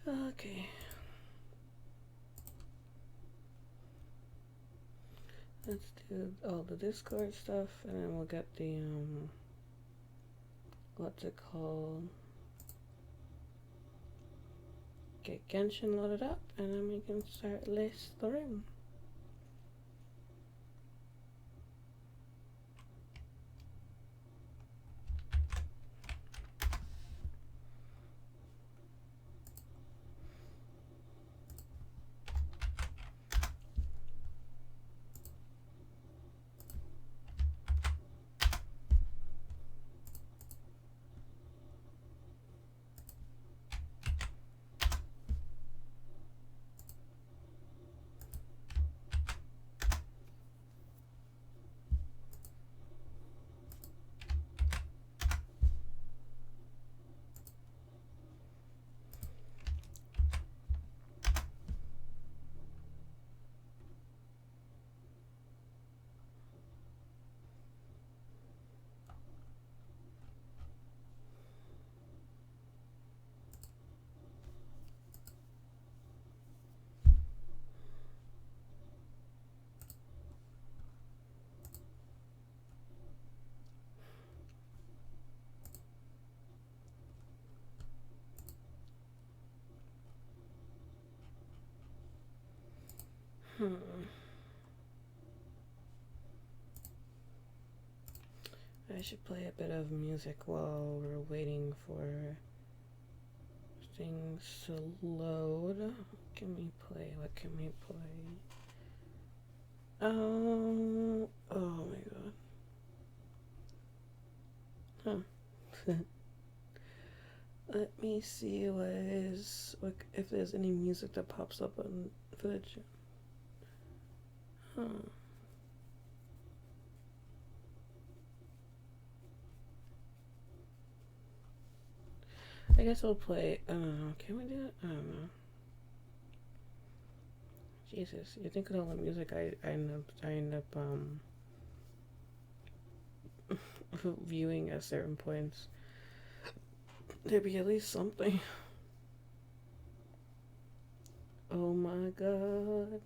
Okay. Let's do all the Discord stuff, and then we'll get the, what's it called? Get Genshin loaded up, and then we can start Lace the Rim. I should play a bit of music while we're waiting for things to load. What can we play? What can we play? Oh my god. Huh. Let me see if there's any music that pops up on footage. Huh. I guess we'll play, can we do it? I don't know. Jesus, you think of all the music I end up viewing at certain points. There'd be at least something. Oh my god.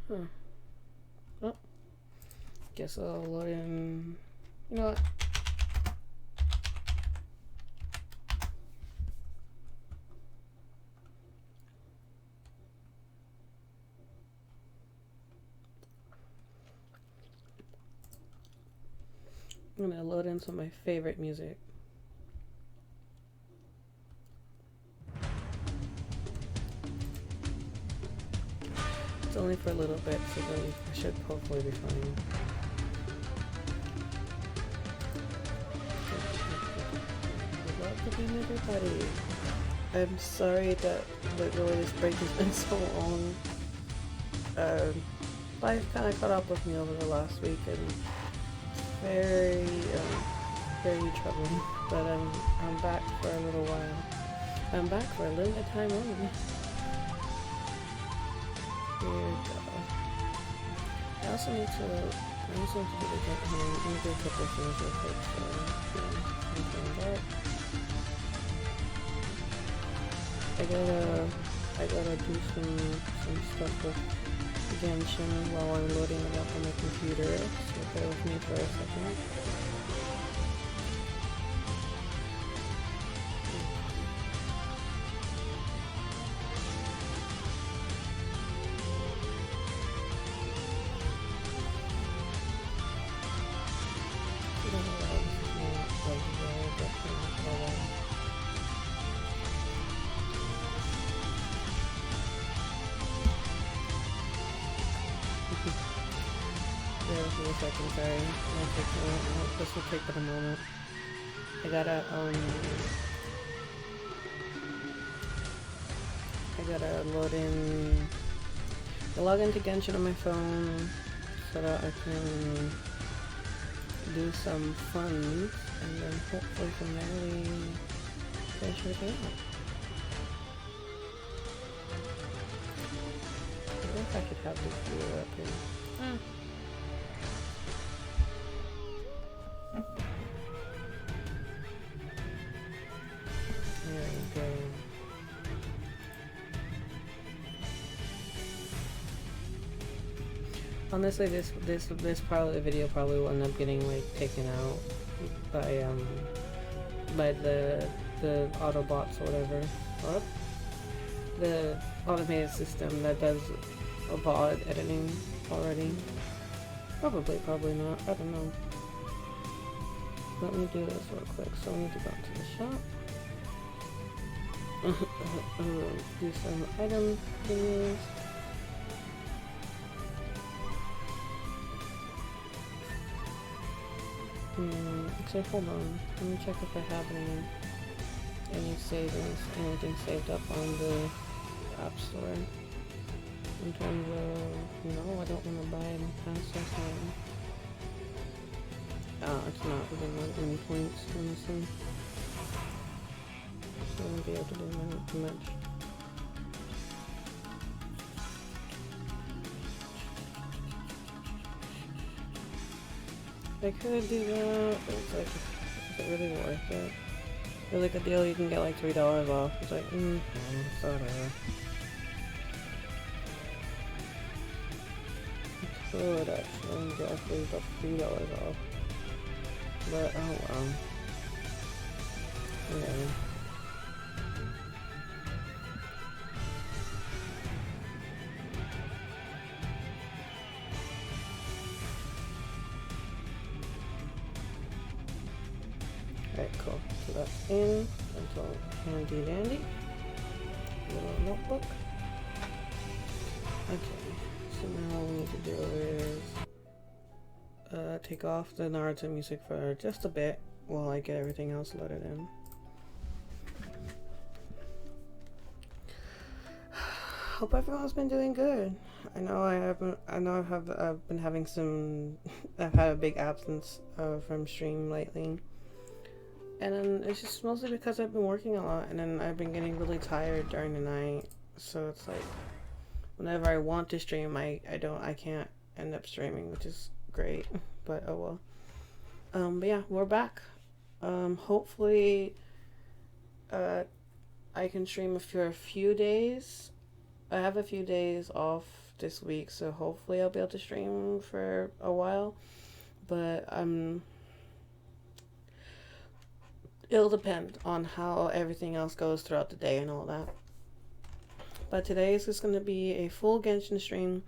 Huh. Oh. Guess I'll load in. You know what? I'm gonna load in some of my favorite music. It's only for a little bit, so then it should hopefully be fine. Good evening, everybody. I'm sorry that the latest break has been so long. Life kind of caught up with me over the last week, and very troubling. But I'm back for a little while. I'm back for a limited time only. Dear God. I also need to do a couple of things real quick. So I'm doing that. I gotta do some stuff with Genshin while I'm loading it up on my computer. So bear with me for a second. Sorry. This will take but a moment. I gotta log into Genshin on my phone so that I can do some funds, and then hopefully from there we finish everything out. if I could have this viewer up here. There we go. Honestly, this part of the video probably will end up getting like taken out by the Autobots or whatever. What? The automated system that does a VOD editing already. Probably not. I don't know. Let me do this real quick. So we need to go to the shop. Do some item thingies. So hold on. Let me check if I have any savings, anything saved up on the App Store. In terms of, no, I don't want to buy any passes. It's not within any points, honestly. So I won't be able to do too much. I could do that, but it's like, is it really worth it? There's like a deal you can get like $3 off. It's like, it's whatever. It could actually get up $3 off. But, oh well. Yeah. Alright, cool. So that's in. That's all handy dandy. Little notebook. Okay. So now all we need to do is take off the Naruto music for just a bit while I get everything else loaded in. Hope everyone's been doing good. I know I've been having some. I've had a big absence from stream lately. And then it's just mostly because I've been working a lot, and then I've been getting really tired during the night. So it's like, whenever I want to stream, I can't end up streaming, which is great. But oh well. But yeah, we're back. Hopefully, I can stream for a few days. I have a few days off this week, so hopefully I'll be able to stream for a while. But it'll depend on how everything else goes throughout the day and all that. But today is just going to be a full Genshin stream,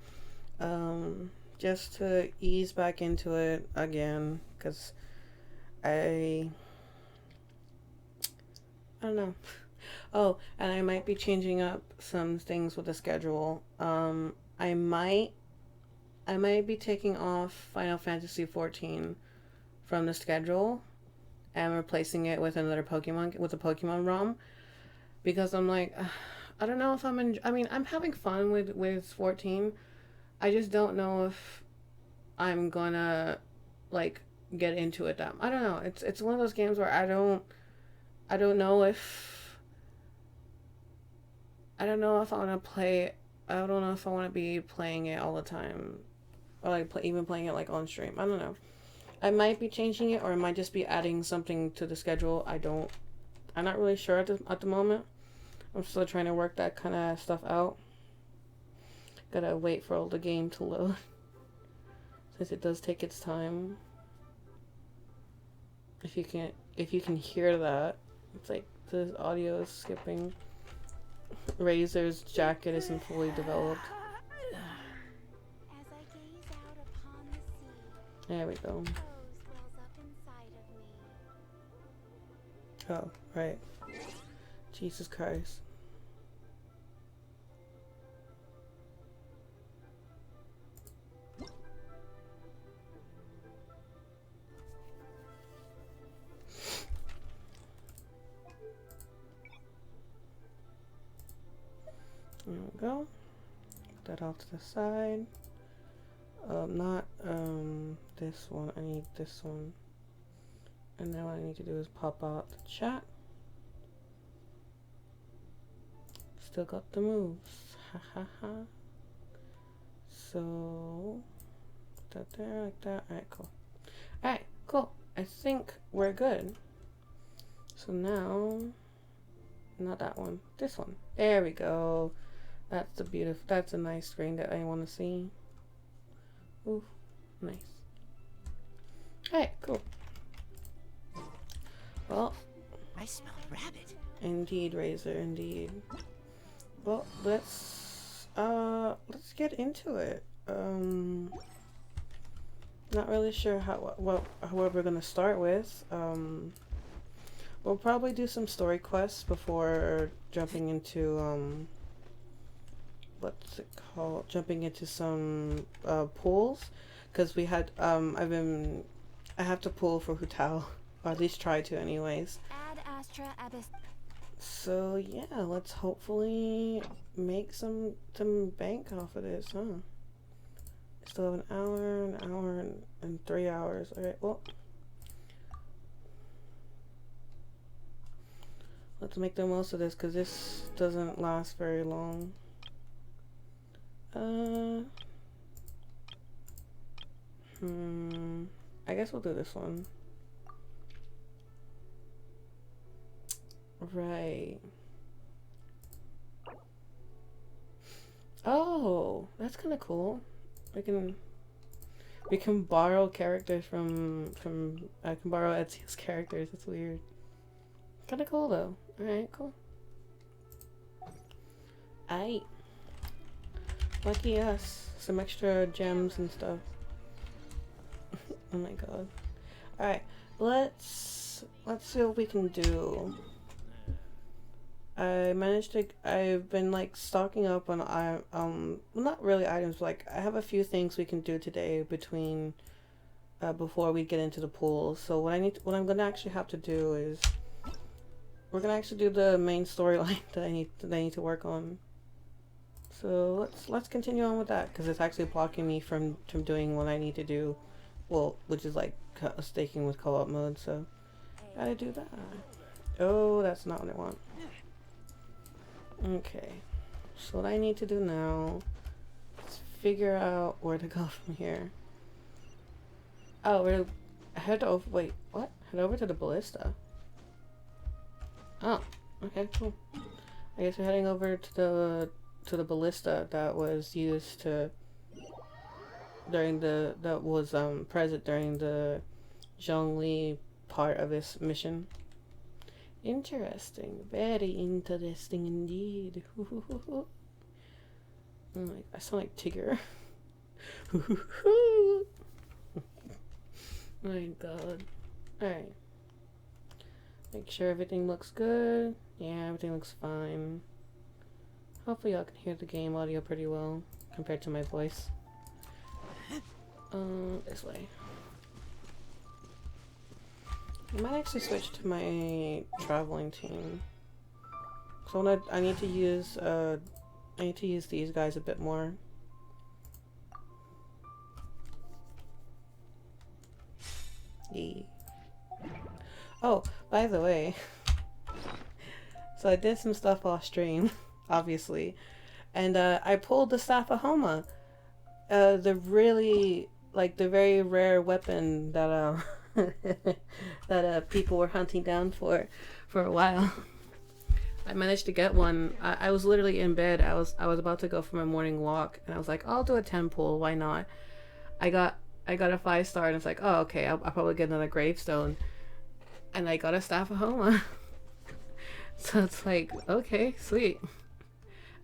just to ease back into it again, because I don't know. Oh, and I might be changing up some things with the schedule. I might be taking off Final Fantasy 14 from the schedule and replacing it with another Pokemon, with a Pokemon ROM, because I'm like, I don't know if I'm having fun with 14. I just don't know if I'm gonna like get into it. I don't know. It's one of those games where I don't know if I want to play. I don't know if I want to be playing it all the time, or like even playing it like on stream. I don't know. I might be changing it, or I might just be adding something to the schedule. I'm not really sure at the moment. I'm still trying to work that kind of stuff out. Gotta wait for all the game to load, since it does take its time. If you can hear that, it's like the audio is skipping. Razor's jacket isn't fully developed. There we go. Oh, right. Jesus Christ. There we go. Put that off to the side. Not this one. I need this one. And then what I need to do is pop out the chat. Still got the moves. Ha ha ha. So, put that there like that. Alright, cool. Alright, cool. I think we're good. So now, not that one, this one. There we go. That's the beautiful, that's a nice screen that I want to see. Ooh, nice. Alright, cool. Well, I smell rabbit. Indeed, Razor, indeed. Well, let's get into it. Not really sure how what we're gonna start with. We'll probably do some story quests before jumping into what's it called? Jumping into some pools, because we had I have to pool for Hu Tao, or at least try to, anyways. Ad Astra Abyss. So yeah, let's hopefully make some bank off of this, huh? Still have an hour and 3 hours. Alright, well, let's make the most of this, because this doesn't last very long. I guess we'll do this one. Right. Oh, that's kind of cool. We can borrow characters from I can borrow Ezio's characters. It's weird. Kind of cool though. All right, cool. Aight. Lucky us. Some extra gems and stuff. Oh my god. All right, let's see what we can do. I've been like stocking up on well, not really items, but like I have a few things we can do today between before we get into the pool. So what I'm gonna actually have to do is we're gonna actually do the main storyline that I need to work on. So let's continue on with that, because it's actually blocking me from doing what I need to do, well, which is like staking with co-op mode. So gotta do that. Oh, that's not what I want. Okay, so what I need to do now is figure out where to go from here. Oh, we're head over. Wait, what? Head over to the ballista. Oh, okay, cool. I guess we're heading over to the ballista that was used that was present during the Zhongli part of this mission. Interesting. Very interesting indeed. Oh I sound like Tigger. My god. Alright. Make sure everything looks good. Yeah, everything looks fine. Hopefully y'all can hear the game audio pretty well compared to my voice. This way. I might actually switch to my traveling team. So I need to use these guys a bit more. Yeah. Oh, by the way, so I did some stuff off stream, obviously, and I pulled the Staff of Homa, the very rare weapon that that people were hunting down for a while. I managed to get one. I was literally in bed. I was about to go for my morning walk, and I was like, I'll do a 10 pull. Why not? I got a 5-star, and it's like, oh, okay. I'll probably get another gravestone, and I got a Staff of Homa. So it's like, okay, sweet.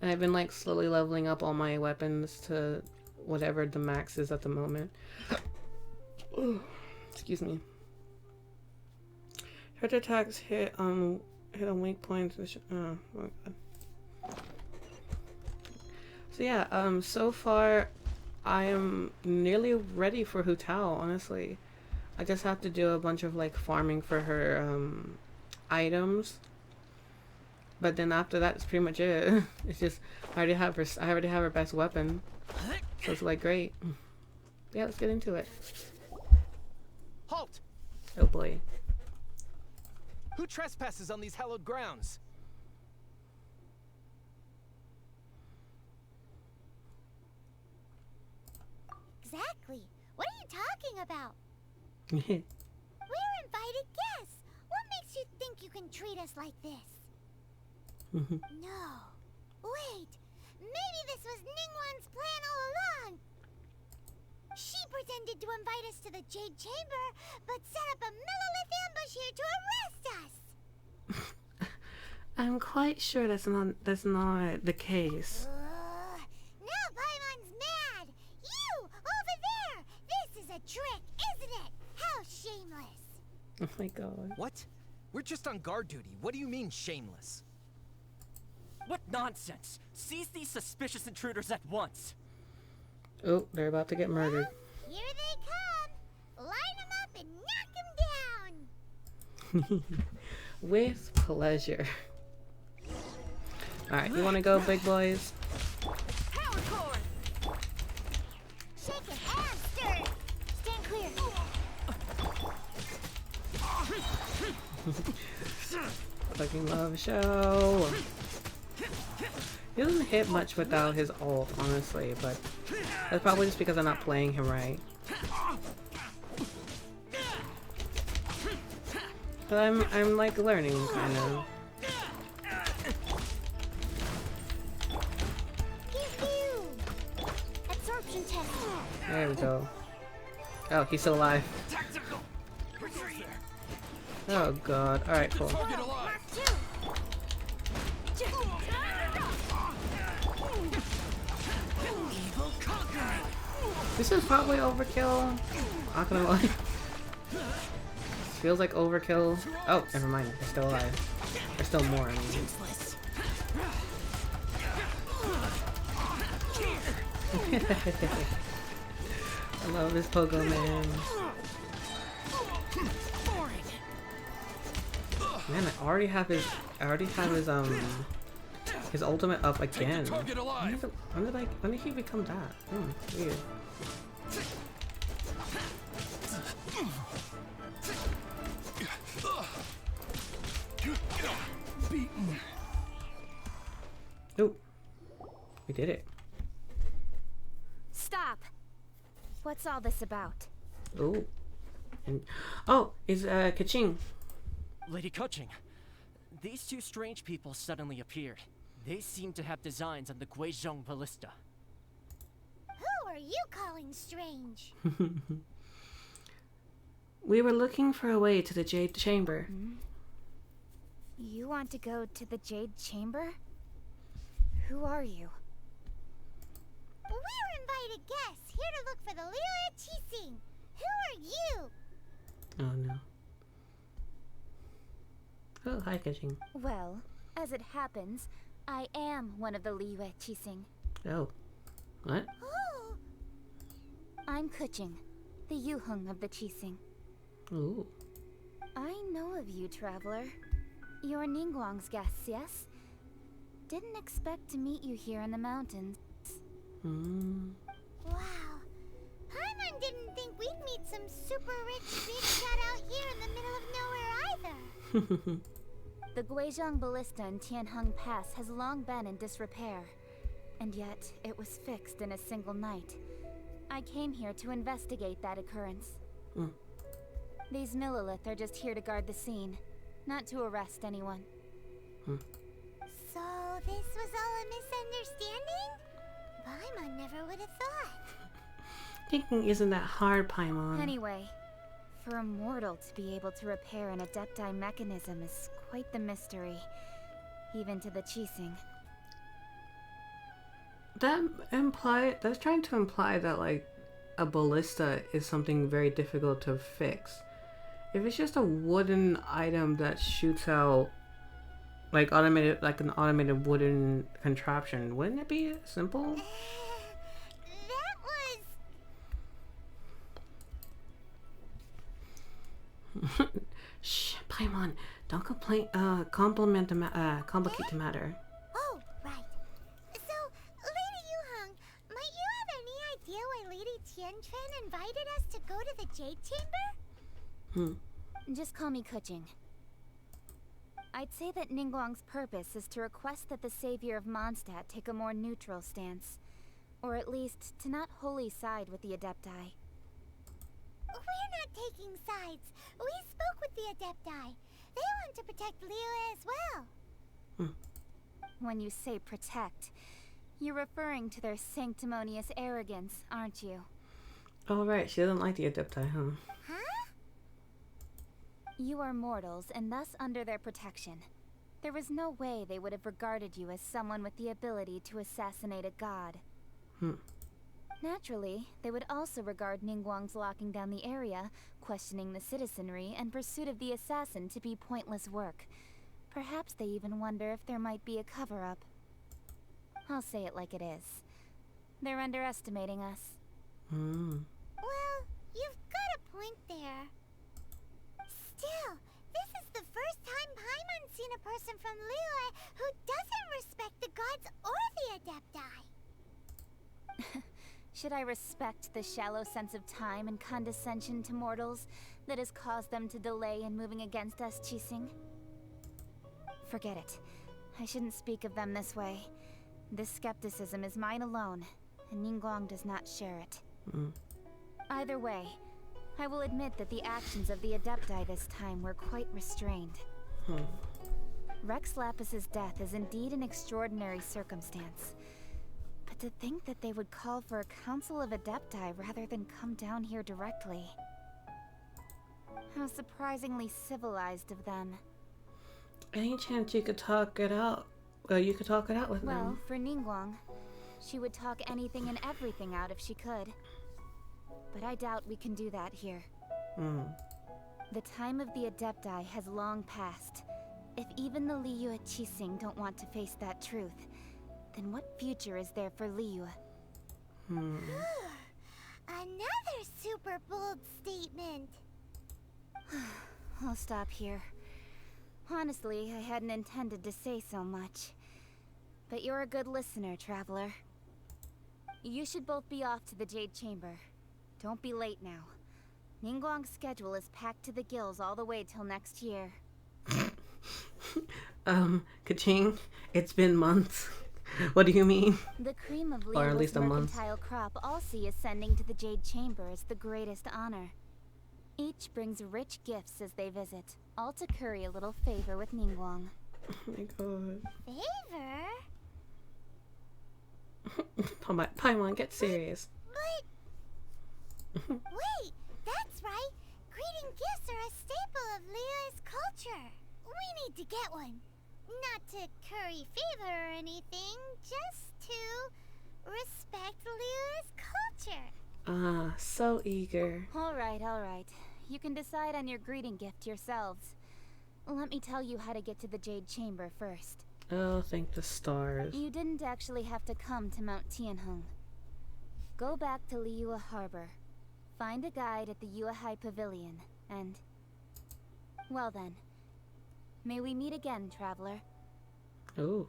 And I've been like slowly leveling up all my weapons to whatever the max is at the moment. Excuse me. Hurt attacks hit on weak points. Oh my god. So yeah, so far I am nearly ready for Hu Tao, honestly. I just have to do a bunch of like farming for her items. But then after that, it's pretty much it. It's just I already have her best weapon, so it's like great. Yeah, let's get into it. Halt! Oh boy. Who trespasses on these hallowed grounds? talking about? We're invited guests. What makes you think you can treat us like this? No. Wait. Maybe this was Ningguang's plan all along. She pretended to invite us to the Jade Chamber, but set up a Millilith ambush here to arrest us. I'm quite sure that's not the case. Now Paimon's mad. You over there. This is a trick, isn't it? How shameless. Oh my god. What? We're just on guard duty. What do you mean, shameless? What nonsense! Seize these suspicious intruders at once! Oh, they're about to get murdered. Here they come. Line them up and knock them down. With pleasure. Alright, you wanna go, big boys? Power cord. Shake it and stir it. Stand clear. Fucking love show. He doesn't hit much without his ult, honestly, but that's probably just because I'm not playing him right. But I'm like learning, kind of. Absorption test. There we go. Oh, he's still alive. Tactical! Oh god. Alright, cool. Target alive! Mark 2. Evil conquering! This is probably overkill. Not gonna lie. Feels like overkill. Oh, never mind. They're still alive. There's still more. I mean. I love this Pogo man. Man, I already have his his ultimate up again. Target alive! When did he become that? Weird. Beaten. Oh, we did it. Stop! What's all this about? Oh, and oh, is Kaching. Lady Kuching, these two strange people suddenly appeared. They seem to have designs on the Guizhong ballista. Who are you calling strange? We were looking for a way to the Jade Chamber. You want to go to the Jade Chamber? Who are you? We're invited guests here to look for the Liyue Qixing. Who are you? Oh no. Oh, hi, Kaching. Well, as it happens, I am one of the Liyue Qixing. Oh, what? Oh, I'm Kuching, the Yuheng of the Qixing. Ooh. I know of you, traveler. You're Ningguang's guests, yes? Didn't expect to meet you here in the mountains. wow. Paimon didn't think we'd meet some super rich big shot out here in the middle of nowhere either. The Guizhong ballista in Tianheng Pass has long been in disrepair, and yet it was fixed in a single night. I came here to investigate that occurrence. These Millilith are just here to guard the scene, not to arrest anyone. So this was all a misunderstanding? Paimon never would have thought. Thinking isn't that hard, Paimon. Anyway, for a mortal to be able to repair an Adepti mechanism is quite the mystery, even to the Qixing. That's trying to imply that like a ballista is something very difficult to fix. If it's just a wooden item that shoots out like an automated wooden contraption, wouldn't it be simple? That was... Shh, Paimon, don't complicate the matter. Oh, right. So, Lady Yuheng, might you have any idea why Lady Tianquan invited us to go to the Jade Chamber? Just call me Kuching. I'd say that Ningguang's purpose is to request that the savior of Mondstadt take a more neutral stance. Or at least, to not wholly side with the Adepti. We're not taking sides. We spoke with the Adepti. They want to protect Liyue as well. When you say protect, you're referring to their sanctimonious arrogance, aren't you? Oh, right. She doesn't like the Adepti, huh? Huh? You are mortals, and thus under their protection. There was no way they would have regarded you as someone with the ability to assassinate a god. Naturally, they would also regard Ningguang's locking down the area, questioning the citizenry, and pursuit of the assassin to be pointless work. Perhaps they even wonder if there might be a cover-up. I'll say it like it is. They're underestimating us. Well, you've got a point there. Still, this is the first time Paimon's seen a person from Liyue who doesn't respect the gods or the Adepti. Should I respect the shallow sense of time and condescension to mortals that has caused them to delay in moving against us, Qixing? Forget it. I shouldn't speak of them this way. This skepticism is mine alone, and Ningguang does not share it. Either way, I will admit that the actions of the Adepti this time were quite restrained. Rex Lapis's death is indeed an extraordinary circumstance. But to think that they would call for a council of Adepti rather than come down here directly. How surprisingly civilized of them. Any chance you could talk it out? Well, you could talk it out with Well, them. for Ningguang, she would talk anything and everything out if she could. But I doubt we can do that here. The time of the Adepti has long passed. If even the Liyue Qixing don't want to face that truth, then what future is there for Liyue? Another super bold statement. I'll stop here. Honestly, I hadn't intended to say so much. But you're a good listener, Traveler. You should both be off to the Jade Chamber. Don't be late now. Ningguang's schedule is packed to the gills all the way till next year. Kaching, it's been months. What do you mean? The cream of Or at least Liyue's a month. mercantile crop all see ascending to the Jade Chamber as the greatest honor. Each brings rich gifts as they visit, all to curry a little favor with Ningguang. Oh my god. Favor? Paimon, get serious. But... Wait, that's right. Greeting gifts are a staple of Liyue's culture. We need to get one. Not to curry favor or anything, just to respect Liyue's culture. Ah, so eager. All right. You can decide on your greeting gift yourselves. Let me tell you how to get to the Jade Chamber first. Oh, thank the stars. You didn't actually have to come to Mount Tianheng. Go back to Liyue Harbor. Find a guide at the Yuehai Pavilion, and... Well then. May we meet again, Traveler. Oh.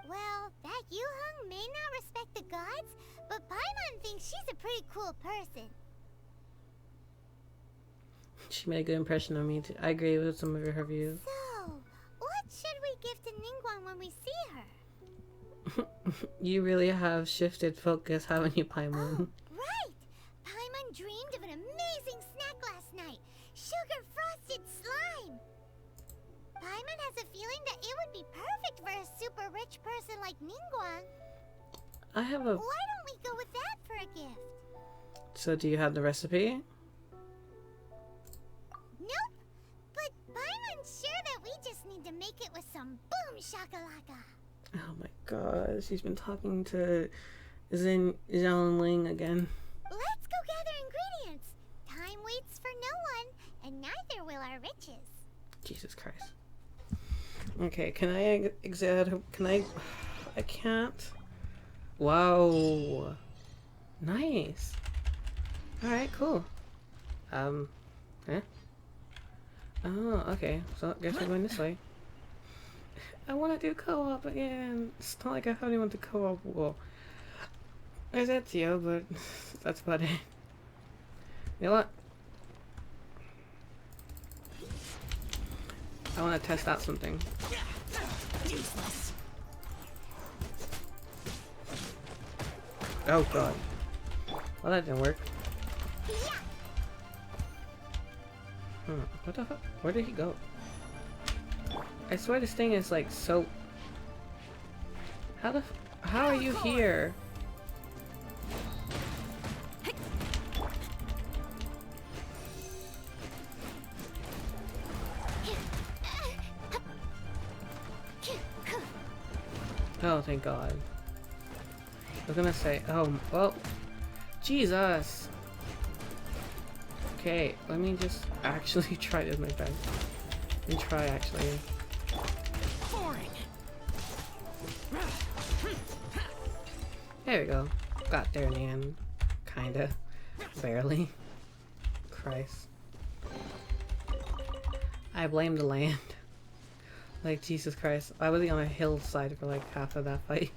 Well, that Yuheng may not respect the gods, but Paimon thinks she's a pretty cool person. She made a good impression on me. I agree with some of her views. So, what should we give to Ningguang when we see her? You really have shifted focus, haven't you, Paimon? Oh, right! Paimon dreamed of an amazing snack last night. Sugar-frosted slime! Paimon has a feeling that it would be perfect for a super rich person like Ningguang. I have a... Why don't we go with that for a gift? So do you have the recipe? Nope! But Paimon's sure that we just need to make it with some boom shakalaka. Oh my god, she's been talking to Zhang again. Let's go gather ingredients. Time waits for no one, and neither will our riches. Jesus Christ. Okay, can I can't. Wow. Nice. Alright, cool. Eh? Oh, okay. So I guess we're going this way. I want to do co-op again. It's not like I have anyone to co-op. Well, there's Ezio, but that's about it. You know what? I want to test out something. Oh god. Well, that didn't work. What the fuck? Where did he go? I swear this thing is like so... How are you here? Oh, thank God. I was gonna say, oh, well, Jesus. Okay, let me just actually try this my best. Let me try actually. There we go. Got there in the end. Kinda. Barely. Christ. I blame the land. Like, Jesus Christ. I was on a hillside for like half of that fight.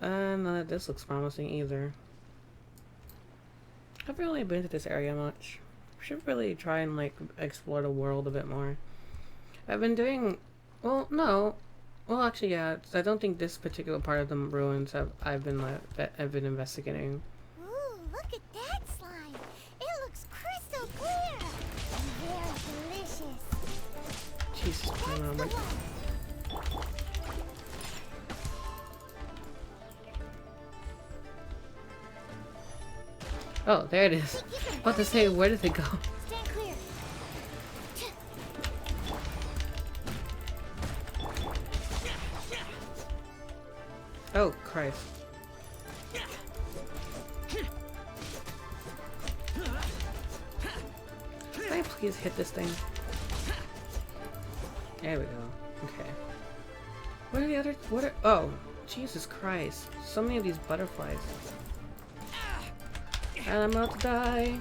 None of this looks promising either. I've really been to this area much. Should really try and like explore the world a bit more. I've been doing... Well, no. Well, actually, yeah. I don't think this particular part of the ruins I've been investigating. Ooh, look at that slime. It looks crystal clear. And very delicious. Jesus, That's the one. Oh, there it is. About to say, where did it go? Stand clear. Oh, Christ. Can I please hit this thing? There we go. Okay. What are the other... What are... Oh, Jesus Christ. So many of these butterflies. And I'm about to die.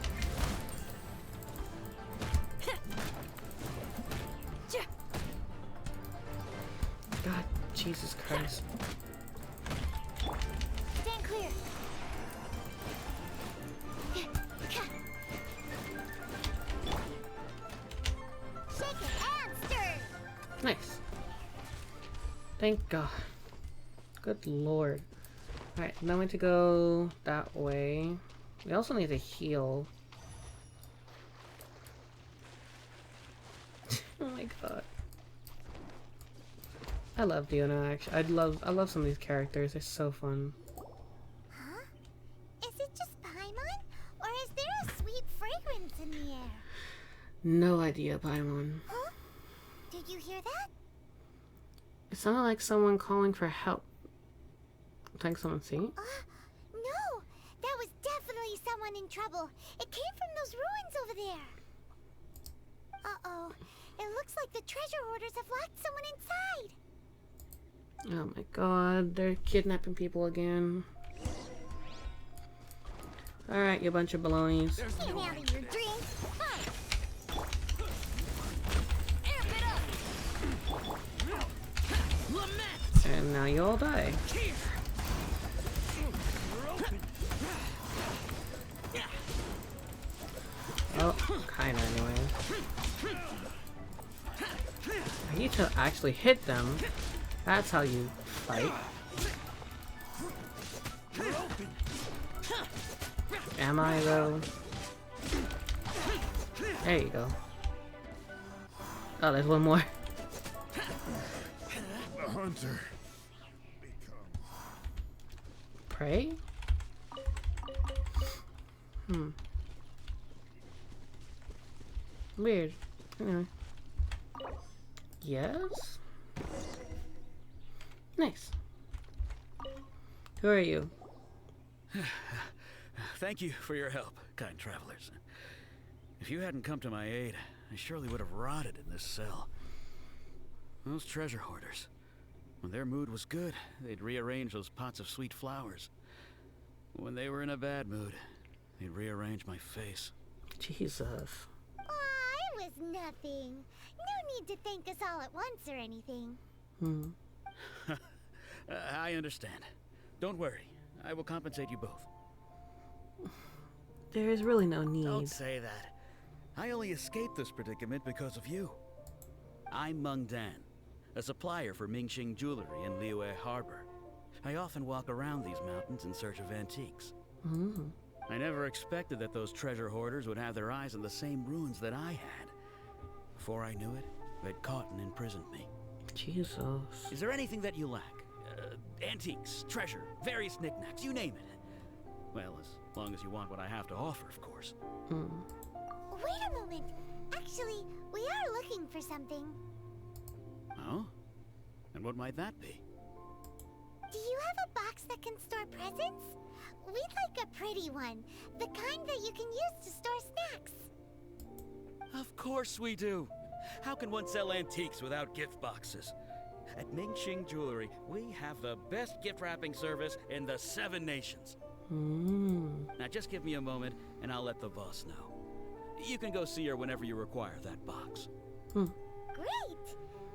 God, Jesus Christ. Stand clear. Shake it and stir. Nice. Thank God. Good Lord. Alright, now we need to go that way. We also need to heal. Oh my God. I love Diona, actually. I love some of these characters. They're so fun. Huh? Is it just Paimon? Or is there a sweet fragrance in the air? No idea, Paimon. Huh? Did you hear that? It sounded like someone calling for help. Like someone singing? No! That was definitely someone in trouble. It came from those ruins over there. Uh-oh. It looks like the treasure hoarders have locked someone inside. Oh my God, they're kidnapping people again. Alright, you bunch of balonies. Get out of your drink. Fine. And now you all die. Oh, kinda anyway. I need to actually hit them. That's how you fight. Am I though? There you go. Oh, there's one more. The hunter. Prey? Weird. Anyway. Yes? Nice. Who are you? Thank you for your help, kind travelers. If you hadn't come to my aid, I surely would have rotted in this cell. Those treasure hoarders. When their mood was good, they'd rearrange those pots of sweet flowers. When they were in a bad mood, they'd rearrange my face. Jesus. Aw, it was nothing. No need to thank us all at once or anything. I understand. Don't worry. I will compensate you both. There is really no need. Don't say that. I only escaped this predicament because of you. I'm Meng Dan, a supplier for Mingxing Jewelry in Liyue Harbor. I often walk around these mountains in search of antiques. I never expected that those treasure hoarders would have their eyes on the same ruins that I had. Before I knew it, they'd caught and imprisoned me. Jesus. Is there anything that you lack? Antiques, treasure, various knickknacks, you name it. Well, as long as you want what I have to offer, of course. Wait a moment. Actually, we are looking for something. Oh? And what might that be? Do you have a box that can store presents? We'd like a pretty one. The kind that you can use to store snacks. Of course we do. How can one sell antiques without gift boxes? At Mingxing Jewelry, we have the best gift wrapping service in the 7 nations. Now just give me a moment and I'll let the boss know. You can go see her whenever you require that box. Great!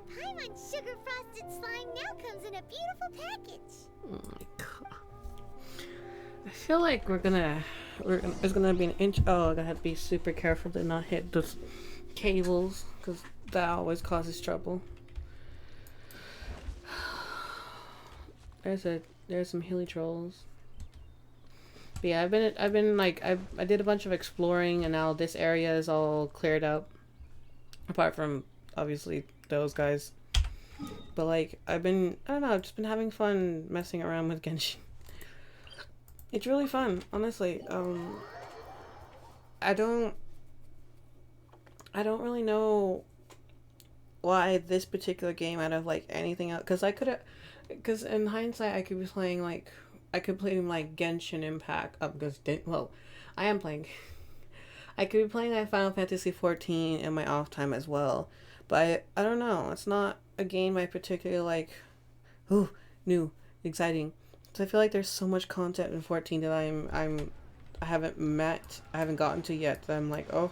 Paimon Sugar Frosted Slime now comes in a beautiful package. Oh my god. I feel like there's gonna be an inch. Oh, I gotta be super careful to not hit those cables, because that always causes trouble. There's some hilly trolls. But yeah, I've been like I did a bunch of exploring, and now this area is all cleared up. Apart from obviously those guys. But like I don't know, I've just been having fun messing around with Genshin. It's really fun, honestly. I don't really know why this particular game out of like anything else, because in hindsight I could be playing like Genshin Impact I am playing I could be playing like Final Fantasy 14 in my off time as well, but I don't know, it's not a game I particularly like. Ooh, new, exciting. So I feel like there's so much content in 14 that I haven't gotten to yet, that I'm like, oh,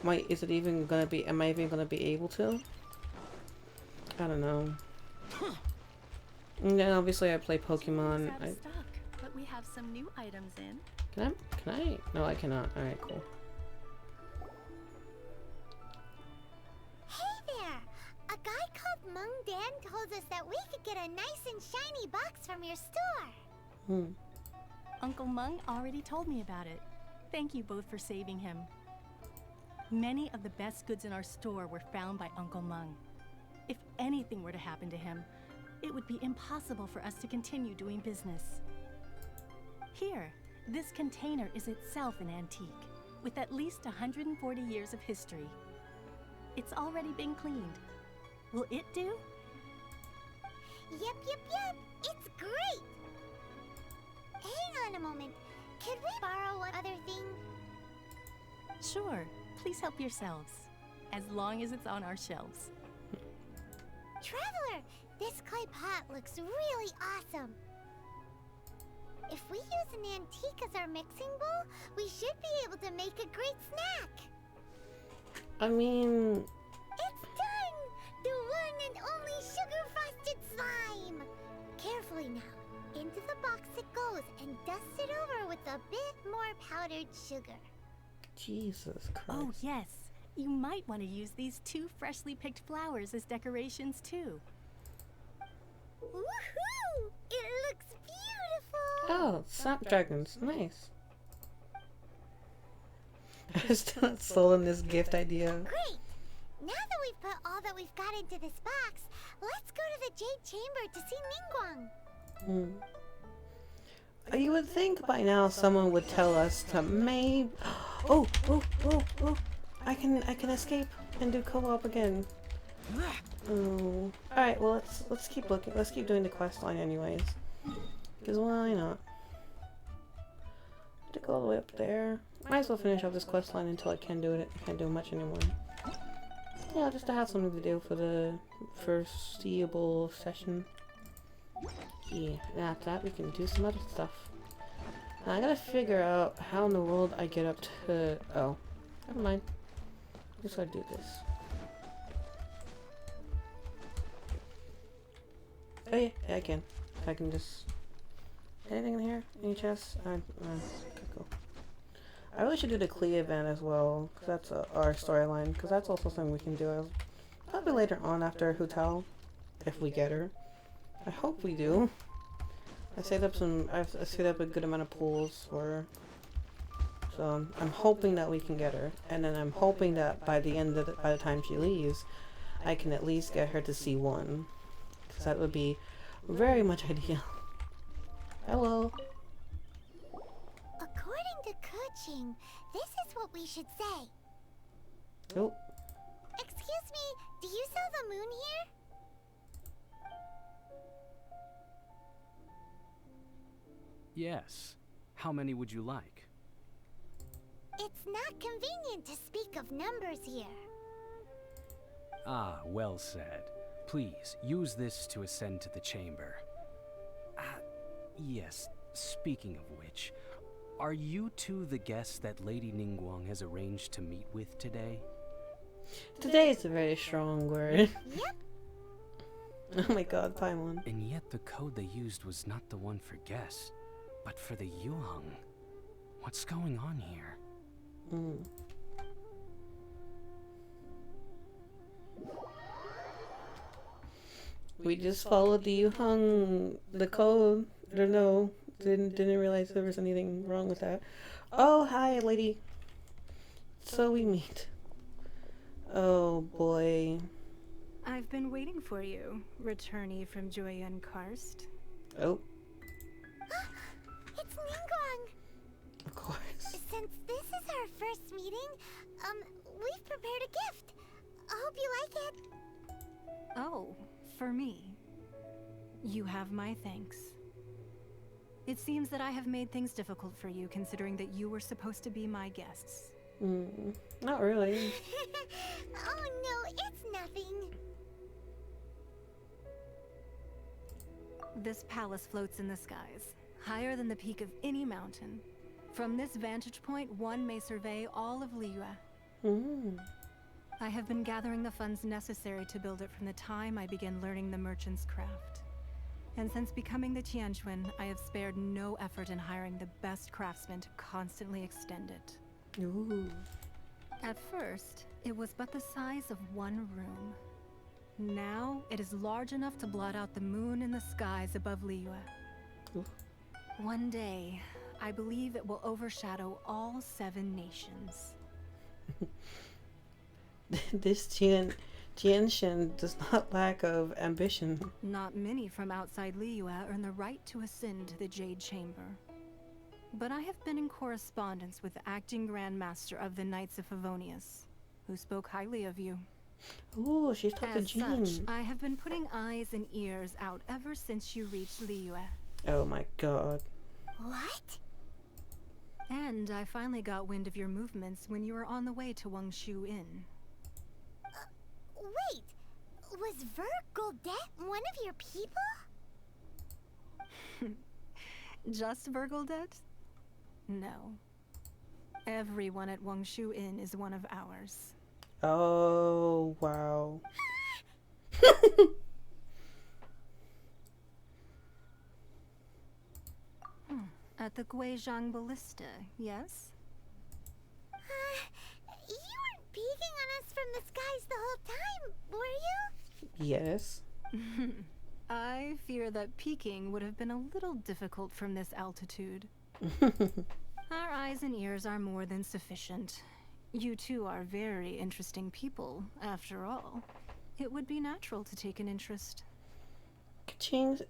am I even gonna be able to? I don't know. And then obviously I play Pokemon. It's out of stock, but we have some new items in. Can I? No, I cannot. Alright, cool. Hey there! A guy called Mung Dan told us that we could get a nice and shiny box from your store. Uncle Mung already told me about it. Thank you both for saving him. Many of the best goods in our store were found by Uncle Mung. If anything were to happen to him, it would be impossible for us to continue doing business. Here, this container is itself an antique, with at least 140 years of history. It's already been cleaned. Will it do? Yep. It's great! Hang on a moment. Could we borrow one other thing? Sure, please help yourselves, as long as it's on our shelves. Traveler, this clay pot looks really awesome. If we use an antique as our mixing bowl, we should be able to make a great snack. I mean, It's done! The one and only sugar frosted slime! Carefully now. Into the box it goes and dust it over with a bit more powdered sugar. Jesus Christ. Oh yes, you might want to use these 2 freshly picked flowers as decorations too. Woohoo! It looks beautiful! Oh, snapdragons. Nice. I'm still not sold on this gift idea. Great! Now that we've put all that we've got into this box, let's go to the Jade Chamber to see Ningguang. You would think by now someone would tell us to maybe... Oh! I can escape and do co-op again. Oh. Alright, well let's keep looking. Let's keep doing the quest line anyways. Because why not? To go all the way up there. Might as well finish off this quest line until I can't do it. I can't do much anymore. Yeah, just to have something to do for the foreseeable session. Yeah, after that we can do some other stuff. Now, I gotta figure out how in the world I get up to... Oh, never mind. Just gotta do this. Oh yeah, I can. I can just... Anything in here? Any chests? Okay, cool. I really should do the Klee event as well, because that's our storyline, because that's also something we can do probably later on after Hotel, if we get her. I hope we do. I saved up a good amount of pools for So I'm hoping that we can get her, and then I'm hoping that by the time she leaves, I can at least get her to C1, because that would be very much ideal. Hello. According to Kuching, this is what we should say. Oh. Excuse me, do you sell the moon here? Yes. How many would you like? It's not convenient to speak of numbers here. Ah, well said. Please, use this to ascend to the chamber. Yes, speaking of which, are you two the guests that Lady Ningguang has arranged to meet with today? Today is a very strong word. Yep. Oh my god, Paimon. And yet the code they used was not the one for guests, but for the Yuheng. What's going on here? We just followed the Yuheng, the code. I don't know. Didn't realize there was anything wrong with that. Oh, hi, lady. So we meet. Oh boy. I've been waiting for you, returnee from Joyun Karst. Oh, It's Ningguang. of course. Since this is our first meeting, we've prepared a gift. I hope you like it. Oh, for me. You have my thanks. It seems that I have made things difficult for you, considering that you were supposed to be my guests. Not really. Oh no, it's nothing. This palace floats in the skies, higher than the peak of any mountain. From this vantage point, one may survey all of Liyue. I have been gathering the funds necessary to build it from the time I began learning the merchant's craft. And since becoming the Tianquan, I have spared no effort in hiring the best craftsmen to constantly extend it. Ooh. At first, it was but the size of one room. Now, it is large enough to blot out the moon in the skies above Liyue. Ooh. One day, I believe it will overshadow all 7 nations. This Genshin does not lack of ambition. Not many from outside Liyue earn the right to ascend to the Jade Chamber. But I have been in correspondence with the acting Grand Master of the Knights of Favonius, who spoke highly of you. Ooh, she's talked to As Jean. such, I have been putting eyes and ears out ever since you reached Liyue. Oh my god. What? And I finally got wind of your movements when you were on the way to Wangshu Inn. Wait, was Vergoldet one of your people? Just Vergoldet? No. Everyone at Wangshu Inn is one of ours. Oh, wow. At the Guizhang Ballista, yes? You weren't peeking on us from the skies the whole time, were you? Yes. I fear that peeking would have been a little difficult from this altitude. Our eyes and ears are more than sufficient. You two are very interesting people, after all. It would be natural to take an interest. Kaching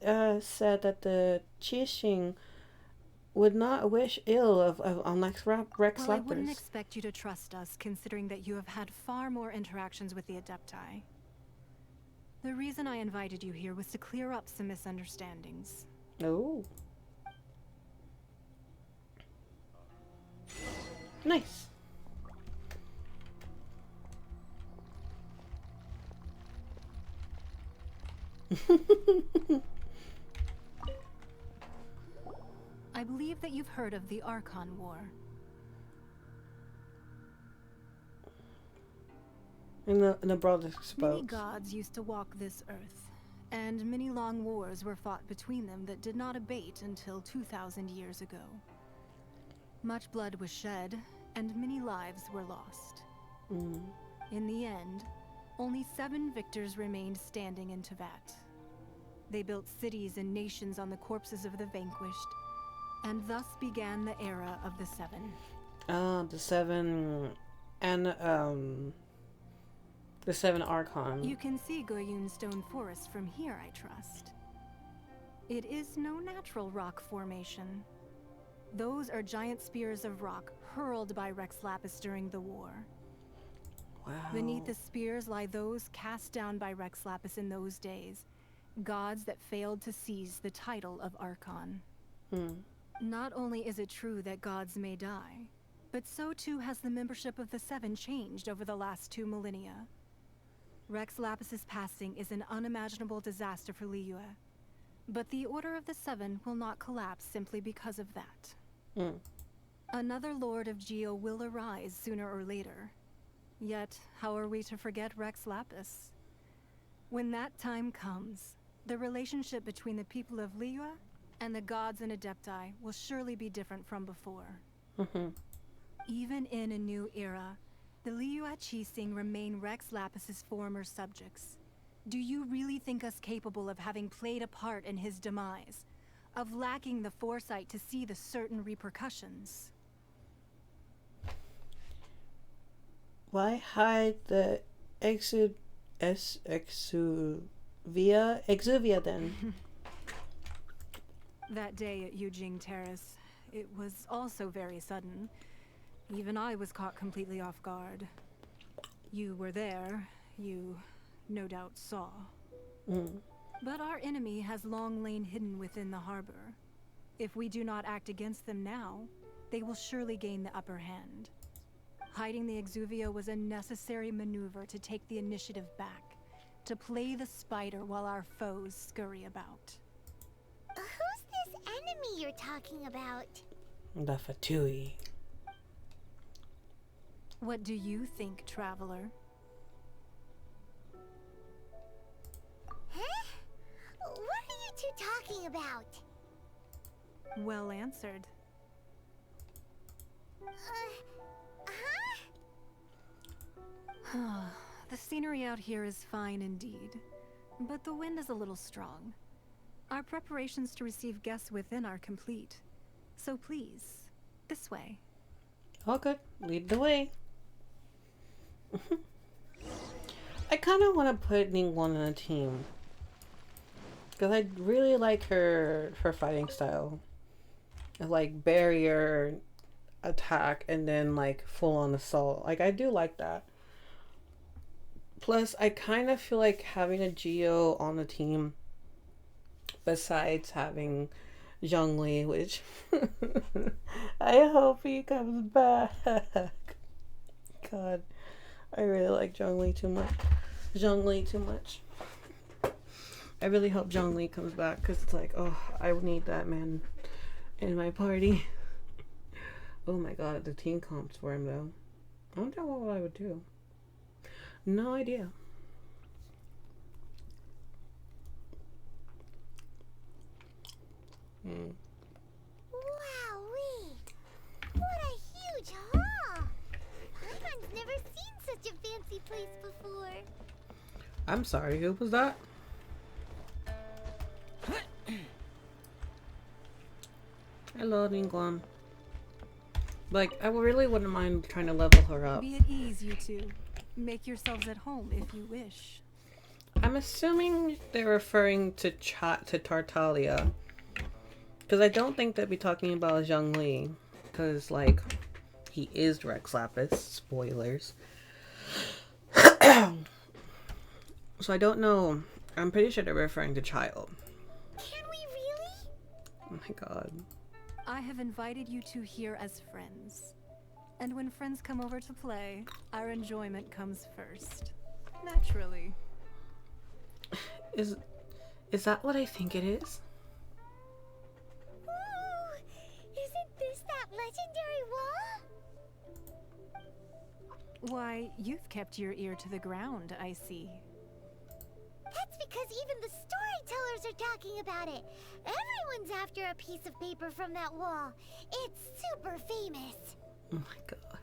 said that the Qixing would not wish ill on Rex Well, I wouldn't Slappers. expect you to trust us, considering that you have had far more interactions with the Adepti. The reason I invited you here was to clear up some misunderstandings. Oh. Nice. I believe that you've heard of the Archon War. In the broad Many spoke. gods used to walk this earth, and many long wars were fought between them that did not abate until 2,000 years ago. Much blood was shed, and many lives were lost. In the end, only 7 victors remained standing in Teyvat. They built cities and nations on the corpses of the vanquished, and thus began the era of the 7. The seven and the seven Archon. You can see Goyun Stone Forest from here, I trust. It is no natural rock formation. Those are giant spears of rock hurled by Rex Lapis during the war. Wow. Beneath the spears lie those cast down by Rex Lapis in those days, gods that failed to seize the title of Archon. Not only is it true that gods may die, but so too has the membership of the Seven changed over the last 2 millennia. Rex Lapis's passing is an unimaginable disaster for Liyue, but the Order of the Seven will not collapse simply because of that. Another Lord of Geo will arise sooner or later. Yet, how are we to forget Rex Lapis? When that time comes, the relationship between the people of Liyue and the gods and Adepti will surely be different from before. Even in a new era, the Liyue Qixing remain Rex Lapis's former subjects. Do you really think us capable of having played a part in his demise? Of lacking the foresight to see the certain repercussions? Why hide the exuvia then? That day at Yujing Terrace, it was also very sudden. Even I was caught completely off guard. You were there. You no doubt saw. But our enemy has long lain hidden within the harbor. If we do not act against them now, they will surely gain the upper hand. Hiding the exuvia was a necessary maneuver to take the initiative back, to play the spider while our foes scurry about. Who's this enemy you're talking about? The Fatui. What do you think, traveler? Huh? What are you two talking about? Well answered. The scenery out here is fine indeed, but the wind is a little strong. Our preparations to receive guests within are complete. So please, this way. Okay, lead the way. I kind of want to put Ningguang on a team. Because I really like her fighting style. Like barrier attack and then like full on assault. Like I do like that. Plus I kind of feel like having a Geo on the team besides having Zhongli, which I hope he comes back. God, I really like Zhongli too much. I really hope Zhongli comes back because it's like, oh, I need that man in my party. Oh my god, the team comps for him though. I wonder what I would do. No idea. Wowee! What a huge hall! Paimon never seen such a fancy place before. I'm sorry, who was that? Hello, Ningguang. Like, I really wouldn't mind trying to level her up. Be at ease, you two. Make yourselves at home if you wish. I'm assuming they're referring to Tartaglia. Because I don't think they'd be talking about Zhongli. Because, like, he is Rex Lapis. Spoilers. So I don't know. I'm pretty sure they're referring to Child. Can we really? Oh my god. I have invited you two here as friends. And when friends come over to play, our enjoyment comes first. Naturally. Is that what I think it is? Ooh, isn't this that legendary wall? Why, you've kept your ear to the ground, I see. That's because even the storytellers are talking about it. Everyone's after a piece of paper from that wall. It's super famous. Oh my god.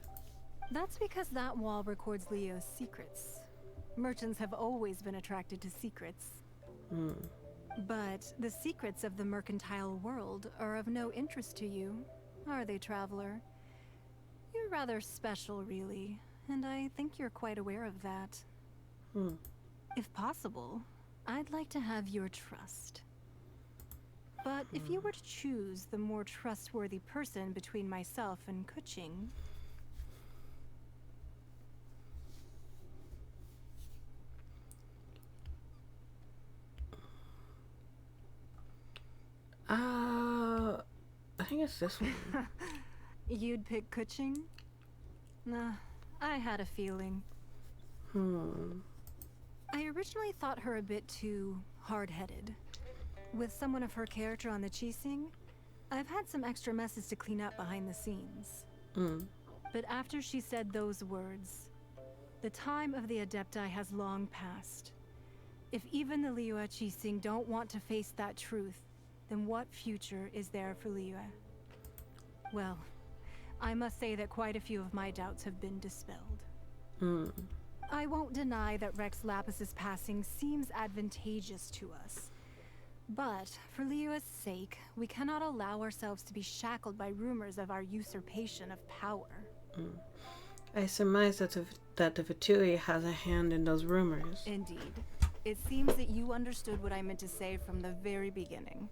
That's because that wall records Leo's secrets. Merchants have always been attracted to secrets. But the secrets of the mercantile world are of no interest to you, are they, traveler? You're rather special, really, and I think you're quite aware of that. If possible, I'd like to have your trust. But if you were to choose the more trustworthy person between myself and Kuching... I think it's this one. You'd pick Kuching? Nah, I had a feeling. I originally thought her a bit too hard-headed. With someone of her character on the Qixing, I've had some extra messes to clean up behind the scenes. But after she said those words, the time of the Adepti has long passed. If even the Liyue Qixing don't want to face that truth, then what future is there for Liyue? Well, I must say that quite a few of my doubts have been dispelled. I won't deny that Rex Lapis's passing seems advantageous to us. But, for Liyue's sake, we cannot allow ourselves to be shackled by rumors of our usurpation of power. I surmise that the Fatui has a hand in those rumors. Indeed. It seems that you understood what I meant to say from the very beginning.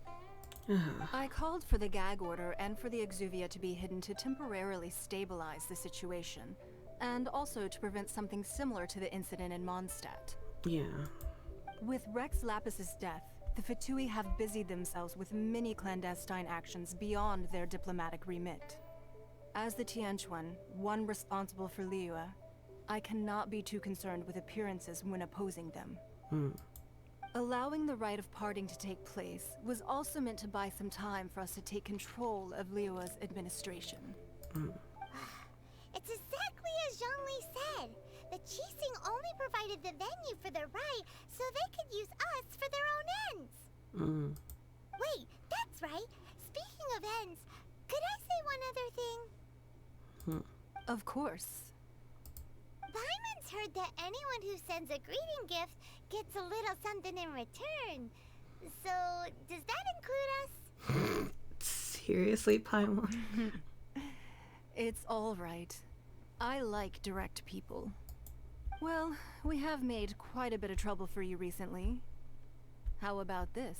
I called for the gag order and for the Exuvia to be hidden to temporarily stabilize the situation, and also to prevent something similar to the incident in Mondstadt. Yeah. With Rex Lapis's death, the Fatui have busied themselves with many clandestine actions beyond their diplomatic remit. As the Tianquan, one responsible for Liyue, I cannot be too concerned with appearances when opposing them. Allowing the rite of parting to take place was also meant to buy some time for us to take control of Liyue's administration. It's exactly as Zhongli said. The Qixing only provided the venue for their rite so they could use us for their own ends. Wait, that's right. Speaking of ends, could I say one other thing? Of course. Paimon's heard that anyone who sends a greeting gift gets a little something in return. So, does that include us? Seriously, Paimon? It's all right. I like direct people. Well, we have made quite a bit of trouble for you recently. How about this?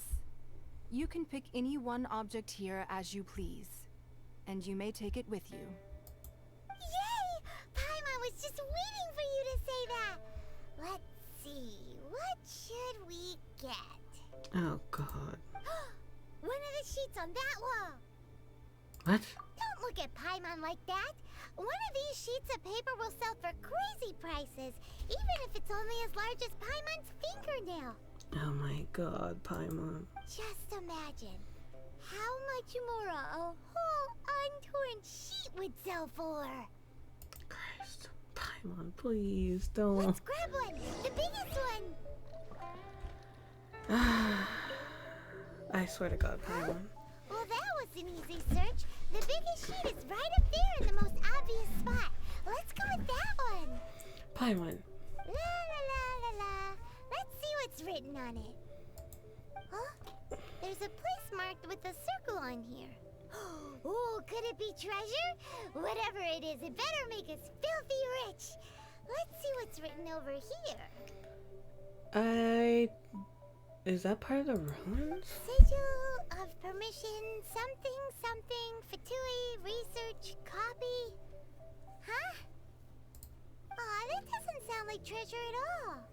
You can pick any one object here as you please, and you may take it with you. Yay! Paimon was just waiting for you to say that. Let's see, what should we get? Oh, God. One of the sheets on that wall. What? Don't look at Paimon like that. One of these sheets of paper will sell for crazy prices, even if it's only as large as Paimon's fingernail. Oh my God, Paimon. Just imagine how much more a whole untorn sheet would sell for. Christ. Paimon, please don't. Let's grab one, the biggest one. I swear to God, Paimon. Well, that was an easy search. The biggest sheet is right up there in the most obvious spot. Let's go with that one. Paimon. La la la la la. Let's see what's written on it. Huh? There's a place marked with a circle on here. Oh, could it be treasure? Whatever it is, it better make us filthy rich. Let's see what's written over here. Is that part of the ruins? Sigil of permission, something, something, Fatui, research, copy. Huh? Aw, that doesn't sound like treasure at all.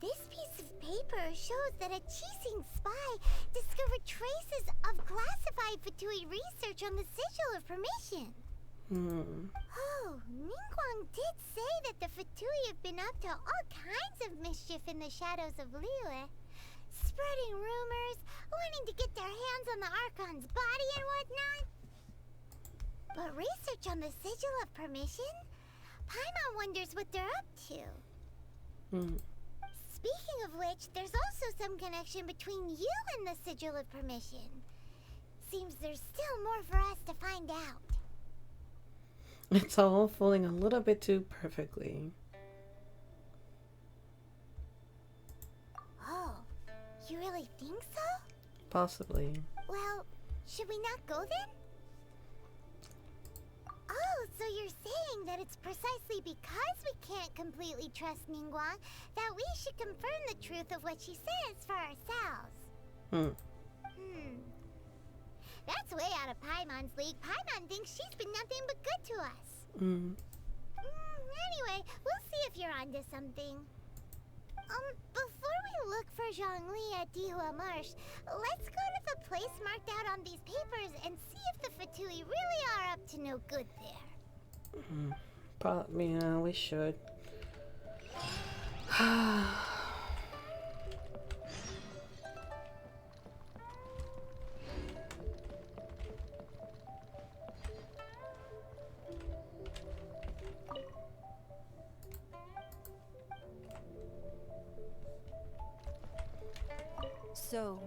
This piece of paper shows that a Qixing spy discovered traces of classified Fatui research on the Sigil of permission. Oh, Ningguang did say that the Fatui have been up to all kinds of mischief in the shadows of Liyue. Spreading rumors, wanting to get their hands on the Archon's body and whatnot. But research on the Sigil of permission? Paimon wonders what they're up to. Speaking of which, there's also some connection between you and the Sigil of permission. Seems there's still more for us to find out. It's all falling a little bit too perfectly. Oh, you really think so? Possibly. Well, should we not go then? So you're saying that it's precisely because we can't completely trust Ningguang that we should confirm the truth of what she says for ourselves. That's way out of Paimon's league. Paimon thinks she's been nothing but good to us. Anyway, we'll see if you're onto something. Before we look for Zhongli at Dihua Marsh, let's go to the place marked out on these papers and see if the Fatui really are up to no good there. Yeah, we should. So,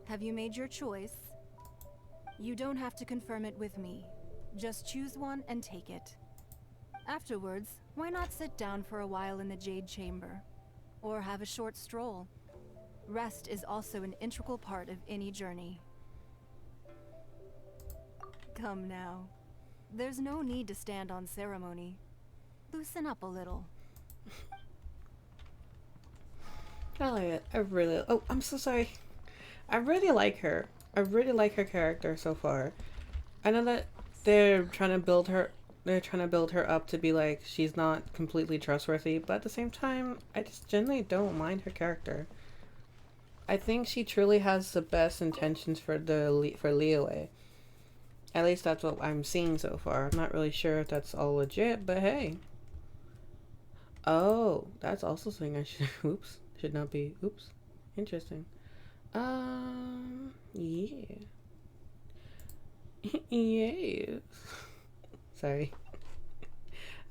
have you made your choice? You don't have to confirm it with me. Just choose one and take it. Afterwards, why not sit down for a while in the Jade Chamber? Or have a short stroll? Rest is also an integral part of any journey. Come now. There's no need to stand on ceremony. Loosen up a little. I like it. Oh, I'm so sorry. I really like her. I really like her character so far. I know that they're trying to build her up to be like she's not completely trustworthy, but at the same time, I just generally don't mind her character. I think she truly has the best intentions for Liyue. At least that's what I'm seeing so far. I'm not really sure if that's all legit, but hey. Oh, that's also something I should oops. Should not be. Oops. Interesting. Yeah. Yes. Sorry.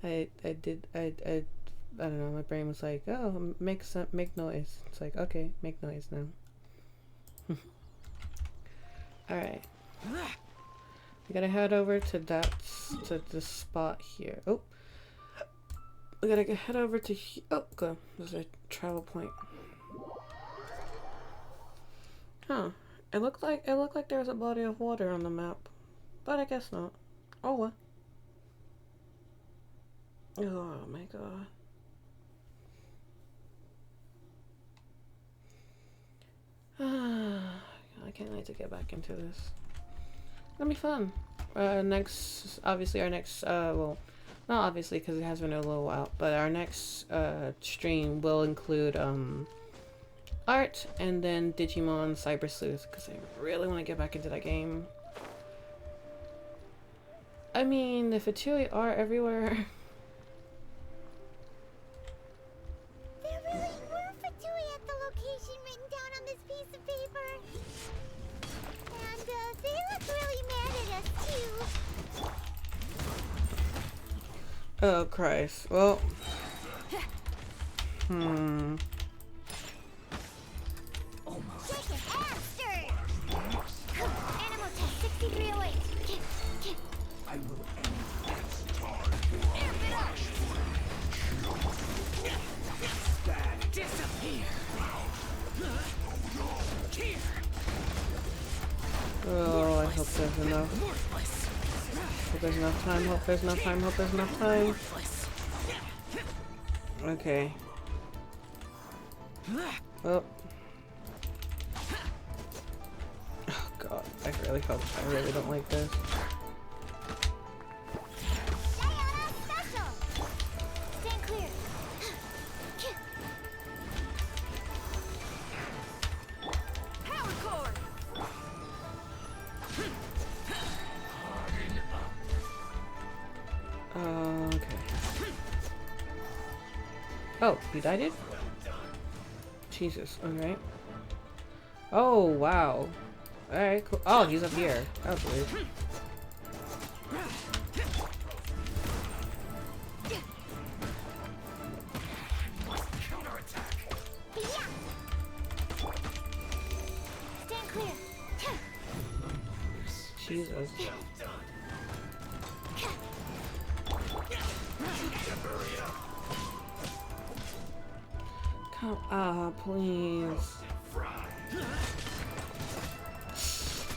I don't know, my brain was like, oh, make noise. It's like, okay, make noise now. Alright. We gotta head over to this spot here. Oh. We gotta head over to oh, good. There's a travel point. Huh. It looked like there was a body of water on the map. But I guess not. Oh well. Oh my god. I can't wait to get back into this. It's gonna be fun. Obviously our next, well, not obviously because it has been a little while, but our next stream will include art and then Digimon Cyber Sleuth because I really want to get back into that game. I mean, the Fatui are everywhere. There really were Fatui at the location written down on this piece of paper. And they look really mad at us too. Oh Christ. Well. Check it, Amster! Animal test 6308. I will end this time. Amp it up! Disappear! Here! Oh, I hope there's enough. Hope there's enough time. Hope there's enough time. Hope there's enough time. Okay. Well. Oh god, I really don't like this. Special! Stand clear. Power core! Okay. Oh, you died it? Jesus, alright. Oh, wow. Alright, cool. Oh, he's up here. That was weird. Stand clear. Jesus. Come, please.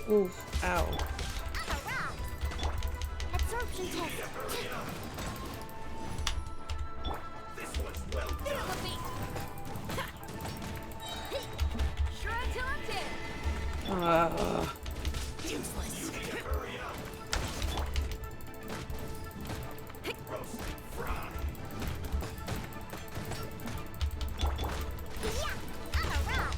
Oof, ow. At Absorption test. This one's well done. Sure until I'm dead. Useless. You need to hurry up. Roast and fry. Yeah, on a rock.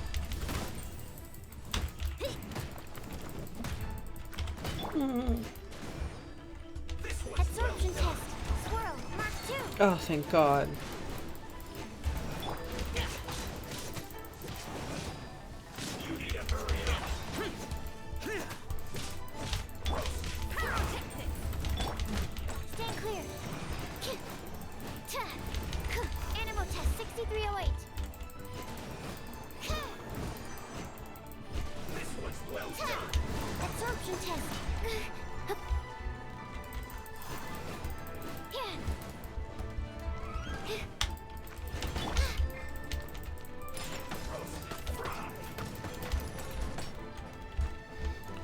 This one's Absorption test. Swirl. Mark 2. Oh, thank God. You need to hurry up. Stand clear. Animal test 6308. This one's well done. Absorption test.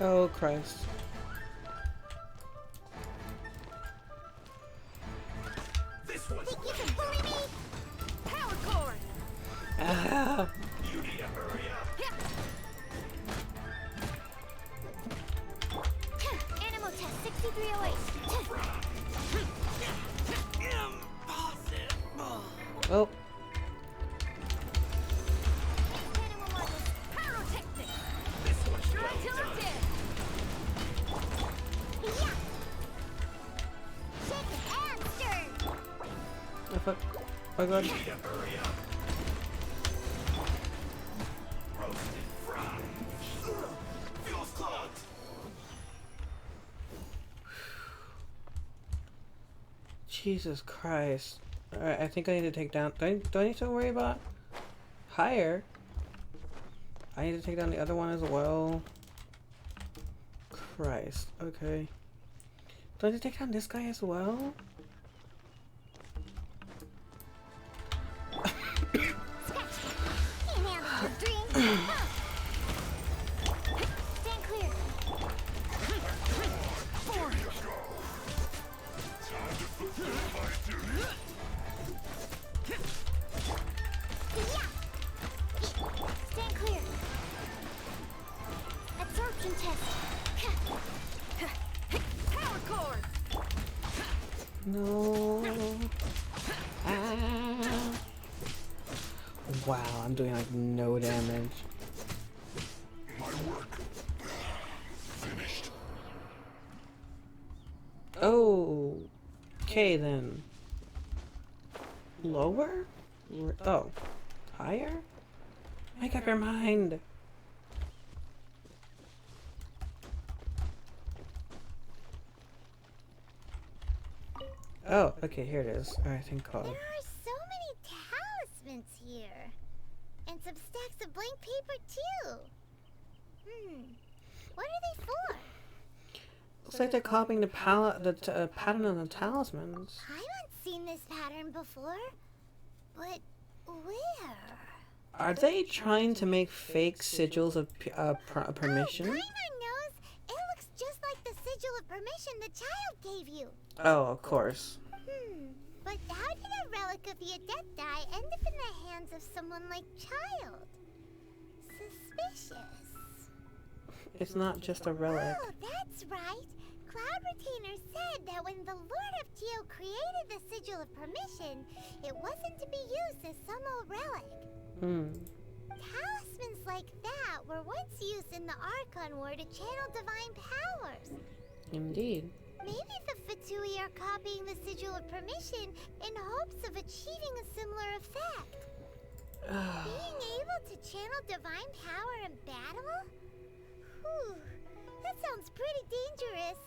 Oh, Christ. This one's Think you can bully me? Power core. Ah. You need to hurry up. Animal test 6308. Oh. Animal models. Pyrotechnic. This one's well Until I'm done. dead. Yeah. Shake it and stir. Oh, fuck. Oh, God. You need to hurry up. Roast and fry. Fuel's clogged. Jesus Christ. Alright, I think I need to take down... Do I need to worry about higher? I need to take down the other one as well. Christ. Okay. Do I need to take down this guy as well? Can't handle your drink. Stand clear. Yeah. Stand clear. Absorption test. Power core. No. Ah. Wow, I'm doing like no damage. My work finished. Oh. Okay then. Lower? Oh. Higher? Make up your mind. Oh, okay, here it is. Alright, thank God. There are so many talismans here. And some stacks of blank paper too. What are they for? Looks like they're copying the pattern of the talismans. I haven't seen this pattern before. But where? Are they trying to make fake sigils of permission? Oh, Paimon knows. It looks just like the sigil of permission the child gave you. Oh, of course. But how did a relic of the Adepti end up in the hands of someone like Child? Suspicious. It's not just a relic. Oh, that's right. Cloud Retainer said that when the Lord of Geo created the Sigil of Permission, it wasn't to be used as some old relic. Talismans like that were once used in the Archon War to channel divine powers. Indeed. Maybe the Fatui are copying the Sigil of Permission in hopes of achieving a similar effect. Being able to channel divine power in battle? Whew, that sounds pretty dangerous.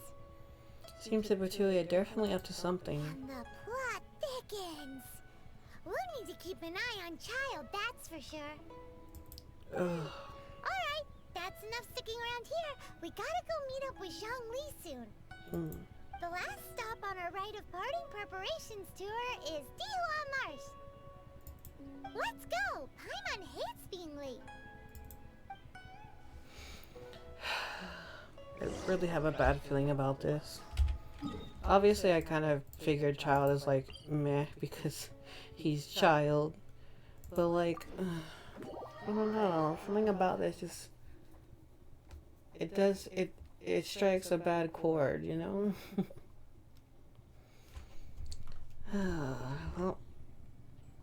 Seems the Fatui are definitely up to something. And the plot thickens. We'll need to keep an eye on Child, that's for sure. Alright, that's enough sticking around here. We gotta go meet up with Zhang Li soon. The last stop on our rite of parting preparations tour is Dihua Marsh. Let's go! Paimon hates being late. I really have a bad feeling about this. obviously I kind of figured child is like meh because he's child, but like I don't know, something about this just it strikes a bad chord, you know. Well,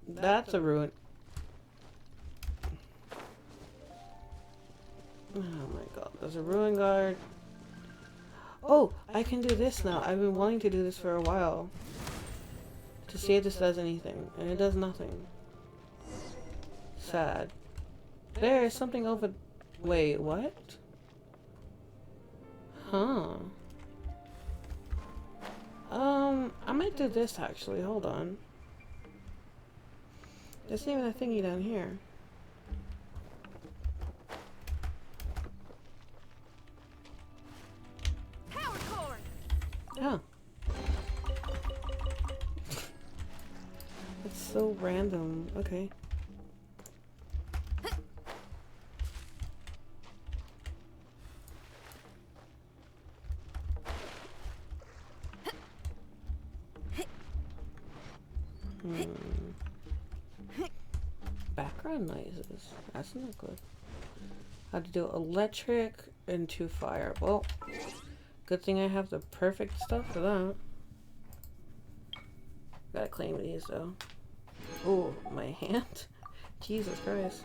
that's a ruin. Oh my god, there's a ruin guard. Oh, I can do this now. I've been wanting to do this for a while. To see if this does anything. And it does nothing. Sad. There's something over... Wait, what? Huh. I might do this actually. Hold on. There's even a thingy down here. Power cord. Oh. It's so random. Okay. Background noises. That's not good. How to do electric into fire. Well, good thing I have the perfect stuff for that. Gotta claim these though. Oh, my hand. Jesus Christ.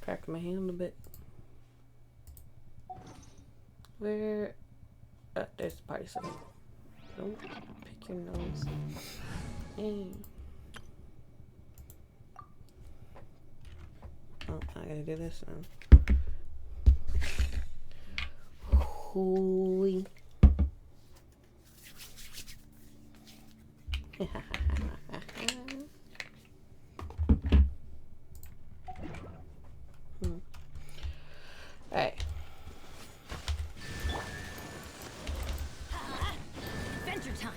Cracked my hand a bit. Where? There's the party stuff. Don't pick your nose. Oh, I gotta do this now. Holy. Alright. Adventure time.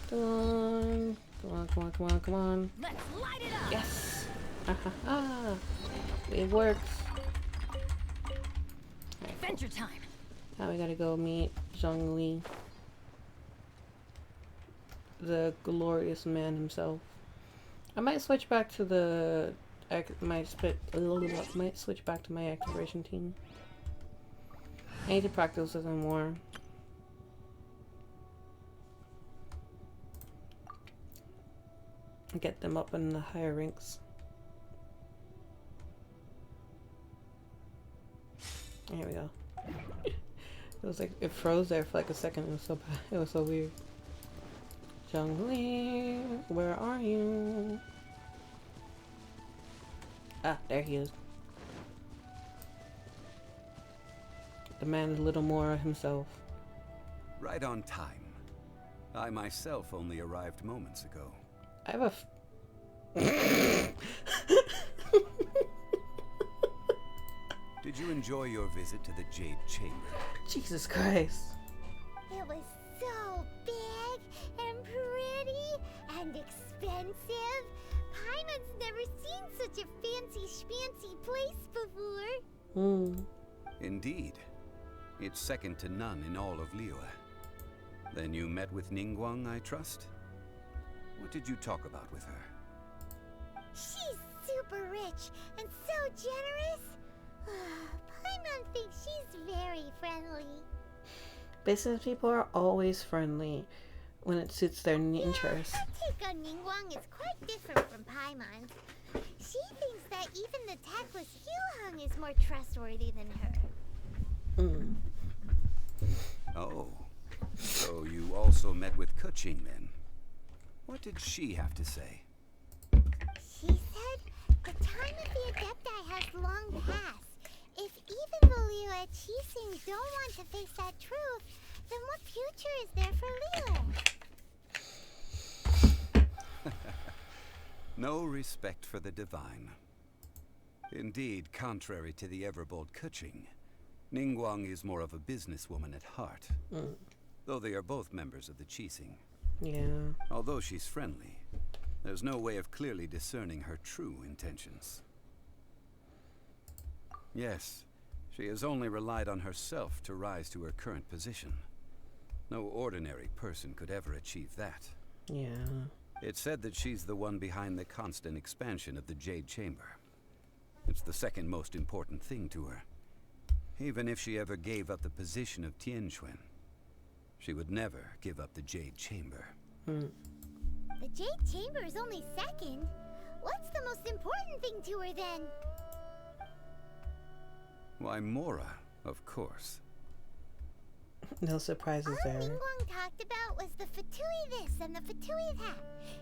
Come on. Come on, come on, come on, come on. Let's light it up. Yes. Ha ha ha. It works. Adventure time. Now we gotta go meet Zhongli, the glorious man himself. I might switch back to the might switch back to my exploration team. I need to practice with them more. Get them up in the higher ranks. Here we go. It was like it froze there for like a second. It was so bad. It was so weird. Zhongli, where are you? Ah, there he is. The man is little more himself. Right on time. I myself only arrived moments ago. I have a Did you enjoy your visit to the Jade Chamber? Jesus Christ. It was so big and pretty and expensive. Paimon's never seen such a fancy schmancy place before. Indeed. It's second to none in all of Liyue. Then you met with Ningguang, I trust? What did you talk about with her? She's super rich and so generous. Paimon thinks she's very friendly. Business people are always friendly when it suits their interests. Her take on Ningguang is quite different from Paimon's. She thinks that even the tactless Yuheng is more trustworthy than her. Oh, so you also met with Keqing then? What did she have to say? She said the time of the Adepti has long passed. If even the Liyue Qixing don't want to face that truth, then what future is there for Liyue? No respect for the divine. Indeed, contrary to the ever-bold Keqing, Ningguang is more of a businesswoman at heart. Though they are both members of the Qixing. Yeah. Although she's friendly, there's no way of clearly discerning her true intentions. Yes, she has only relied on herself to rise to her current position. No ordinary person could ever achieve that. Yeah. It's said that she's the one behind the constant expansion of the Jade Chamber. It's the second most important thing to her. Even if she ever gave up the position of Tianquan, she would never give up the Jade Chamber. The Jade Chamber is only second. What's the most important thing to her then? Why, Mora, of course. No surprises All there. Ningguang talked about was the Fatui this and the Fatui that.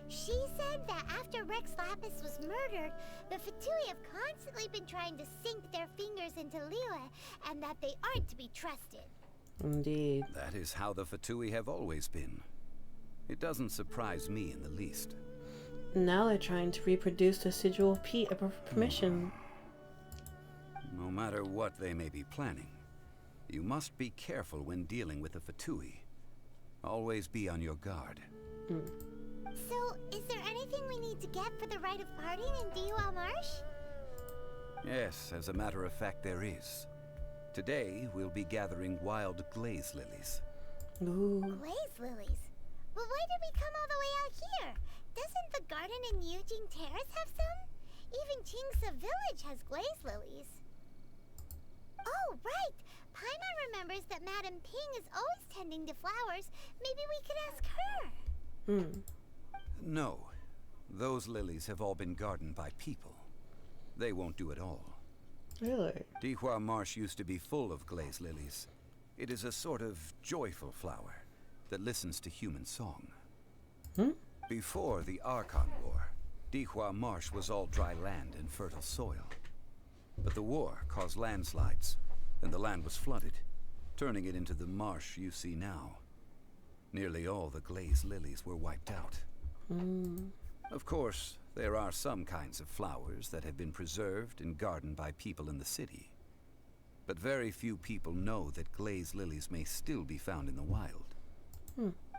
She said that after Rex Lapis was murdered, the Fatui have constantly been trying to sink their fingers into Liyue, and that they aren't to be trusted. Indeed. That is how the Fatui have always been. It doesn't surprise me in the least. Now they're trying to reproduce the sigil permission. No matter what they may be planning, you must be careful when dealing with the Fatui. Always be on your guard. So, is there anything we need to get for the rite of parting in Diwa Marsh? Yes, as a matter of fact, there is. Today, we'll be gathering wild glaze lilies. Ooh. Glaze lilies? But why did we come all the way out here? Doesn't the garden in Yujing Terrace have some? Even Qingsa Village has glaze lilies. Oh, right! Paimon remembers that Madame Ping is always tending to flowers. Maybe we could ask her. No. Those lilies have all been gardened by people. They won't do it all. Really? Dihua Marsh used to be full of glaze lilies. It is a sort of joyful flower that listens to human song. Before the Archon War, Dihua Marsh was all dry land and fertile soil. But the war caused landslides, and the land was flooded, turning it into the marsh you see now. Nearly all the glaze lilies were wiped out. Of course, there are some kinds of flowers that have been preserved and gardened by people in the city. But very few people know that glaze lilies may still be found in the wild.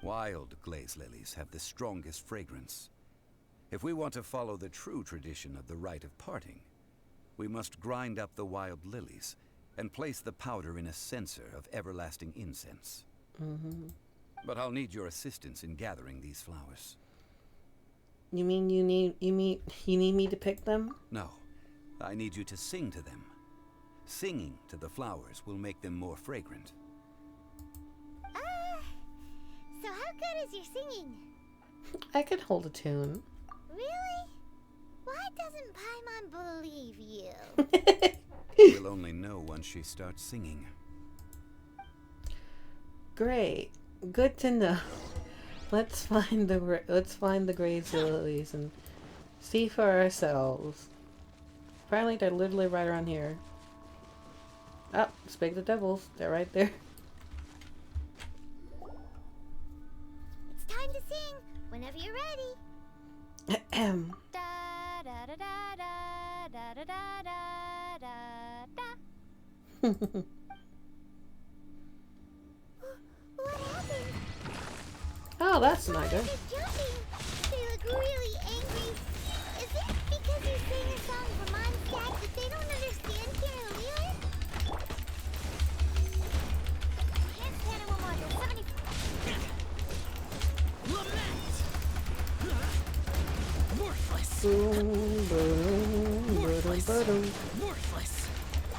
Wild glaze lilies have the strongest fragrance. If we want to follow the true tradition of the rite of parting, we must grind up the wild lilies and place the powder in a censer of everlasting incense. But I'll need your assistance in gathering these flowers. You mean you need me to pick them? No, I need you to sing to them. Singing to the flowers will make them more fragrant. So how good is your singing? I can hold a tune. Really? Why doesn't Paimon believe you? We'll only know once she starts singing. Great. Good to know. Let's find the graze lilies and see for ourselves. Apparently they're literally right around here. Oh, speak the devils. They're right there. It's time to sing. Whenever you're ready. Da da da da da da da da da da. What happened? Oh, that's not Why good. are they jumping? They look really angry. Is it because you sang a song for Mondstadt that they don't understand here in Liyue? Enhanced animal module 70. Worthless! Boom, boom, Worthless! boom, boom. Worthless!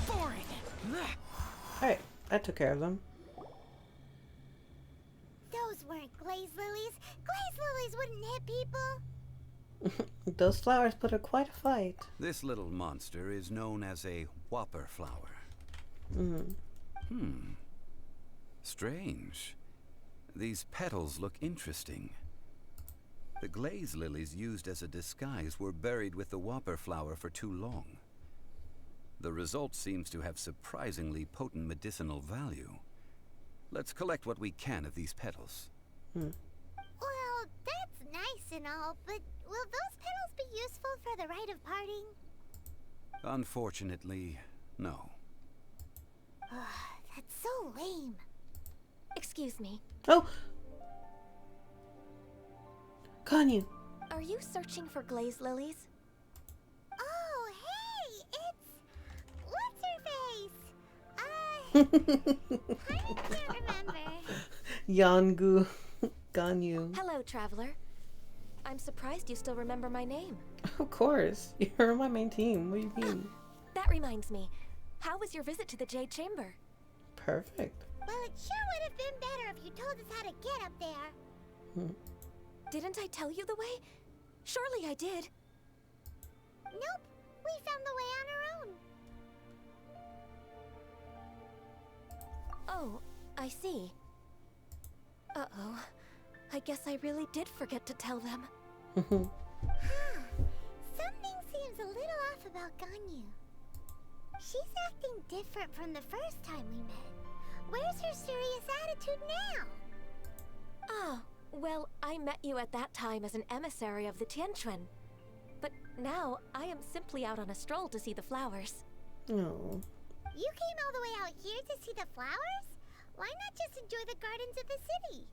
Boring! Alright, I took care of them. Those weren't glaze lilies. Glaze lilies wouldn't hit people. Those flowers put up quite a fight. This little monster is known as a whopper flower. Strange. These petals look interesting. The glaze lilies used as a disguise were buried with the whopper flower for too long. The result seems to have surprisingly potent medicinal value. Let's collect what we can of these petals. Well, that's nice and all, but will those petals be useful for the rite of parting? Unfortunately, no. That's so lame. Excuse me. Oh! Ganyu! Are you searching for glaze lilies? Oh, hey! It's... What's her face? I can't remember. Yangu. Ganyu. Hello, traveler. I'm surprised you still remember my name. Of course. You're on my main team. What do you mean? That reminds me. How was your visit to the Jade Chamber? Perfect. Well, it sure would have been better if you told us how to get up there. Didn't I tell you the way? Surely I did. Nope. We found the way on our own. Oh, I see. Uh-oh. I guess I really did forget to tell them. Something seems a little off about Ganyu. She's acting different from the first time we met. Where's her serious attitude now? Ah, well, I met you at that time as an emissary of the Tianquan. But now, I am simply out on a stroll to see the flowers. Oh. You came all the way out here to see the flowers? Why not just enjoy the gardens of the city?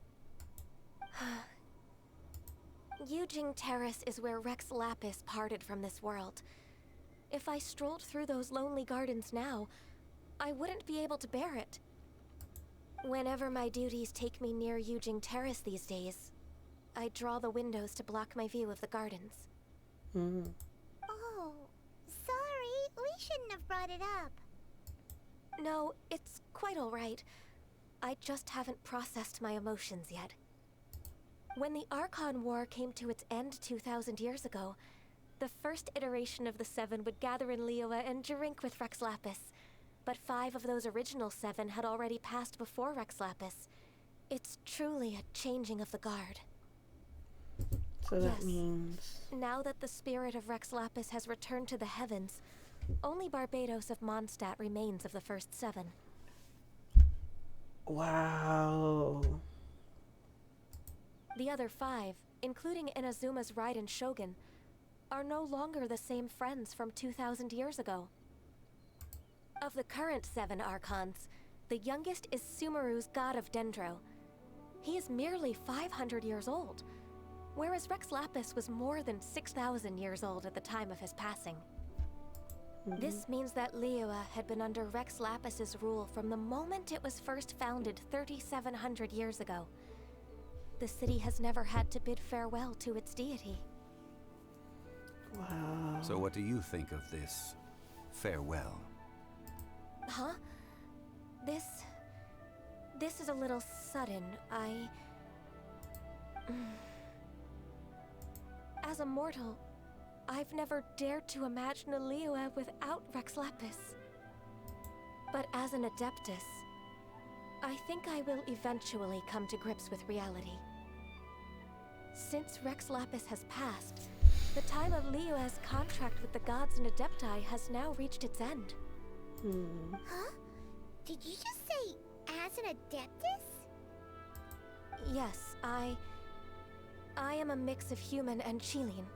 Yujing Terrace is where Rex Lapis parted from this world. If I strolled through those lonely gardens now, I wouldn't be able to bear it. Whenever my duties take me near Yujing Terrace these days, I draw the windows to block my view of the gardens. Oh, sorry. We shouldn't have brought it up. No, it's quite all right. I just haven't processed my emotions yet. When the Archon War came to its end 2,000 years ago, the first iteration of the Seven would gather in Liyue and drink with Rex Lapis. But 5 of those original 7 had already passed before Rex Lapis. It's truly a changing of the guard. So that means... Now that the spirit of Rex Lapis has returned to the heavens, only Barbados of Mondstadt remains of the first 7. Wow. The other 5, including Inazuma's Raiden Shogun, are no longer the same friends from 2,000 years ago. Of the current 7 Archons, the youngest is Sumeru's god of Dendro. He is merely 500 years old, whereas Rex Lapis was more than 6,000 years old at the time of his passing. This means that Liyue had been under Rex Lapis's rule from the moment it was first founded 3,700 years ago. The city has never had to bid farewell to its deity. Wow. So what do you think of this farewell? Huh? This is a little sudden. As a mortal, I've never dared to imagine a Liyue without Rex Lapis. But as an Adeptus, I think I will eventually come to grips with reality. Since Rex Lapis has passed, the time of Liyue's contract with the gods and Adepti has now reached its end. Huh? Did you just say, as an Adeptus? Yes, I am a mix of human and Chilean.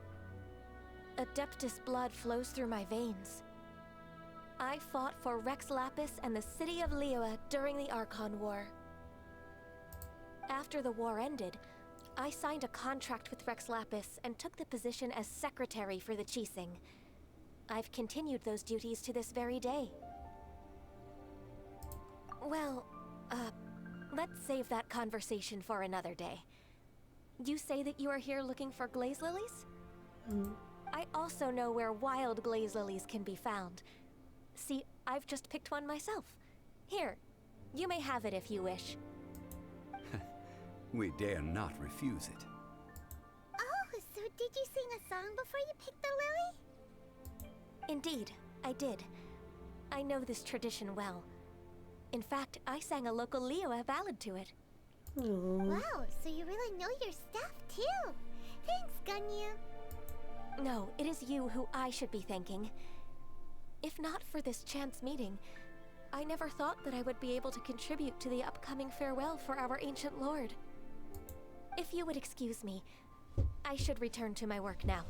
Adeptus blood flows through my veins. I fought for Rex Lapis and the city of Liyue during the Archon War. After the war ended, I signed a contract with Rex Lapis and took the position as secretary for the Qixing. I've continued those duties to this very day. Well, let's save that conversation for another day. You say that you are here looking for glaze lilies? I also know where wild glaze lilies can be found. See, I've just picked one myself. Here, you may have it if you wish. We dare not refuse it. Oh, so did you sing a song before you picked the lily? Indeed, I did. I know this tradition well. In fact, I sang a local Liyue ballad to it. Wow, so you really know your stuff, too. Thanks, Ganyu. No, it is you who I should be thanking. If not for this chance meeting, I never thought that I would be able to contribute to the upcoming farewell for our ancient lord. If you would excuse me, I should return to my work now.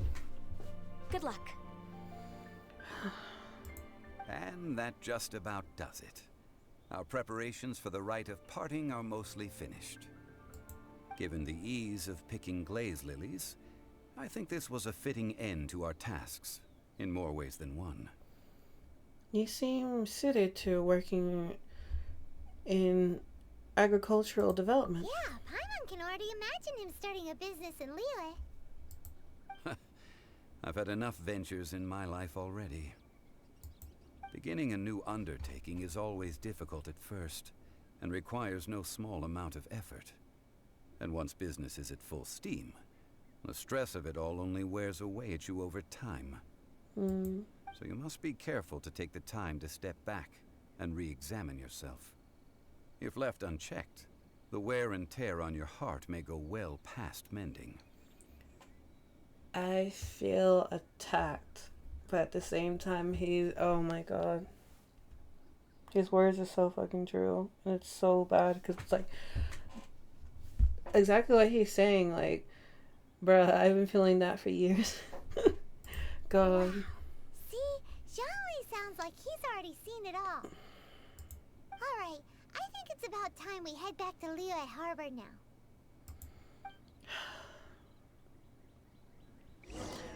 Good luck. And that just about does it. Our preparations for the rite of parting are mostly finished. Given the ease of picking glaze lilies, I think this was a fitting end to our tasks, in more ways than one. You seem suited to working in agricultural development. Yeah, Paimon can already imagine him starting a business in Liyue. I've had enough ventures in my life already. Beginning a new undertaking is always difficult at first, and requires no small amount of effort. And once business is at full steam, the stress of it all only wears away at you over time. So you must be careful to take the time to step back and re-examine yourself. If left unchecked, the wear and tear on your heart may go well past mending. I feel attacked, but at the same time, oh my god. His words are so fucking true. And it's so bad because it's like exactly what he's saying. Like, bruh, I've been feeling that for years. God. Wow. See, Zhongli sounds like he's already seen it all. Alright, I think it's about time we head back to Liyue Harbor now.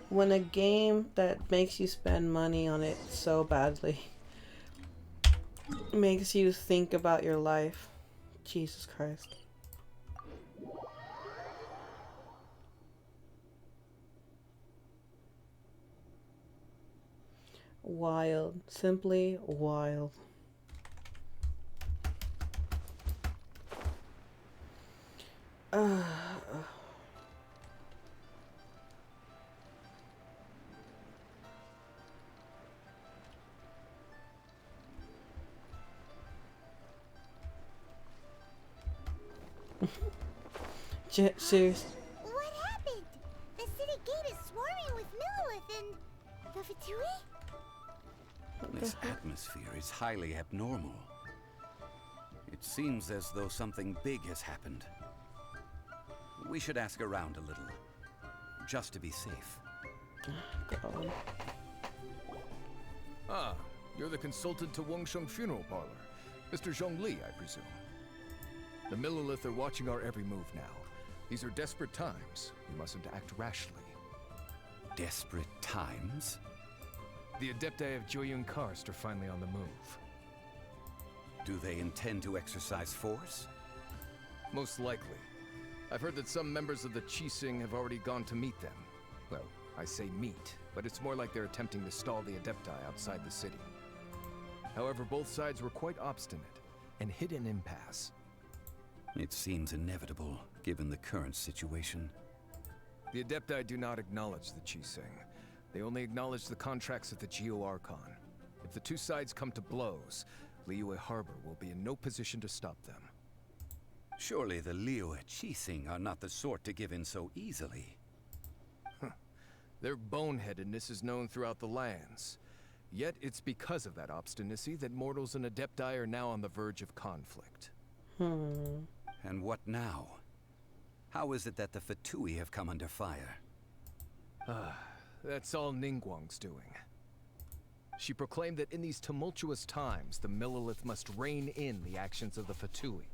When a game that makes you spend money on it so badly makes you think about your life. Jesus Christ. Wild. Simply wild. Serious. What happened? The city gate is swarming with Millilith and the Fatui? This atmosphere is highly abnormal. It seems as though something big has happened. We should ask around a little, just to be safe. God. Ah, you're the consultant to Wangsheng Funeral Parlor. Mr. Zhongli, I presume. The Millilith are watching our every move now. These are desperate times. We mustn't act rashly. Desperate times? The Adepti of Joyun Karst are finally on the move. Do they intend to exercise force? Most likely. I've heard that some members of the Qixing have already gone to meet them. Well, I say meet, but it's more like they're attempting to stall the Adepti outside the city. However, both sides were quite obstinate and hit an impasse. It seems inevitable, given the current situation. The Adepti do not acknowledge the Qixing. They only acknowledge the contracts of the Geo-Archon. If the two sides come to blows, Liyue Harbor will be in no position to stop them. Surely the Liyue Qixing are not the sort to give in so easily. Their boneheadedness is known throughout the lands. Yet it's because of that obstinacy that mortals and Adepti are now on the verge of conflict. And what now? How is it that the Fatui have come under fire? That's all Ningguang's doing. She proclaimed that in these tumultuous times, the Millilith must rein in the actions of the Fatui.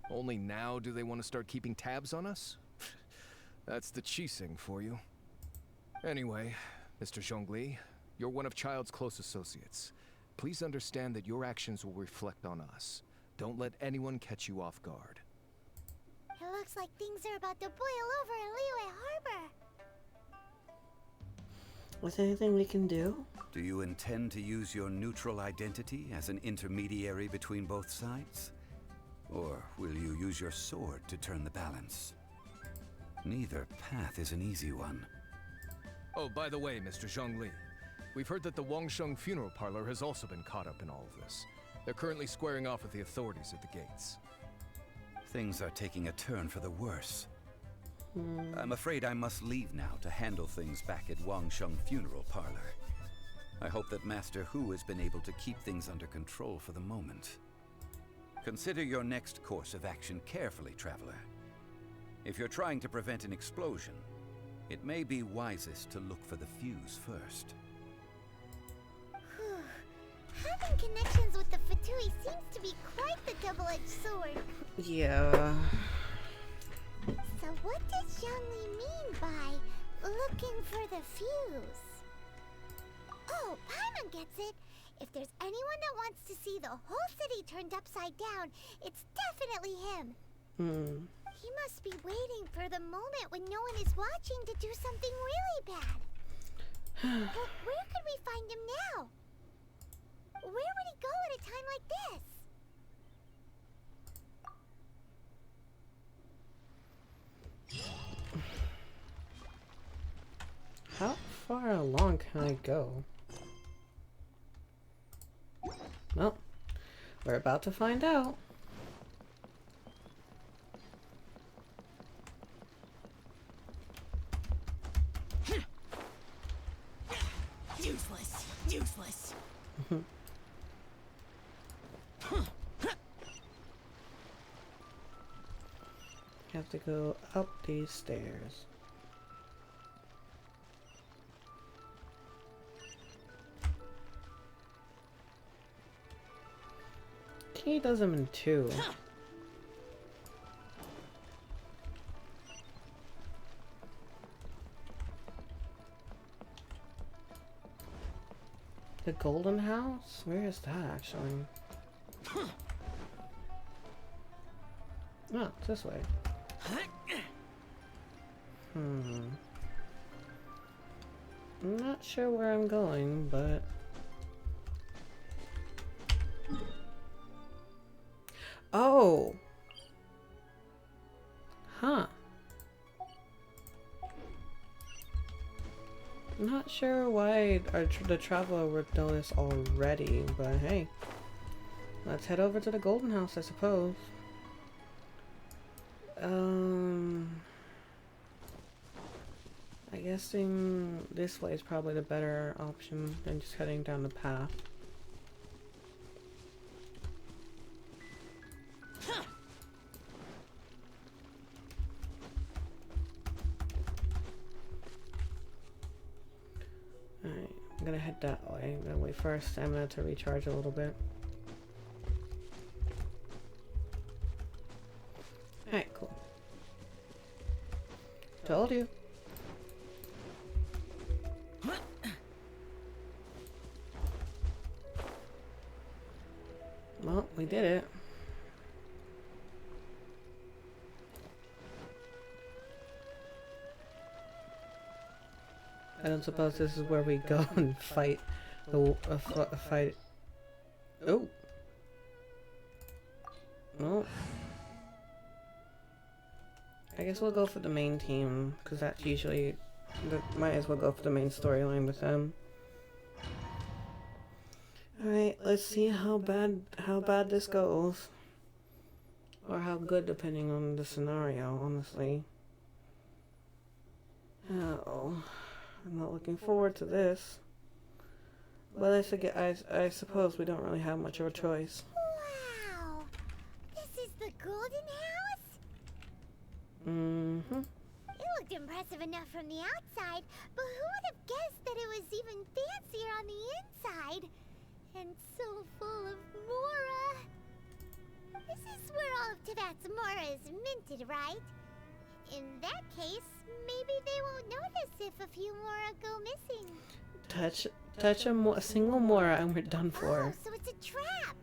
Only now do they want to start keeping tabs on us? That's the Qixing for you. Anyway, Mr. Zhongli, you're one of Child's close associates. Please understand that your actions will reflect on us. Don't let anyone catch you off guard. It looks like things are about to boil over in Liyue Harbor. Is there anything we can do? Do you intend to use your neutral identity as an intermediary between both sides? Or will you use your sword to turn the balance? Neither path is an easy one. Oh, by the way, Mr. Zhongli, we've heard that the Wangsheng Funeral Parlor has also been caught up in all of this. They're currently squaring off with the authorities at the gates. Things are taking a turn for the worse. I'm afraid I must leave now to handle things back at Wangsheng Funeral Parlor. I hope that Master Hu has been able to keep things under control for the moment. Consider your next course of action carefully, Traveler. If you're trying to prevent an explosion, it may be wisest to look for the fuse first. Having connections with the Fatui seems to be quite the double-edged sword. Yeah. So what does Zhongli mean by looking for the fuse? Oh, Paimon gets it. If there's anyone that wants to see the whole city turned upside down, it's definitely him. He must be waiting for the moment when no one is watching to do something really bad. But where could we find him now? Where would he go at a time like this? How far along can I go? Well, we're about to find out. Useless. Useless. Have to go up these stairs. He does them in two. The Golden House? Where is that actually? Oh, it's this way. I'm not sure where I'm going, but... Oh! Huh. Not sure why the traveler would know this already, but hey. Let's head over to the Golden House, I suppose. I guess this way is probably the better option than just heading down the path. Alright, I'm gonna head that way. I'm gonna wait for our stamina to recharge a little bit. Alright, cool. Told you. Well, we did it. I don't suppose this is where we go and fight the fight. Oh. No. I guess we'll go for the main team because that's usually might as well go for the main storyline with them. All right, let's see how bad this goes, or how good, depending on the scenario. Honestly. Oh. I'm not looking forward to this. But I suppose we don't really have much of a choice. Wow! This is the Golden House? Mm-hmm. It looked impressive enough from the outside, but who would have guessed that it was even fancier on the inside? And so full of Mora. This is where all of Teyvat's Mora is minted, right? In that case, maybe they won't notice if a few Mora go missing. Touch a single Mora and we're done for. Oh, so it's a trap.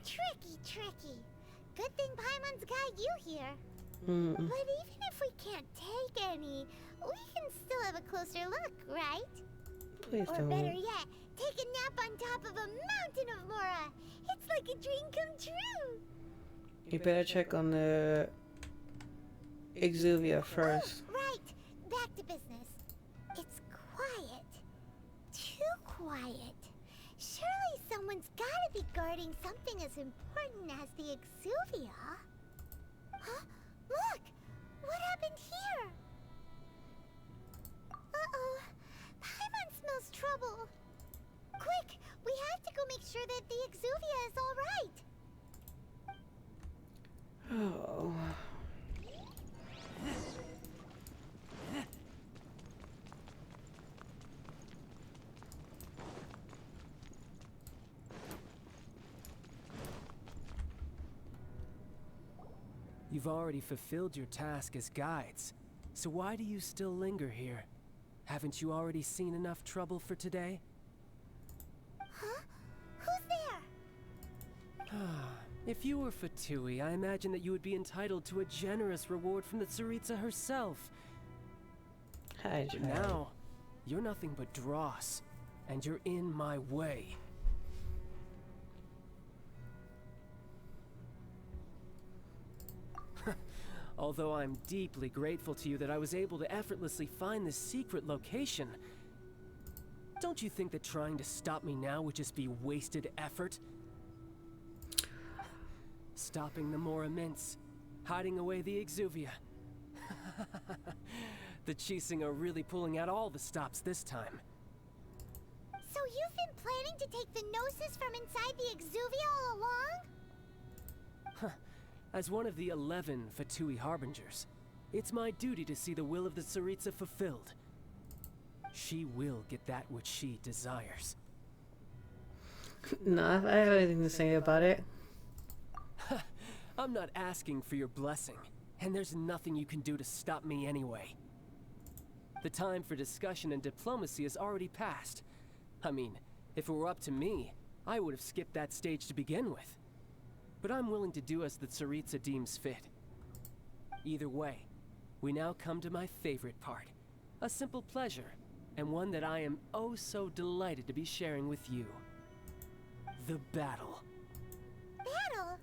Tricky. Good thing Paimon's got you here. But even if we can't take any, we can still have a closer look, right? Please or don't. better yet, take a nap on top of a mountain of Mora. It's like a dream come true. You better check on the Exuvia first. Oh, right. Back to business. It's quiet. Too quiet. Surely someone's gotta be guarding something as important as the Exuvia. Huh? Look! What happened here? Uh-oh. Paimon smells trouble. Quick! We have to go make sure that the Exuvia is all right. Oh. You've already fulfilled your task as guides, so why do you still linger here? Haven't you already seen enough trouble for today? Huh? If you were Fatui, I imagine that you would be entitled to a generous reward from the Tsaritsa herself. Hi, But child. now, you're nothing but dross, and you're in my way. Although I'm deeply grateful to you that I was able to effortlessly find this secret location, don't you think that trying to stop me now would just be wasted effort? Stopping the Mora Mints, hiding away the Exuvia. The Chising are really pulling out all the stops this time. So you've been planning to take the Gnosis from inside the Exuvia all along? As one of the 11 Fatui Harbingers, it's my duty to see the will of the Tsaritsa fulfilled. She will get that which she desires. No, I have anything to say about it. I'm not asking for your blessing, and there's nothing you can do to stop me anyway. The time for discussion and diplomacy has already passed. I mean, if it were up to me, I would have skipped that stage to begin with. But I'm willing to do as the Tsaritsa deems fit. Either way, we now come to my favorite part. A simple pleasure, and one that I am oh so delighted to be sharing with you. The battle. Battle?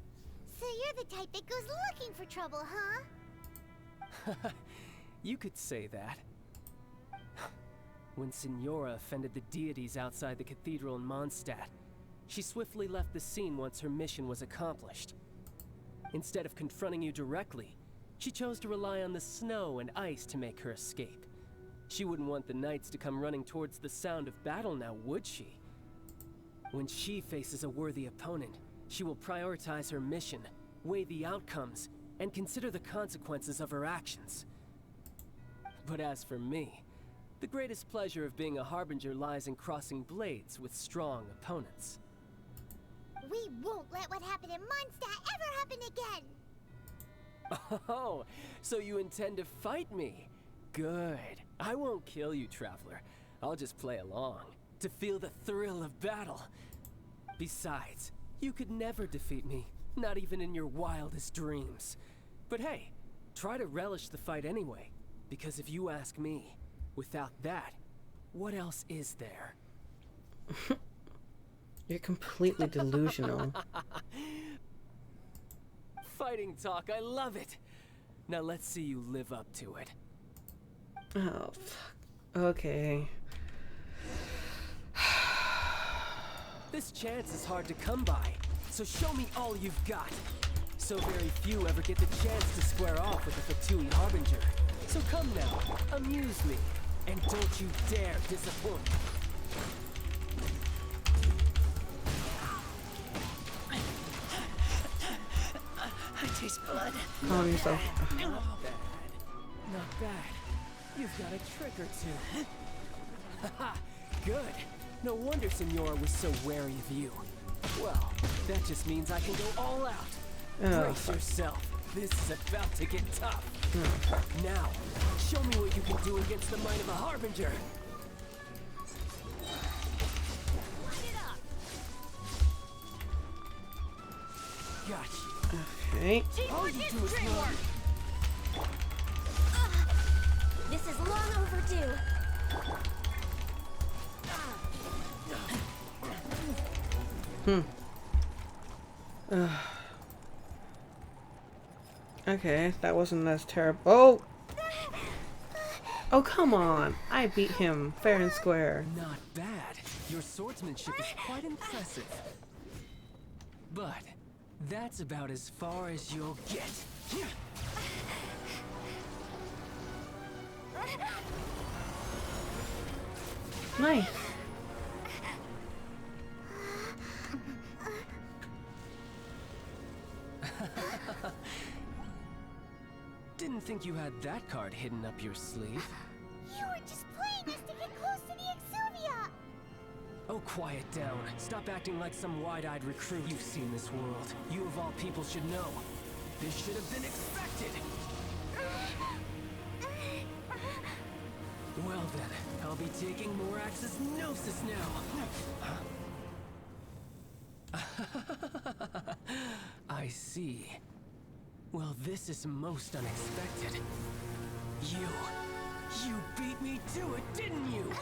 So you're the type that goes looking for trouble, huh? You could say that. When Signora offended the deities outside the cathedral in Mondstadt, she swiftly left the scene once her mission was accomplished. Instead of confronting you directly, she chose to rely on the snow and ice to make her escape. She wouldn't want the knights to come running towards the sound of battle now, would she? When she faces a worthy opponent, she will prioritize her mission, weigh the outcomes, and consider the consequences of her actions. But as for me, the greatest pleasure of being a Harbinger lies in crossing blades with strong opponents. We won't let what happened in Mondstadt ever happen again! Oh, so you intend to fight me? Good. I won't kill you, Traveler. I'll just play along, to feel the thrill of battle. Besides, you could never defeat me, not even in your wildest dreams. But hey, try to relish the fight anyway, because if you ask me, without that, what else is there? You're completely delusional. Fighting talk, I love it. Now let's see you live up to it. Oh, fuck. Okay. This chance is hard to come by, so show me all you've got. So very few ever get the chance to square off with the Fatui Harbinger. So come now, amuse me, and don't you dare disappoint. I taste blood. Calm yourself. Not bad. Not bad. You've got a trick or two. Haha, good. No wonder Signora was so wary of you. Well, that just means I can go all out. Oh, Brace fuck. yourself. This is about to get tough. Oh, fuck. Now, show me what you can do against the might of a Harbinger. Got you. Okay. All you do is run. This is long overdue. Okay, that wasn't as terrible. Oh! Oh, come on. I beat him fair and square. Not bad. Your swordsmanship is quite impressive. But that's about as far as you'll get. Nice. Didn't think you had that card hidden up your sleeve. You were just playing us to get close to the Exuvia! Oh, quiet down. Stop acting like some wide-eyed recruit. You've seen this world. You of all people should know. This should have been expected. Well then, I'll be taking Morax's Gnosis now. I see. Well, this is most unexpected. You beat me to it, didn't you?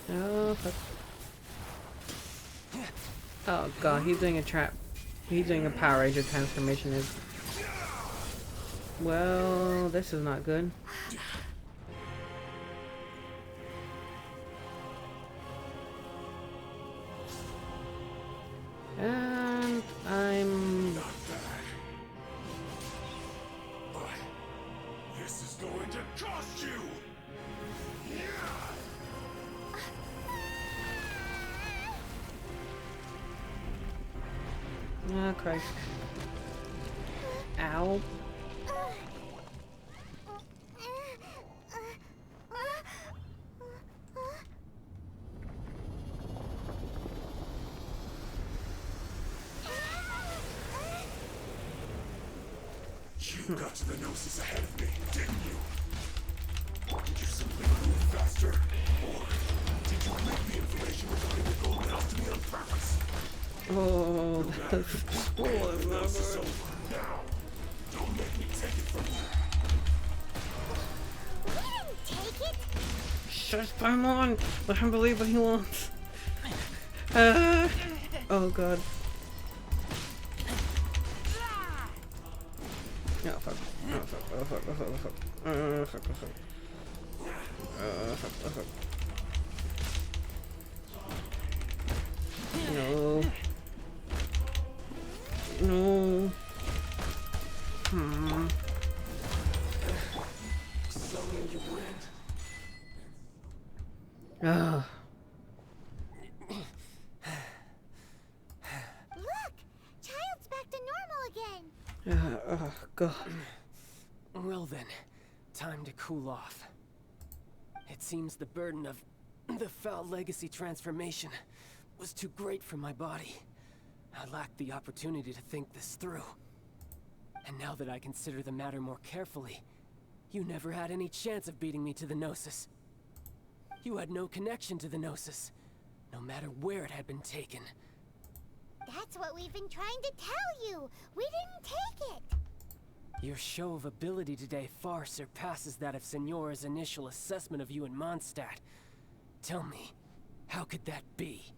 Oh, fuck. Oh god, he's doing a trap. He's doing a Power Ranger transformation. Well, this is not good. And I'm... But this is going to cost you! Oh, Christ. Ow. You got to the Gnosis ahead of me, didn't you? Or did you simply move faster? Or did you make the information regarding the golden elf to me on purpose? Oh, that's... Oh, the Gnosis is over. Now, don't make me take it from you. We didn't take it! Just him on! Let him believe what he wants. Oh god. Oh fuck. Oh fuck. Oh fuck. Oh fuck. Oh fuck. Oh fuck. Oh fuck. Oh fuck. Oh fuck. No. No. Hmm. Ah. Look! Child's back to normal again! Oh god. Well then, time to cool off. It seems the burden of the foul legacy transformation was too great for my body. I lacked the opportunity to think this through. And now that I consider the matter more carefully, you never had any chance of beating me to the Gnosis. You had no connection to the Gnosis, no matter where it had been taken. That's what we've been trying to tell you! We didn't take it! Your show of ability today far surpasses that of Signora's initial assessment of you in Mondstadt. Tell me, how could that be?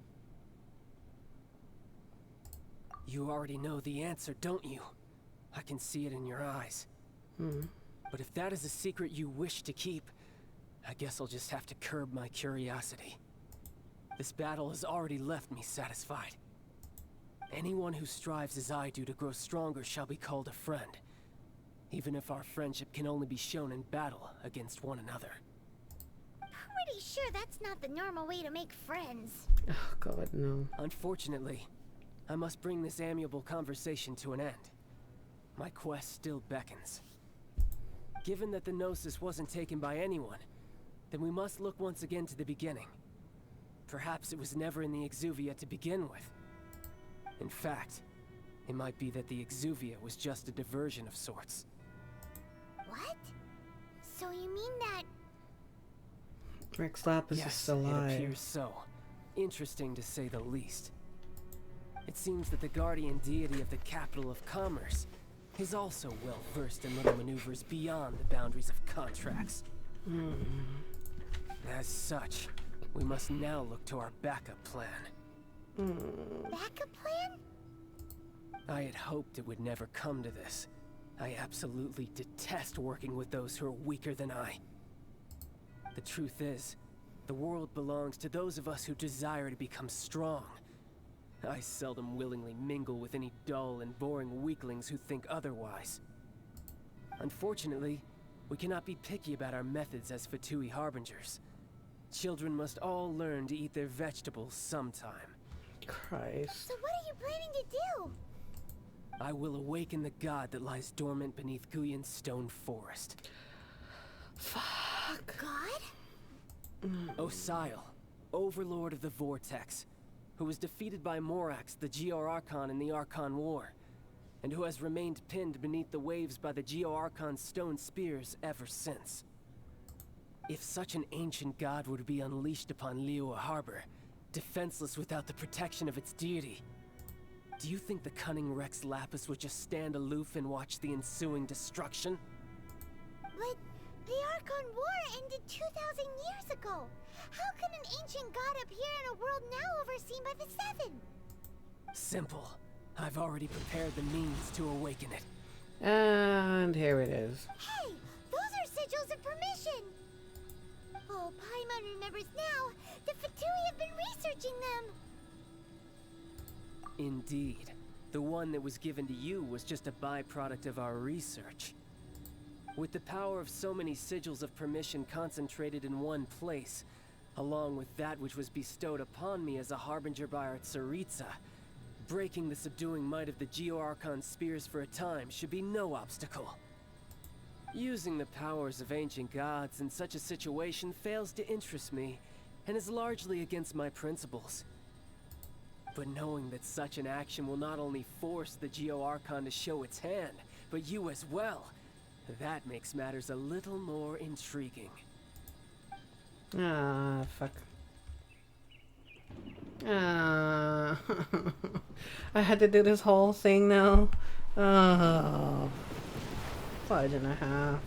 You already know the answer, don't you? I can see it in your eyes. But if that is a secret you wish to keep, I guess I'll just have to curb my curiosity. This battle has already left me satisfied. Anyone who strives as I do to grow stronger shall be called a friend, even if our friendship can only be shown in battle against one another. Pretty sure that's not the normal way to make friends. Oh god, no. Unfortunately, I must bring this amiable conversation to an end. My quest still beckons. Given that the Gnosis wasn't taken by anyone, then we must look once again to the beginning. Perhaps it was never in the Exuvia to begin with. In fact, it might be that the Exuvia was just a diversion of sorts. What? So you mean that... Rick Slap is Yes, still alive. it appears so. Interesting to say the least. It seems that the guardian deity of the capital of commerce is also well versed in little maneuvers beyond the boundaries of contracts. As such, we must now look to our backup plan. Backup plan? I had hoped it would never come to this. I absolutely detest working with those who are weaker than I. The truth is, the world belongs to those of us who desire to become strong. I seldom willingly mingle with any dull and boring weaklings who think otherwise. Unfortunately, we cannot be picky about our methods as Fatui Harbingers. Children must all learn to eat their vegetables sometime. Christ. So what are you planning to do? I will awaken the god that lies dormant beneath Guyon's stone forest. Fuck. God? Osial, overlord of the Vortex, who was defeated by Morax, the Geo-Archon in the Archon War, and who has remained pinned beneath the waves by the Geo-Archon's stone spears ever since. If such an ancient god were to be unleashed upon Liyue Harbor, defenseless without the protection of its deity, do you think the cunning Rex Lapis would just stand aloof and watch the ensuing destruction? But the Archon War ended 2,000 years ago. How can an ancient god appear in a world now overseen by the Seven? Simple. I've already prepared the means to awaken it. And here it is. Hey, those are sigils of permission. Oh, Paimon remembers now. The Fatui have been researching them. Indeed. The one that was given to you was just a byproduct of our research. With the power of so many sigils of permission concentrated in one place, along with that which was bestowed upon me as a harbinger by our Tsaritsa, breaking the subduing might of the Geo-Archon spears for a time should be no obstacle. Using the powers of ancient gods in such a situation fails to interest me, and is largely against my principles. But knowing that such an action will not only force the Geo-Archon to show its hand, but you as well, that makes matters a little more intriguing. Ah, fuck. Ah. I had to do this whole thing now. Oh. 5.5.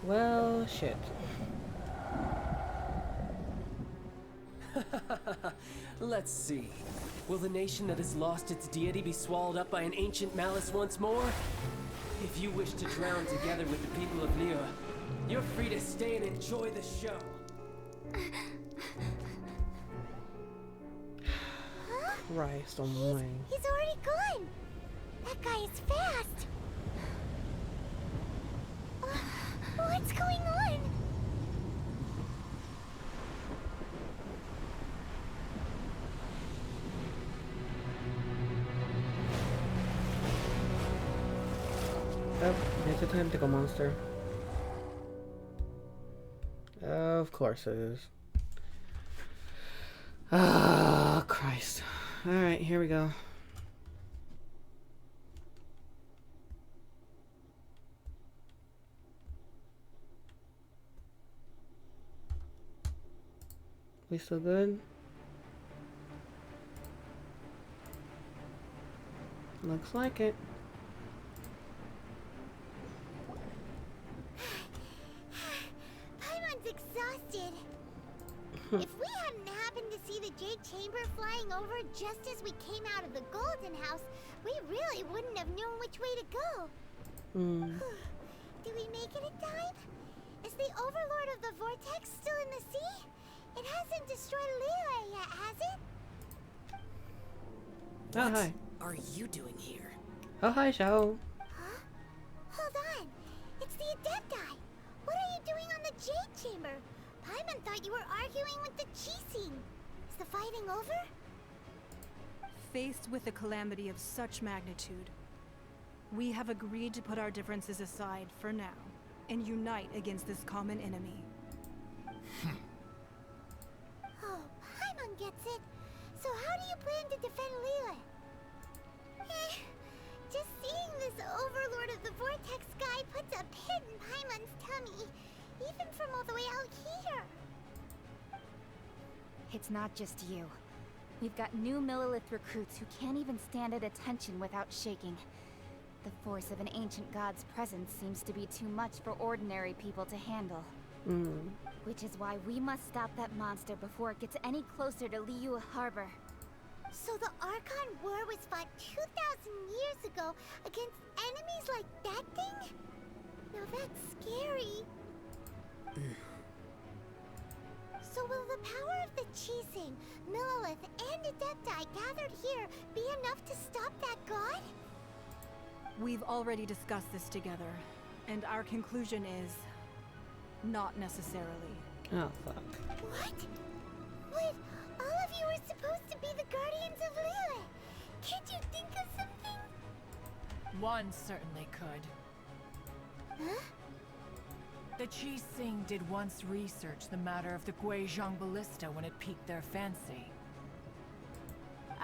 Well, shit. Let's see. Will the nation that has lost its deity be swallowed up by an ancient malice once more? If you wish to drown together with the people of Liyue, you're free to stay and enjoy the show. Christ almighty. He's already gone. That guy is fast. What's going on? Oh, it's a tentacle monster. Of course it is. Ah, Christ. Alright, here we go. We still good? Looks like it. Paimon's exhausted. If we hadn't happened to see the Jade Chamber flying over just as we came out of the Golden House, we really wouldn't have known which way to go. Did we make it in time? Is the Overlord of the Vortex still in the sea? It hasn't destroyed Liyue yet, has it? Oh, hi. Are you doing here? Oh, hi, Shao. Huh? Hold on. It's the Adepti. What are you doing on the Jade Chamber? Paimon thought you were arguing with the Qixing. Is the fighting over? Faced with a calamity of such magnitude, we have agreed to put our differences aside for now and unite against this common enemy. Oh, Paimon gets it. So how do you plan to defend Liyue? Just seeing this Overlord of the Vortex guy puts a pit in Paimon's tummy, even from all the way out here. It's not just you. We've got new Millilith recruits who can't even stand at attention without shaking. The force of an ancient god's presence seems to be too much for ordinary people to handle. Which is why we must stop that monster before it gets any closer to Liyue Harbor. So the Archon War was fought 2,000 years ago against enemies like that thing? Now that's scary. So will the power of the Qixing, Millilith, and Adepti gathered here be enough to stop that god? We've already discussed this together, and our conclusion is not necessarily. Oh, fuck. What? But all of you are supposed to be the guardians of Liyue. Can't you think of something? One certainly could. Huh? The Qixing did once research the matter of the Guizhong Ballista when it piqued their fancy.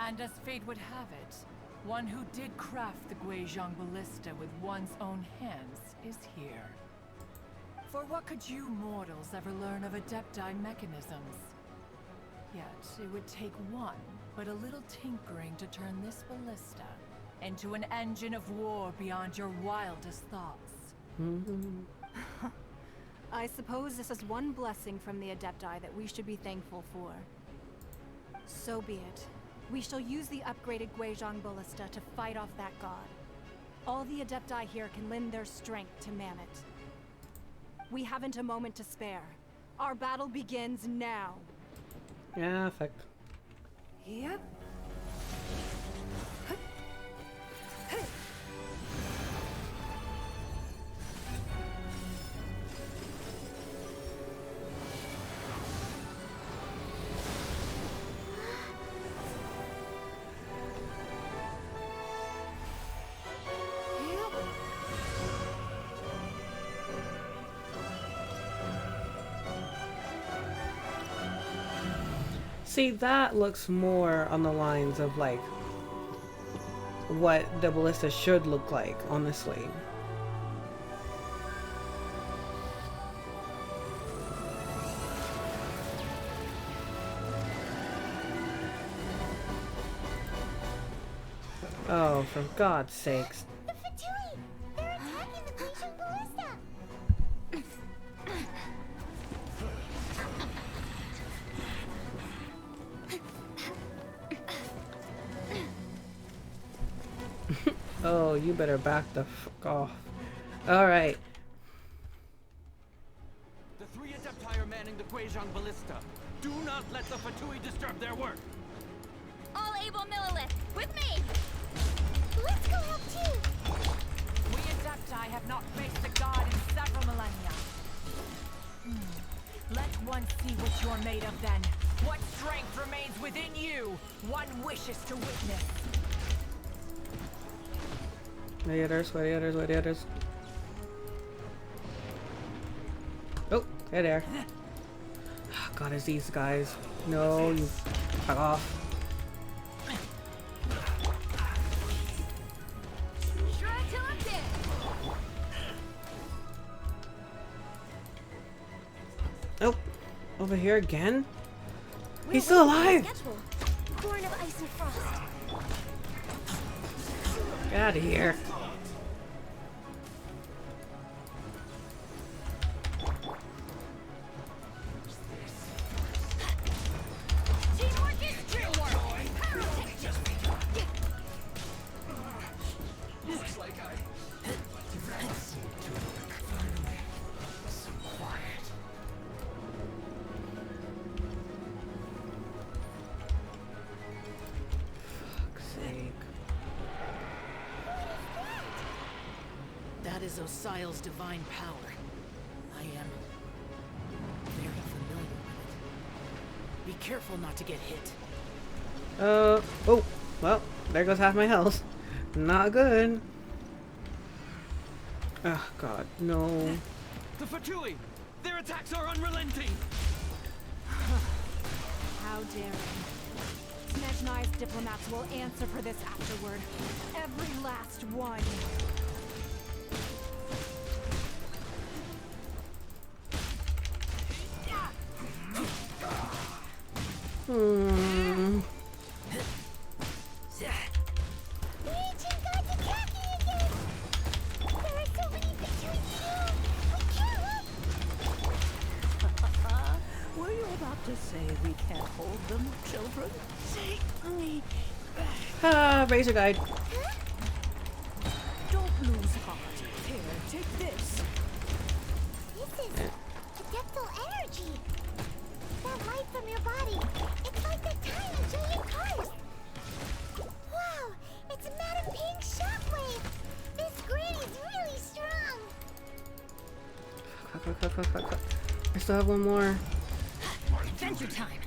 And as fate would have it, one who did craft the Guizhong Ballista with one's own hands is here. For what could you mortals ever learn of Adepti mechanisms? Yet, it would take one, but a little tinkering to turn this ballista into an engine of war beyond your wildest thoughts. I suppose this is one blessing from the Adepti that we should be thankful for. So be it. We shall use the upgraded Guizhong Ballista to fight off that god. All the Adepti here can lend their strength to man it. We haven't a moment to spare. Our battle begins now. Yeah, fuck. Yep. See, that looks more on the lines of like what the ballista should look like, honestly. Oh, for God's sakes. The Fatui! They're attacking the Guizhong Ballista! Oh, you better back the fuck off. Alright. The three Adepti are manning the Guizhong Ballista. Do not let the Fatui disturb their work. All able Millilith, with me! Let's go help too! We Adepti have not faced the god in several millennia. Let one see what you're made of then. What strength remains within you? One wishes to witness. Gladiators. Oh, hey there. Oh, God, it's these guys. No, you fuck off. Oh, over here again? He's still alive! Born of ice and frost. Get out of here. Teamwork is teamwork! Looks like I seem to have finally some quiet. Fuck's sake. That is Osial's divine power. I am very familiar with it. Be careful not to get hit. Oh, well, there goes half my health. Not good. Oh, God, no. The Fatui! Their attacks are unrelenting! How daring. Snezhnai's diplomats will answer for this afterward. Every last one. Hmm. The ancient god's attacking again! There are so many Fatui too! We can't let... Were you about to say we can't hold them, children? Say me. Ah, Razor Guide. Don't lose heart. Here, take this. This is adeptal energy! That light from your body, it's like the tiny giant cars! Wow! It's Madame Ping's shockwave! This granny's really strong! Fuck. I still have one more. Adventure time.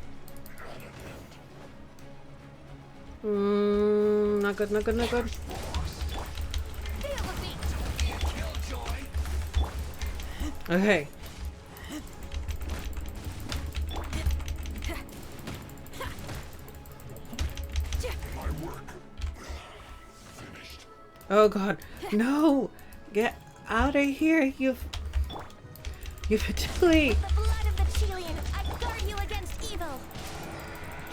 Not good. Okay. Oh god. No! Get out of here, you Fatui! The blood of the Chilean, I guard you against evil.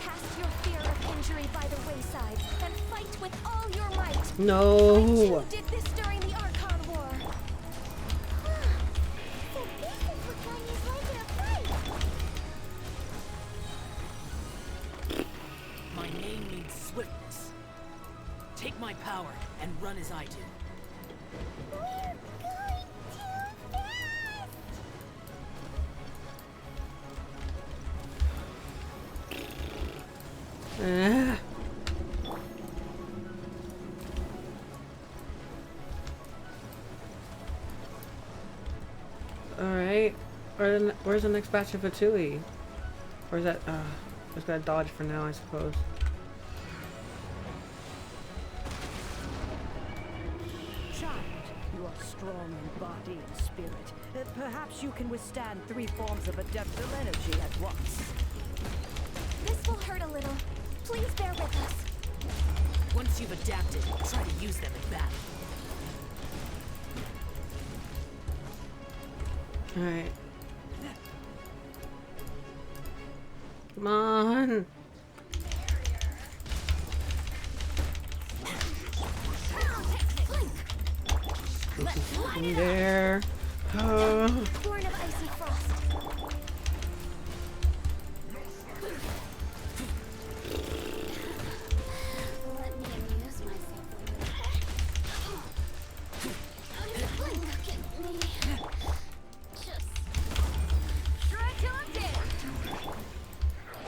Cast your fear of injury by the wayside and fight with all your might. No! I too did this during the Archon War. So this is what Chinese like in a fight. My name means swiftness. Take my power and run as I do. We're going too fast. Alright. Where's the next batch of Fatui? Or is that, just gotta dodge for now, I suppose. Child, you are strong in body and spirit. Perhaps you can withstand 3 forms of adeptal energy at once. This will hurt a little. Please bear with us. Once you've adapted, try to use them in battle. Alright. Come on! In there. Oh. Born of icy frost. Let me amuse myself a little. Look at me. Just try till I'm dead.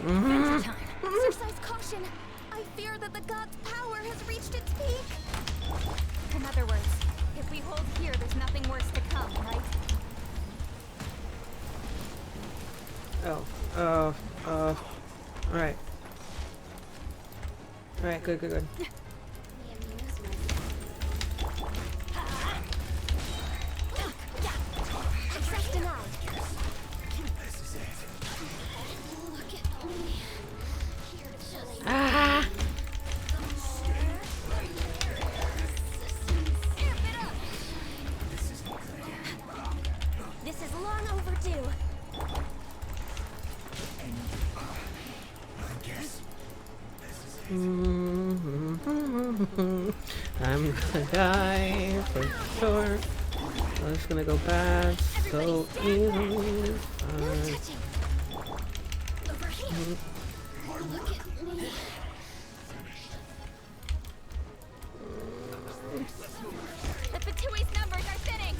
Adventure time. Exercise caution. I fear that the god's power has reached its peak. In other words, if we hold here, there's nothing worse to come, right? Alright. Alright, good. Let me amuse myself. Access denied. This is it. Look at me. Here to just Ah! amp it up. This is long overdue. I guess this is it. I'm gonna die for sure. I'm just gonna go past so easily. Over here. Look at me. The Fatui's numbers are thinning.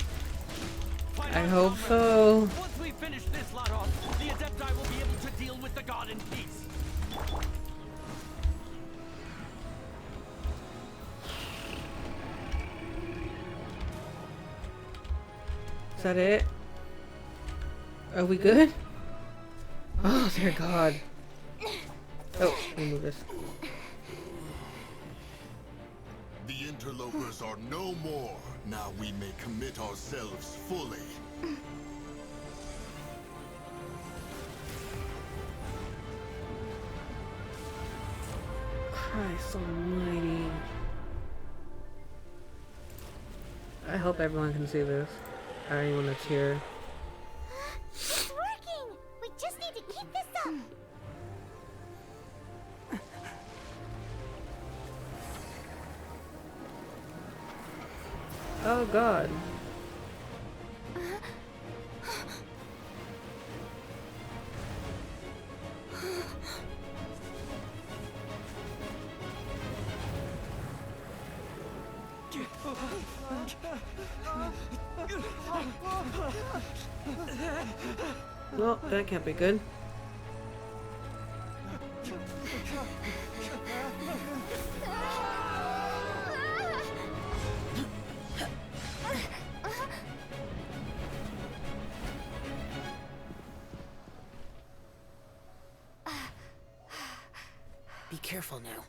Fight I on, hope comrades. so. Once we finish this lot off, the Adepti will be able to deal with the god in peace. Is that it? Are we good? Oh, dear God. Oh, let me move this. The interlopers are no more. Now we may commit ourselves fully. Christ almighty. I hope everyone can see this. Or anyone that's here. It's working. We just need to keep this up. Oh God. Well, that can't be good. Be careful now.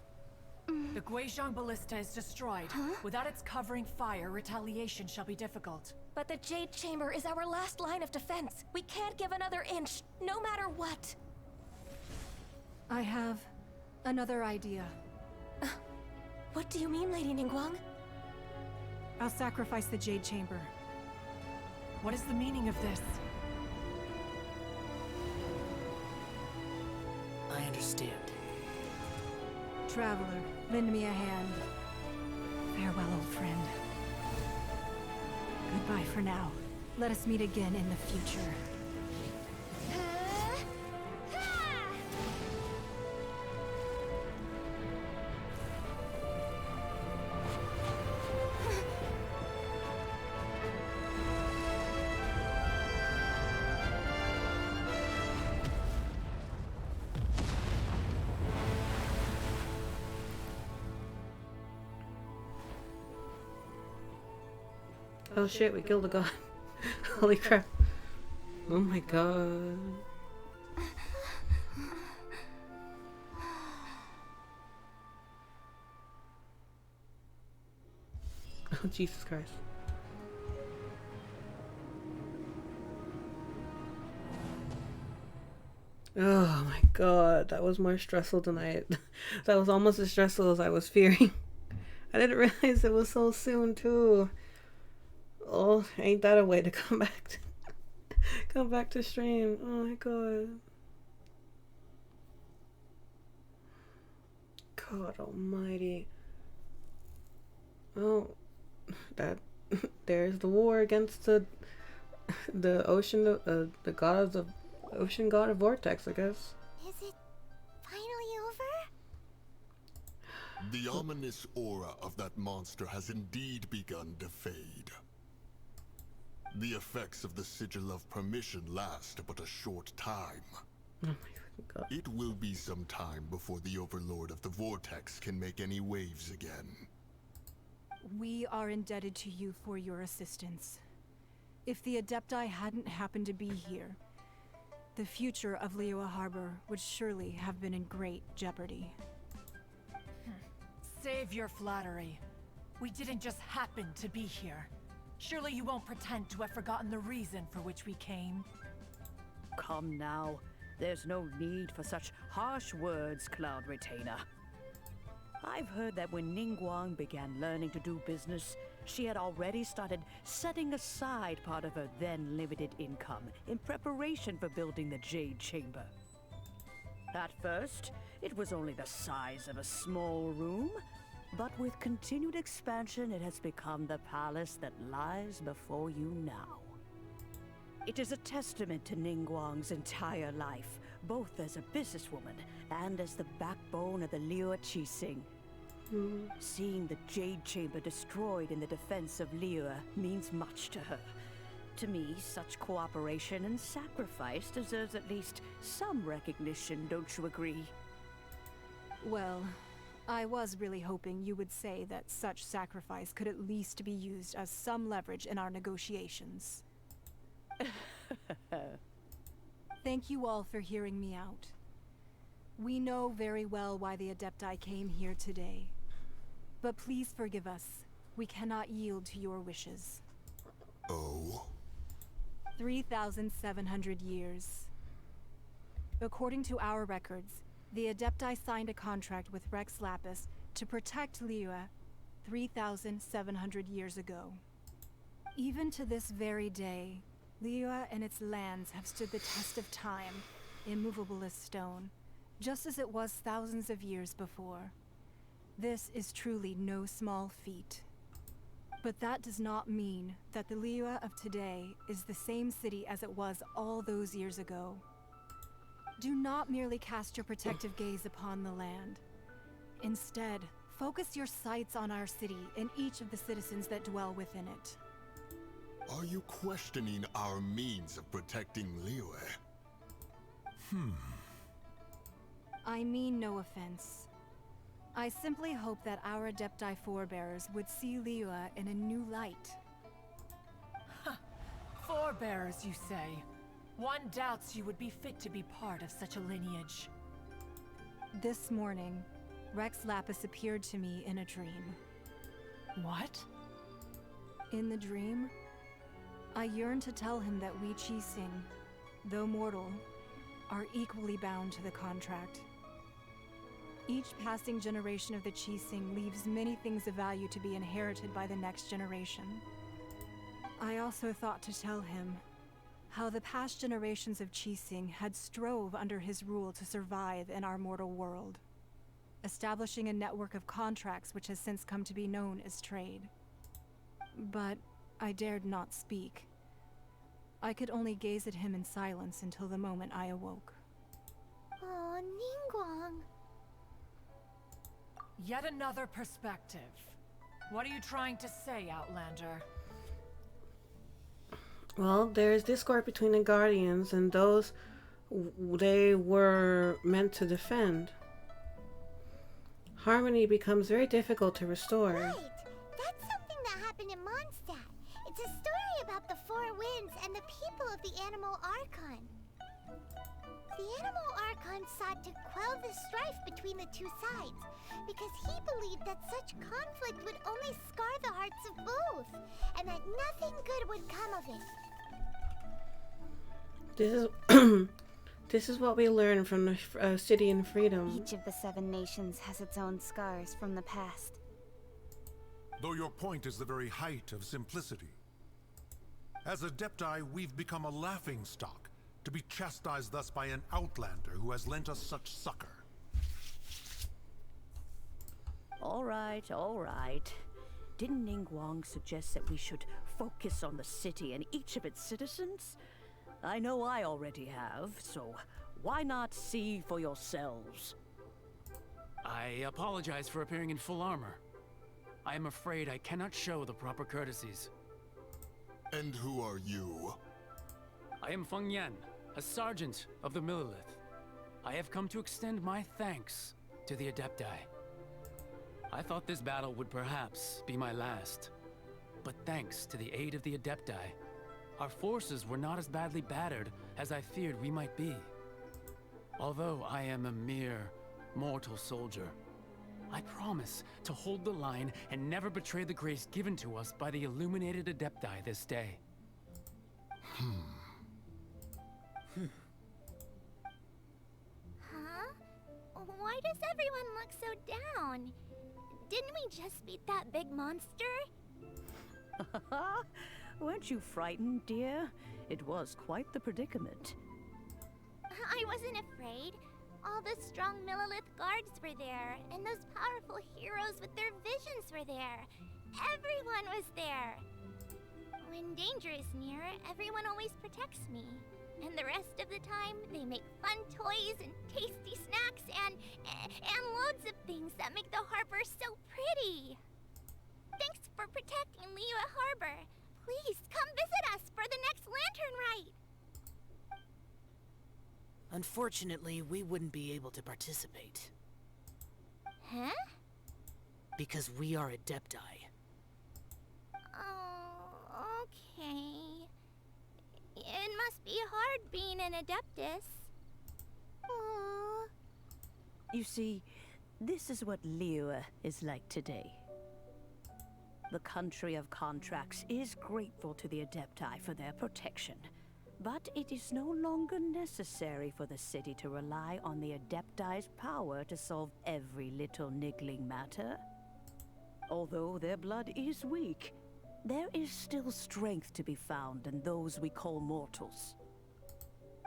The Guizhong Ballista is destroyed. Without its covering fire, retaliation shall be difficult. But the Jade Chamber is our last line of defense. We can't give another inch, no matter what. I have another idea. What do you mean, Lady Ningguang? I'll sacrifice the Jade Chamber. What is the meaning of this? I understand. Traveler, lend me a hand. Farewell, old friend. Goodbye for now. Let us meet again in the future. Oh shit, we killed a god. Holy crap. Oh my god. Oh Jesus Christ. Oh my god, that was more stressful than that was almost as stressful as I was fearing. I didn't realize it was so soon too. Oh, ain't that a way to come back to stream. Oh my god. God almighty. Oh, there's the war against the ocean, the god of the ocean god of vortex, I guess. Is it finally over? The ominous aura of that monster has indeed begun to fade. The effects of the Sigil of Permission last but a short time. Oh my god. It will be some time before the Overlord of the Vortex can make any waves again. We are indebted to you for your assistance. If the Adepti hadn't happened to be here, the future of Liyue Harbor would surely have been in great jeopardy. Save your flattery. We didn't just happen to be here. Surely you won't pretend to have forgotten the reason for which we came. Come now. There's no need for such harsh words, Cloud Retainer. I've heard that when Ningguang began learning to do business, she had already started setting aside part of her then limited income in preparation for building the Jade Chamber. At first, it was only the size of a small room, but with continued expansion, it has become the palace that lies before you now. It is a testament to Ningguang's entire life, both as a businesswoman and as the backbone of the Liyue Qixing. Seeing the Jade Chamber destroyed in the defense of Liyue means much to her. To me, such cooperation and sacrifice deserves at least some recognition, don't you agree? Well, I was really hoping you would say that such sacrifice could at least be used as some leverage in our negotiations. Thank you all for hearing me out. We know very well why the Adepti came here today. But please forgive us. We cannot yield to your wishes. Oh? 3,700 years. According to our records, the Adepti signed a contract with Rex Lapis to protect Liyue 3,700 years ago. Even to this very day, Liyue and its lands have stood the test of time, immovable as stone, just as it was thousands of years before. This is truly no small feat. But that does not mean that the Liyue of today is the same city as it was all those years ago. Do not merely cast your protective gaze upon the land. Instead, focus your sights on our city and each of the citizens that dwell within it. Are you questioning our means of protecting Liyue? I mean no offense. I simply hope that our Adepti forebears would see Liyue in a new light. Forebearers, you say? One doubts you would be fit to be part of such a lineage. This morning, Rex Lapis appeared to me in a dream. What? In the dream, I yearned to tell him that we Qixing, though mortal, are equally bound to the contract. Each passing generation of the Qixing leaves many things of value to be inherited by the next generation. I also thought to tell him how the past generations of Qixing had strove under his rule to survive in our mortal world, establishing a network of contracts which has since come to be known as trade. But I dared not speak. I could only gaze at him in silence until the moment I awoke. Oh, Ningguang. Yet another perspective. What are you trying to say, Outlander? Well, there is discord between the Guardians and those they were meant to defend. Harmony becomes very difficult to restore. Right. That's something that happened in Mondstadt. It's a story about the Four Winds and the people of the Animal Archon. The Animal Archon sought to quell the strife between the two sides because he believed that such conflict would only scar the hearts of both, and that nothing good would come of it. This is what we learn from the City in Freedom. Each of the 7 nations has its own scars from the past. Though your point is the very height of simplicity. As Adepti, we've become a laughingstock, to be chastised thus by an outlander who has lent us such succor. All right, all right. Didn't Ningguang suggest that we should focus on the city and each of its citizens? I know I already have, so why not see for yourselves? I apologize for appearing in full armor. I am afraid I cannot show the proper courtesies. And who are you? I am Feng Yan, a sergeant of the Millelith. I have come to extend my thanks to the Adepti. I thought this battle would perhaps be my last. But thanks to the aid of the Adepti, our forces were not as badly battered as I feared we might be. Although I am a mere mortal soldier, I promise to hold the line and never betray the grace given to us by the illuminated Adepti this day. Huh? Why does everyone look so down? Didn't we just beat that big monster? Weren't you frightened, dear? It was quite the predicament. I wasn't afraid. All the strong Millelith guards were there, and those powerful heroes with their visions were there. Everyone was there. When danger is near, everyone always protects me. And the rest of the time, they make fun toys and tasty snacks and loads of things that make the harbor so pretty. Thanks for protecting Liyue Harbor. Please come visit us for the next lantern rite. Unfortunately, we wouldn't be able to participate. Huh? Because we are Adepti. Oh, okay. It must be hard being an Adeptus. Aww. You see, this is what Liyue is like today. The country of contracts is grateful to the Adepti for their protection. But it is no longer necessary for the city to rely on the Adepti's power to solve every little niggling matter. Although their blood is weak, there is still strength to be found in those we call mortals.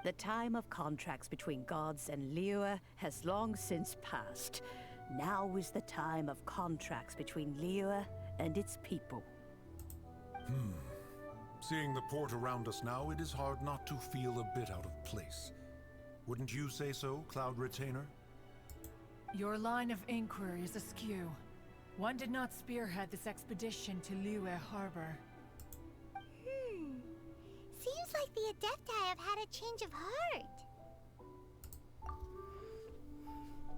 The time of contracts between gods and Liyue has long since passed. Now is the time of contracts between Liyue and its people. Seeing the port around us now, it is hard not to feel a bit out of place. Wouldn't you say so, Cloud Retainer? Your line of inquiry is askew. One did not spearhead this expedition to Liyue Harbor. Seems like the Adepti have had a change of heart.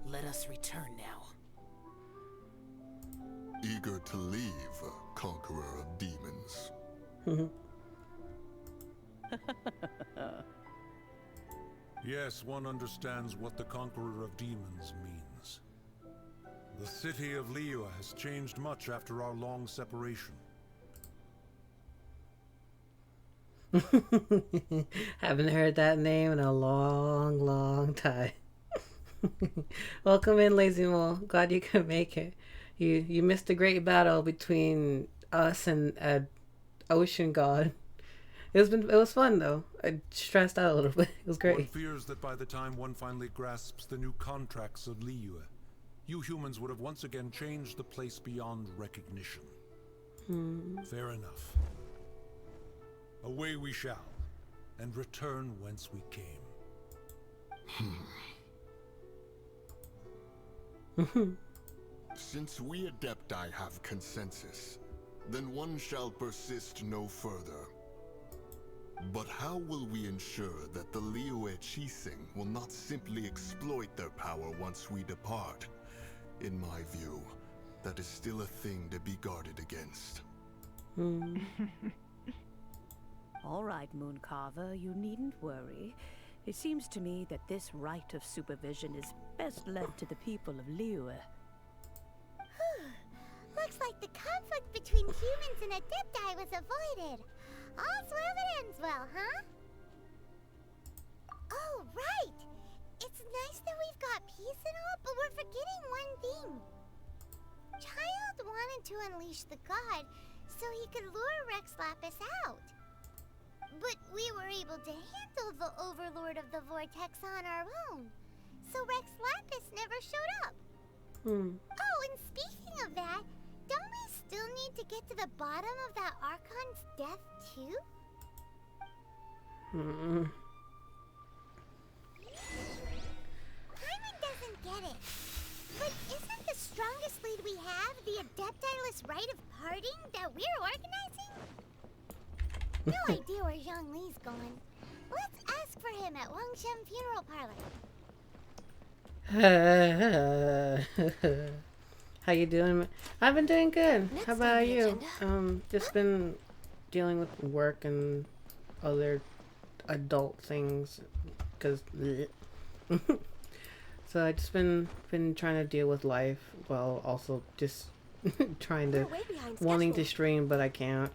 Let us return now. Eager to leave, Conqueror of Demons. Yes, one understands what the Conqueror of Demons means. The city of Liyue has changed much after our long separation. Haven't heard that name in a long, long time. Welcome in, Lazy Mole. Glad you could make it. You missed a great battle between us and ocean god. It was fun though. I stressed out a little bit. It was great. One fears that by the time one finally grasps the new contracts of Liyue, you humans would have once again changed the place beyond recognition. Fair enough. Away we shall, and return whence we came. Since we Adepti have consensus, then one shall persist no further. But how will we ensure that the Liyue Chising will not simply exploit their power once we depart? In my view, that is still a thing to be guarded against. All right, Mooncarver, you needn't worry. It seems to me that this right of supervision is best left to the people of Liyue. Looks like the conflict between humans and Adepti was avoided. All's well that ends well, huh? Oh, right! It's nice that we've got peace and all, but we're forgetting one thing. Child wanted to unleash the god so he could lure Rex Lapis out. But we were able to handle the Overlord of the Vortex on our own, so Rex Lapis never showed up. Oh, and speaking of that, don't we still need to get to the bottom of that Archon's death, too? Paimon doesn't get it. But isn't the strongest lead we have the Adepti-less rite of parting that we're organizing? No idea where Zhongli's going. Let's ask for him at Wangshen Funeral Parlor. How you doing? I've been doing good. How about you? Just been dealing with work and other adult things, cause so I just been trying to deal with life while also just trying to wanting to stream, but I can't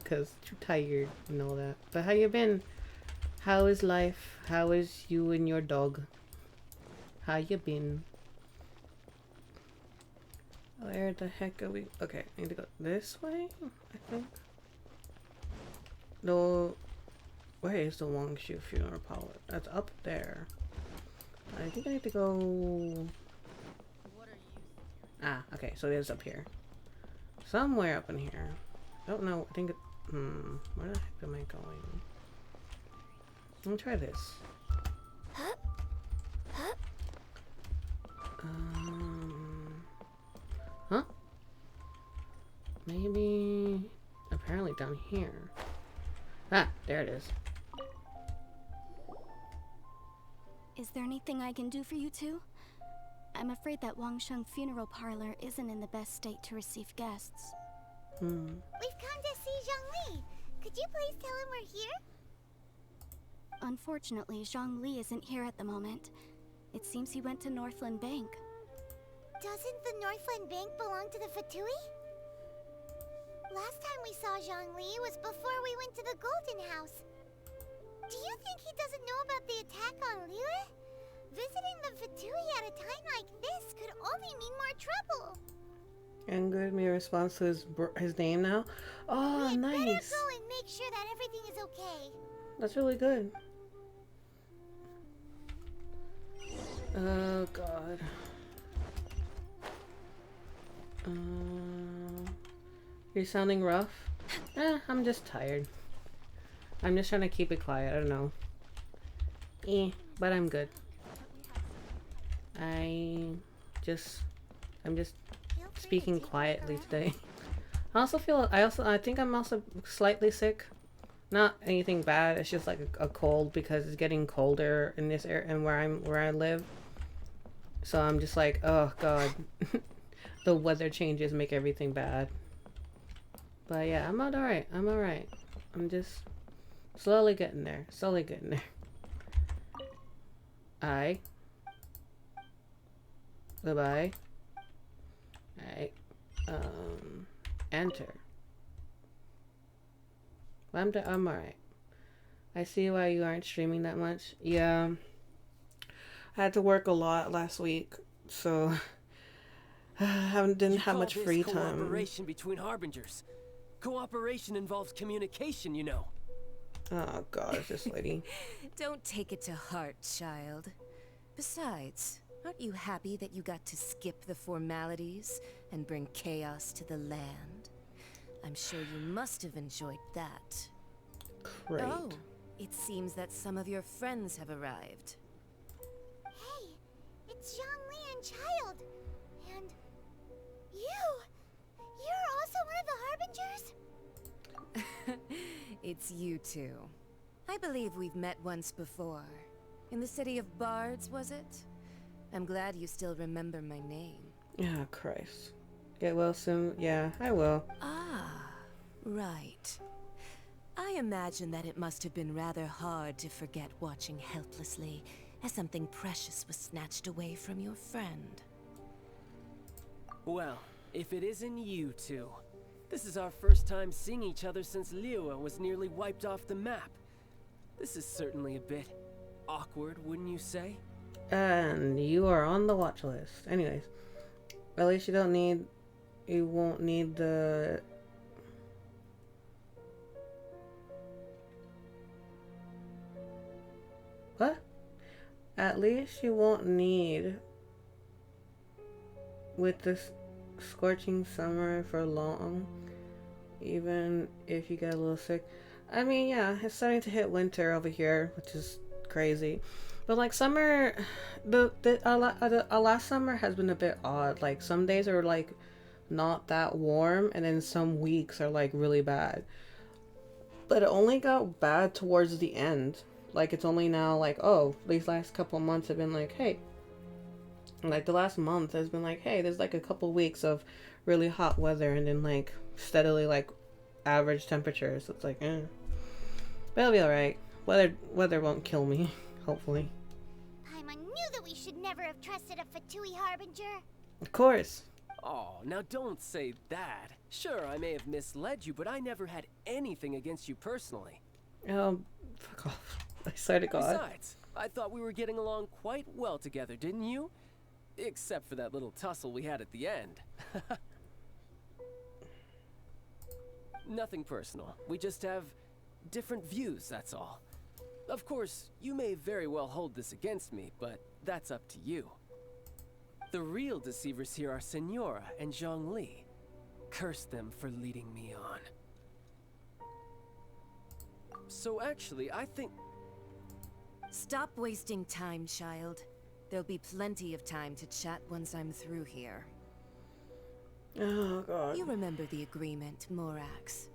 cause too tired and all that. But how you been? How is life? How is you and your dog? How you been? Where the heck are we? Okay, I need to go this way, I think. No, where is the Wangshu Funeral Parlor? That's up there. I think I need to go... Ah, okay, so it is up here. Somewhere up in here. I don't know, I think it... where the heck am I going? Let me try this. Huh? Maybe... apparently down here. Ah, there it is. Is there anything I can do for you two? I'm afraid that Wangsheng Funeral Parlor isn't in the best state to receive guests. We've come to see Zhongli. Could you please tell him we're here? Unfortunately, Zhongli isn't here at the moment. It seems he went to Northland Bank. Doesn't the Northland Bank belong to the Fatui? Last time we saw Zhongli was before we went to the Golden House. Do you think he doesn't know about the attack on Liyue? Visiting the Fatui at a time like this could only mean more trouble. And good, me a response to his name now. Oh, We'd nice. better go and make sure that everything is okay. That's really good. Oh God. You're sounding rough. I'm just tired. I'm just trying to keep it quiet. I don't know. But I'm good. I'm just speaking quietly today. I think I'm also slightly sick. Not anything bad. It's just like a cold because it's getting colder in this area and where I live. So I'm just like, oh God. The weather changes make everything bad. But yeah, I'm alright. I'm alright. I'm just slowly getting there. Slowly getting there. Goodbye. Alright. Enter. I'm alright. I see why you aren't streaming that much. Yeah. had to work a lot last week, so didn't have much free time. Cooperation between harbingers. Cooperation involves communication, you know. Oh god, this lady. Don't take it to heart, child. Besides, aren't you happy that you got to skip the formalities and bring chaos to the land? I'm sure you must have enjoyed that. Great. Oh, it seems that some of your friends have arrived. Hey, it's Zhongli and Child. And you're also one of the Harbingers? It's you two. I believe we've met once before. In the city of Bards, was it? I'm glad you still remember my name. Oh, Christ. Get well soon? Yeah, I will. Ah, right. I imagine that it must have been rather hard to forget watching helplessly as something precious was snatched away from your friend. Well, if it isn't you two. This is our first time seeing each other since Liyue was nearly wiped off the map. This is certainly a bit awkward, wouldn't you say? And you are on the watch list. Anyways, at least you won't need the... What? At least you won't need with this scorching summer for long, even if you get a little sick. I mean, yeah, it's starting to hit winter over here, which is crazy. But like summer, our last summer has been a bit odd. Like some days are like not that warm, and then some weeks are like really bad. But it only got bad towards the end. Like it's only now like, oh, these last couple months have been like, hey. Like the last month has been like, hey, there's like a couple weeks of really hot weather, and then like steadily like average temperatures. So it's like, eh. But it'll be alright. Weather won't kill me, hopefully. Paimon knew that we should never have trusted a Fatui Harbinger. Of course. Oh, now don't say that. Sure, I may have misled you, but I never had anything against you personally. Fuck off. I swear to God. Besides, I thought we were getting along quite well together, didn't you? Except for that little tussle we had at the end. Nothing personal. We just have different views, that's all. Of course, you may very well hold this against me, but that's up to you. The real deceivers here are Senora and Zhongli. Curse them for leading me on. So actually, I think... Stop wasting time, child. There'll be plenty of time to chat once I'm through here. Oh, God. You remember the agreement, Morax.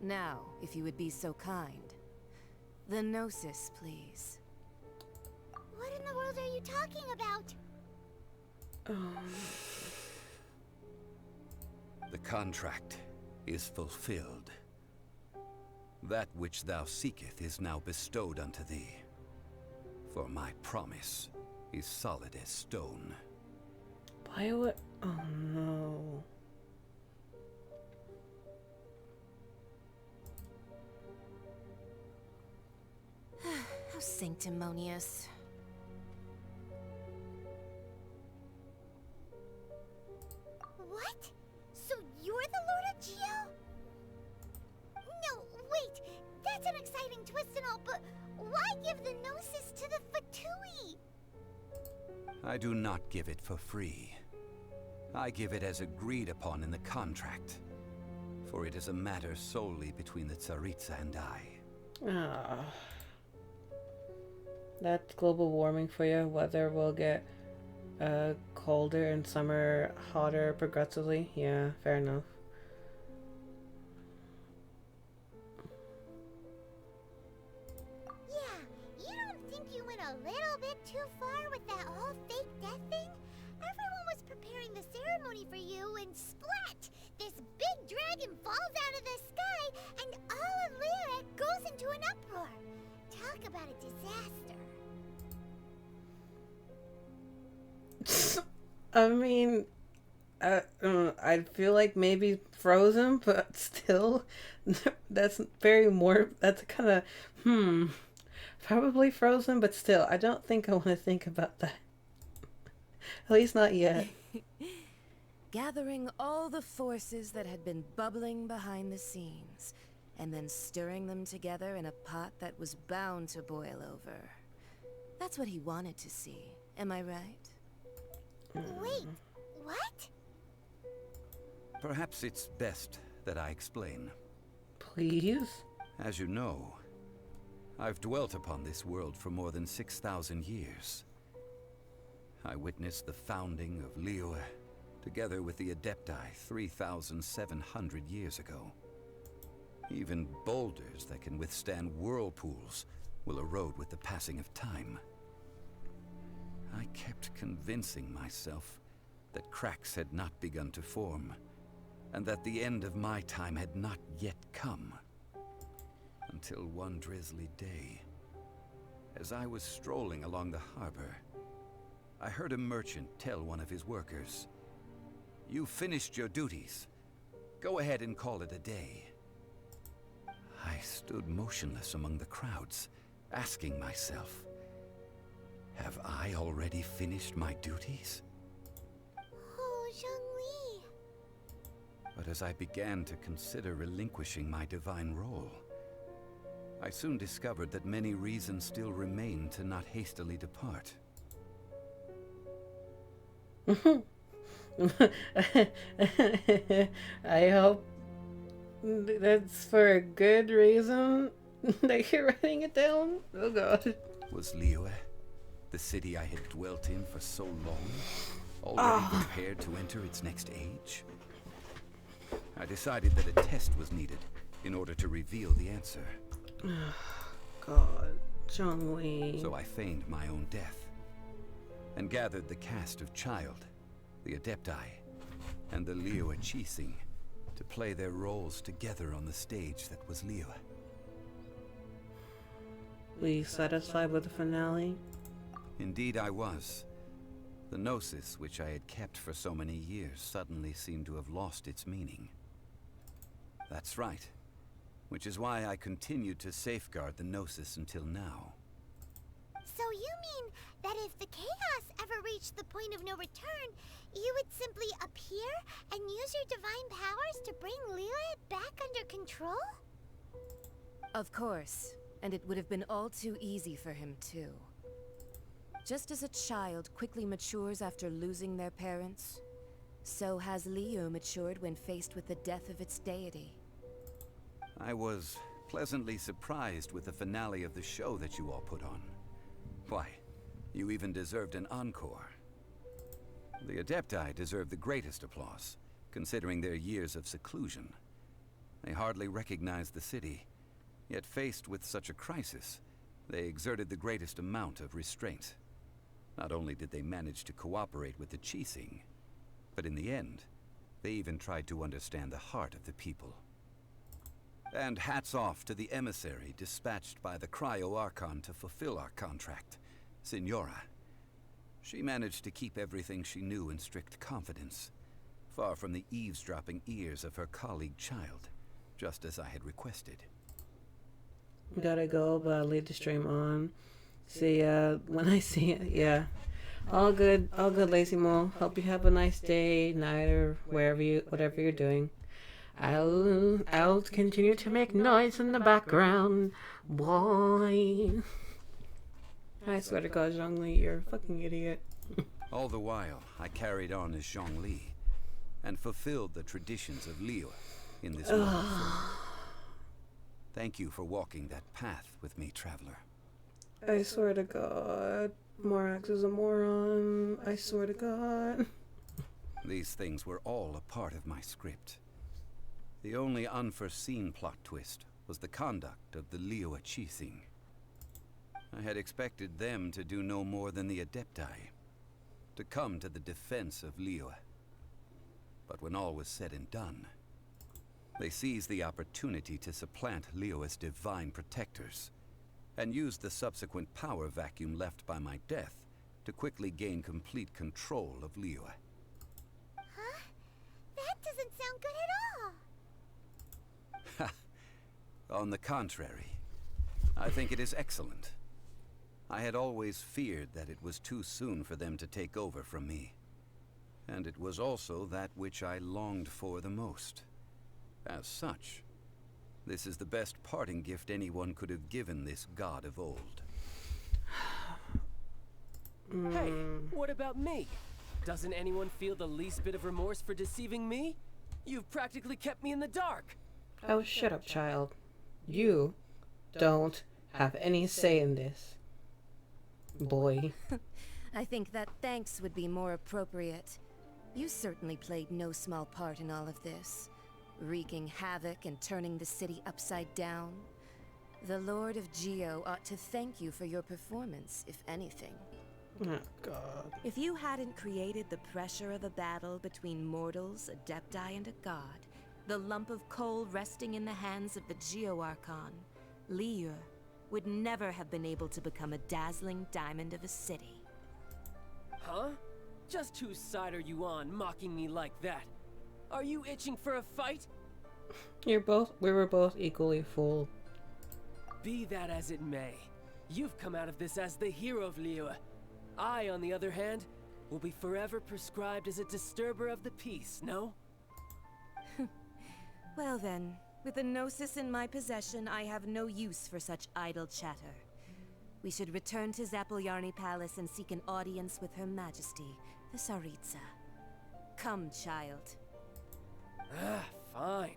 Now, if you would be so kind. The Gnosis, please. What in the world are you talking about? The contract is fulfilled. That which thou seeketh is now bestowed unto thee. For my promise is solid as stone. Why would... Oh no. How sanctimonious. What? So you're the Lord of Geo? No, wait. That's an exciting twist and all, but why give the Gnosis to the Fatui? I do not give it for free. I give it as agreed upon in the contract. For it is a matter solely between the Tsaritsa and I. Ah. That's global warming for you. Weather will get colder and summer hotter progressively. Yeah, fair enough. Yeah, you don't think you went a little bit too far with that whole fake death thing? Everyone was preparing the ceremony for you, and splat! This big dragon falls out of the sky, and all of Lyric goes into an uproar. Talk about a disaster. I mean, I feel like maybe Frozen, but still, that's kind of, probably Frozen, but still, I don't think I want to think about that. At least not yet. Gathering all the forces that had been bubbling behind the scenes, and then stirring them together in a pot that was bound to boil over. That's what he wanted to see, am I right? Wait, what? Perhaps it's best that I explain. Please? As you know, I've dwelt upon this world for more than 6,000 years. I witnessed the founding of Liyue, together with the Adepti 3,700 years ago. Even boulders that can withstand whirlpools will erode with the passing of time. I kept convincing myself that cracks had not begun to form, and that the end of my time had not yet come. Until one drizzly day, as I was strolling along the harbor, I heard a merchant tell one of his workers, "You finished your duties. Go ahead and call it a day." I stood motionless among the crowds, asking myself, have I already finished my duties? Oh, Zhongli. But as I began to consider relinquishing my divine role, I soon discovered that many reasons still remain to not hastily depart. I hope that's for a good reason that you're writing it down. Oh god. Was Liyue, the city I had dwelt in for so long, already prepared to enter its next age? I decided that a test was needed in order to reveal the answer. God, Zhongli. So I feigned my own death, and gathered the cast of Child, the Adepti, and the Liyue Qixing to play their roles together on the stage that was Liyue. Were you satisfied with the finale? Indeed I was. The Gnosis, which I had kept for so many years, suddenly seemed to have lost its meaning. That's right. Which is why I continued to safeguard the Gnosis until now. So you mean that if the chaos ever reached the point of no return, you would simply appear and use your divine powers to bring Liyue back under control? Of course, and it would have been all too easy for him too. Just as a child quickly matures after losing their parents, so has Liyue matured when faced with the death of its deity. I was pleasantly surprised with the finale of the show that you all put on. Why, you even deserved an encore. The Adepti deserve the greatest applause, considering their years of seclusion. They hardly recognized the city, yet faced with such a crisis, they exerted the greatest amount of restraint. Not only did they manage to cooperate with the Qixing, but in the end, they even tried to understand the heart of the people. And hats off to the emissary dispatched by the Cryo-Archon to fulfill our contract, Signora. She managed to keep everything she knew in strict confidence, far from the eavesdropping ears of her colleague Child, just as I had requested. Gotta go, but I'll leave the stream on. See ya when I see it. Yeah. All good, Lazy Mo. Hope you have a nice day, night, or whatever you're doing. I'll continue to make noise in the background, boy. I swear to God, Zhongli, you're a fucking idiot. All the while, I carried on as Zhongli, and fulfilled the traditions of Liyue in this world. Thank you for walking that path with me, traveler. I swear to God, Morax is a moron. I swear to God. These things were all a part of my script. The only unforeseen plot twist was the conduct of the Liyue Qixing. I had expected them to do no more than the Adepti, to come to the defense of Liyue. But when all was said and done, they seized the opportunity to supplant Liyue's divine protectors, and used the subsequent power vacuum left by my death to quickly gain complete control of Liyue. Huh? That doesn't sound good at all. On the contrary, I think it is excellent. I had always feared that it was too soon for them to take over from me. And it was also that which I longed for the most. As such, this is the best parting gift anyone could have given this god of old. Hey, what about me? Doesn't anyone feel the least bit of remorse for deceiving me? You've practically kept me in the dark. Oh, shut up, child. You don't have any say in this, boy. I think that thanks would be more appropriate. You certainly played no small part in all of this, wreaking havoc and turning the city upside down. The Lord of Geo ought to thank you for your performance, if anything. Oh, God. If you hadn't created the pressure of a battle between mortals, adepti, and a god, the lump of coal resting in the hands of the Geo-Archon, Liyue would never have been able to become a dazzling diamond of a city. Huh? Just whose side are you on, mocking me like that? Are you itching for a fight? We were both equally fooled. Be that as it may, you've come out of this as the hero of Liyue. I, on the other hand, will be forever prescribed as a disturber of the peace, no? Well then, with the Gnosis in my possession, I have no use for such idle chatter. We should return to Zapoljarny Palace and seek an audience with Her Majesty, the Tsaritsa. Come, child. Ah, fine.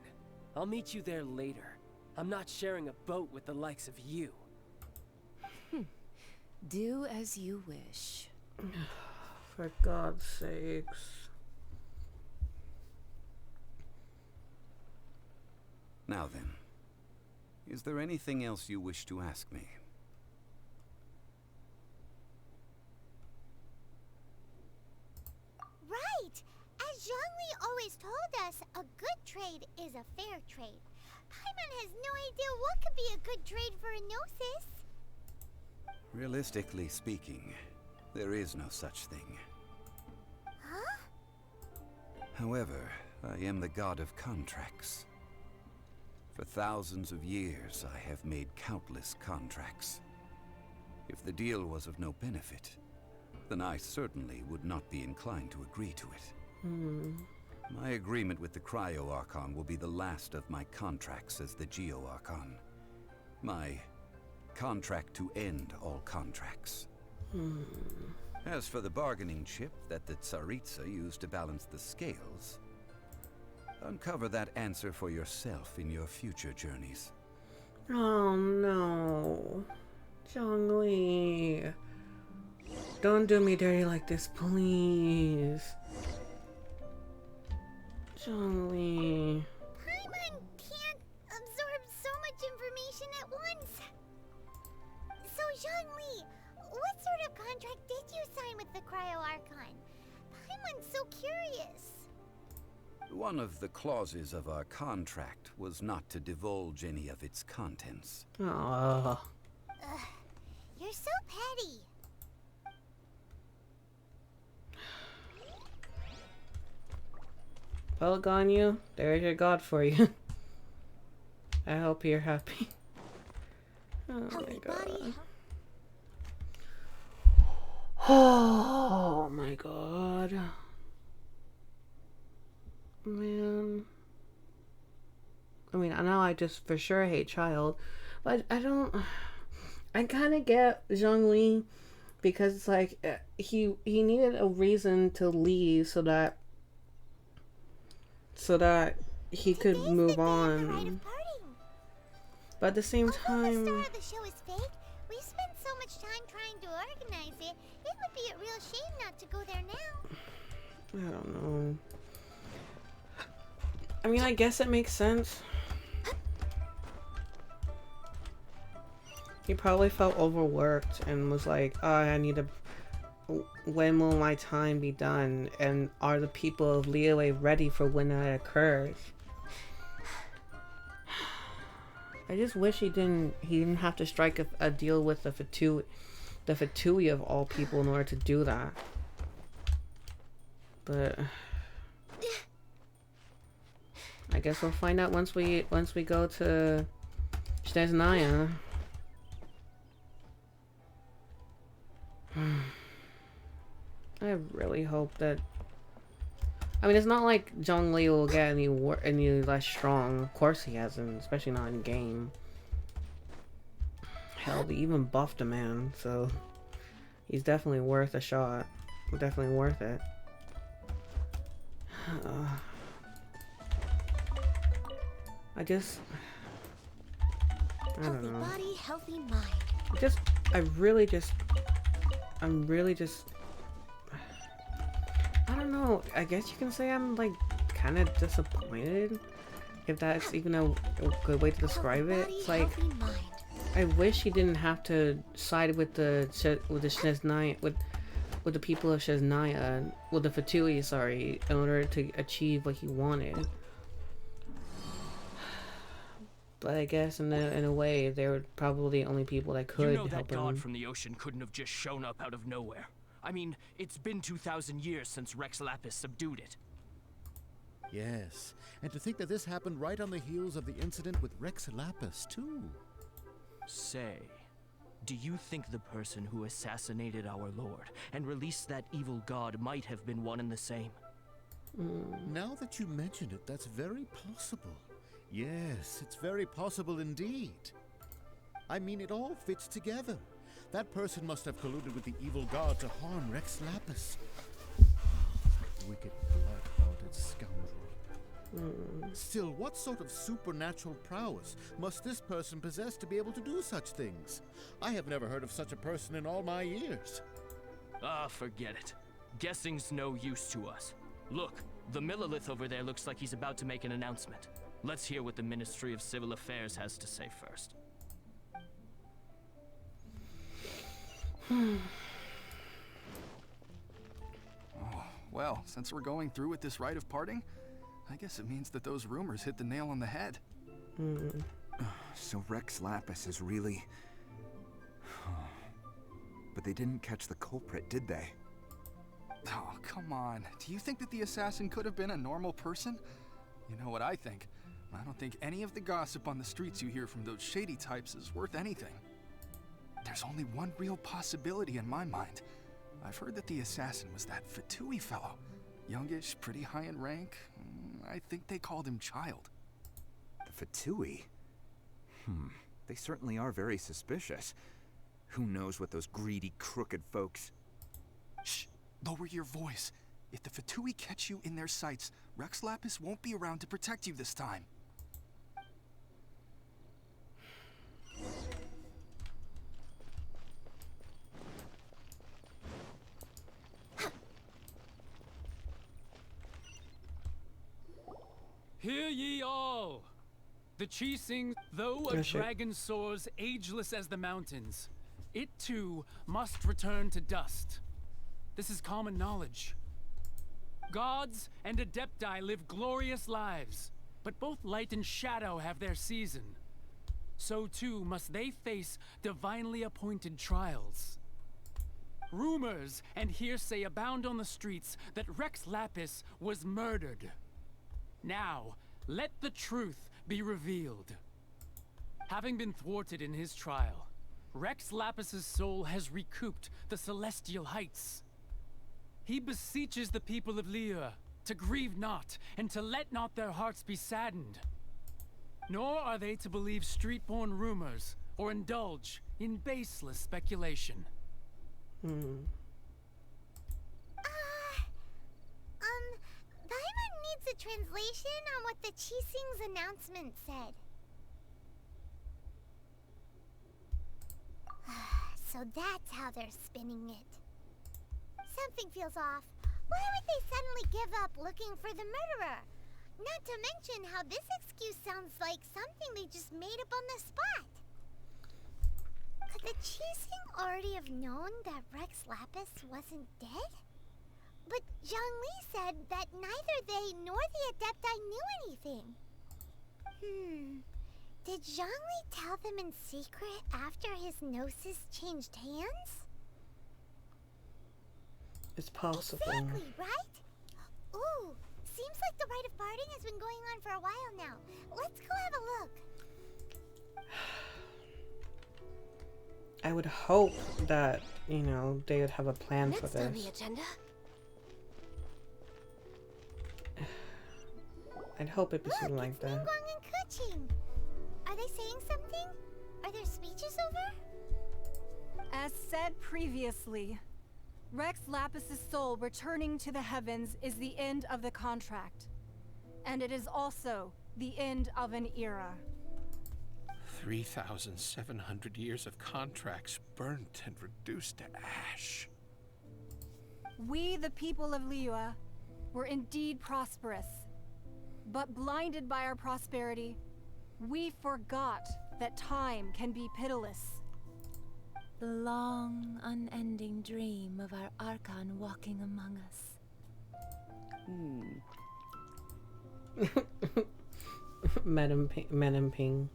I'll meet you there later. I'm not sharing a boat with the likes of you. Do as you wish. For God's sakes. Now then, is there anything else you wish to ask me? Right! As Zhongli always told us, a good trade is a fair trade. Paimon has no idea what could be a good trade for a Gnosis. Realistically speaking, there is no such thing. Huh? However, I am the god of contracts. For thousands of years, I have made countless contracts. If the deal was of no benefit, then I certainly would not be inclined to agree to it. My agreement with the Cryo-Archon will be the last of my contracts as the Geo-Archon. My contract to end all contracts. As for the bargaining chip that the Tsaritsa used to balance the scales, uncover that answer for yourself in your future journeys. Oh no. Zhongli. Don't do me dirty like this, please. Zhongli. Paimon can't absorb so much information at once. So, Zhongli, what sort of contract did you sign with the Cryo-Archon? Paimon's so curious. One of the clauses of our contract was not to divulge any of its contents. Aww. You're so petty. Well, Ganyu, there's your god for you. I hope you're happy. Oh my god. Oh my god. Man. I mean, I know I just for sure hate Child, but I kind of get Zhongli because it's like he needed a reason to leave so that he could move on. But at the same time, The star of the show is fake. We spent so much time trying to organize it. It would be a real shame not to go there now. I don't know. I mean, I guess it makes sense. He probably felt overworked and was like, oh, I need to... When will my time be done? And are the people of Liyue ready for when that occurs? I just wish he didn't have to strike a deal with the Fatui of all people in order to do that. But I guess we'll find out once we go to Snezhnaya. I really hope that. I mean, it's not like Zhongli will get any less strong. Of course he hasn't, especially not in game. Hell, they even buffed a man, so he's definitely worth a shot. Definitely worth it. I don't know. Healthy body, healthy mind. I'm really just. I don't know. I guess you can say I'm like kind of disappointed, if that's even a good way to describe it. It's like I wish he didn't have to side with the Shesnaya with the people of Shesnaya, with the Fatui, sorry, in order to achieve what he wanted. But I guess in a way, they were probably the only people that could You know help that god him. from the ocean couldn't have just shown up out of nowhere. I mean, it's been 2,000 years since Rex Lapis subdued it. Yes, and to think that this happened right on the heels of the incident with Rex Lapis, too. Say, do you think the person who assassinated our lord and released that evil god might have been one and the same? Now that you mention it, that's very possible. Yes, it's very possible indeed. I mean, it all fits together. That person must have colluded with the evil god to harm Rex Lapis. Wicked, black-hearted scoundrel. Still, what sort of supernatural prowess must this person possess to be able to do such things? I have never heard of such a person in all my years. Ah, forget it. Guessing's no use to us. Look, the Millilith over there looks like he's about to make an announcement. Let's hear what the Ministry of Civil Affairs has to say first. Oh, well, since we're going through with this rite of parting, I guess it means that those rumors hit the nail on the head. So Rex Lapis is really... But they didn't catch the culprit, did they? Oh, come on. Do you think that the assassin could have been a normal person? You know what I think? I don't think any of the gossip on the streets you hear from those shady types is worth anything. There's only one real possibility in my mind. I've heard that the assassin was that Fatui fellow. Youngish, pretty high in rank. I think they called him Child. The Fatui? They certainly are very suspicious. Who knows what those greedy, crooked folks... Shh! Lower your voice. If the Fatui catch you in their sights, Rex Lapis won't be around to protect you this time. Hear ye all! The Chi sings, though a dragon soars ageless as the mountains, it too must return to dust. This is common knowledge. Gods and Adepti live glorious lives, but both light and shadow have their season. So too must they face divinely appointed trials. Rumors and hearsay abound on the streets that Rex Lapis was murdered. Now, let the truth be revealed. Having been thwarted in his trial, Rex Lapis's soul has recouped the celestial heights. He beseeches the people of Liyue to grieve not, and to let not their hearts be saddened. Nor are they to believe street-born rumors, or indulge in baseless speculation. Paimon needs a translation on what the Qixing's announcement said. So that's how they're spinning it. Something feels off. Why would they suddenly give up looking for the murderer? Not to mention how this excuse sounds like something they just made up on the spot. Could the Qixing already have known that Rex Lapis wasn't dead? But Zhongli said that neither they nor the Adepti knew anything. Did Zhongli tell them in secret after his gnosis changed hands? It's possible. Exactly, right? Ooh, seems like the rite of parting has been going on for a while now. Let's go have a look. I would hope that you know, they would have a plan for Next on the this. agenda. I'd hope it'd be something like that. Ningguang and Kuching. Are they saying something? Are their speeches over? As said previously, Rex Lapis's soul returning to the heavens is the end of the contract. And it is also the end of an era. 3,700 years of contracts burnt and reduced to ash. We, the people of Liyue, were indeed prosperous. But blinded by our prosperity, we forgot that time can be pitiless. The long, unending dream of our Archon walking among us. Madam Ping.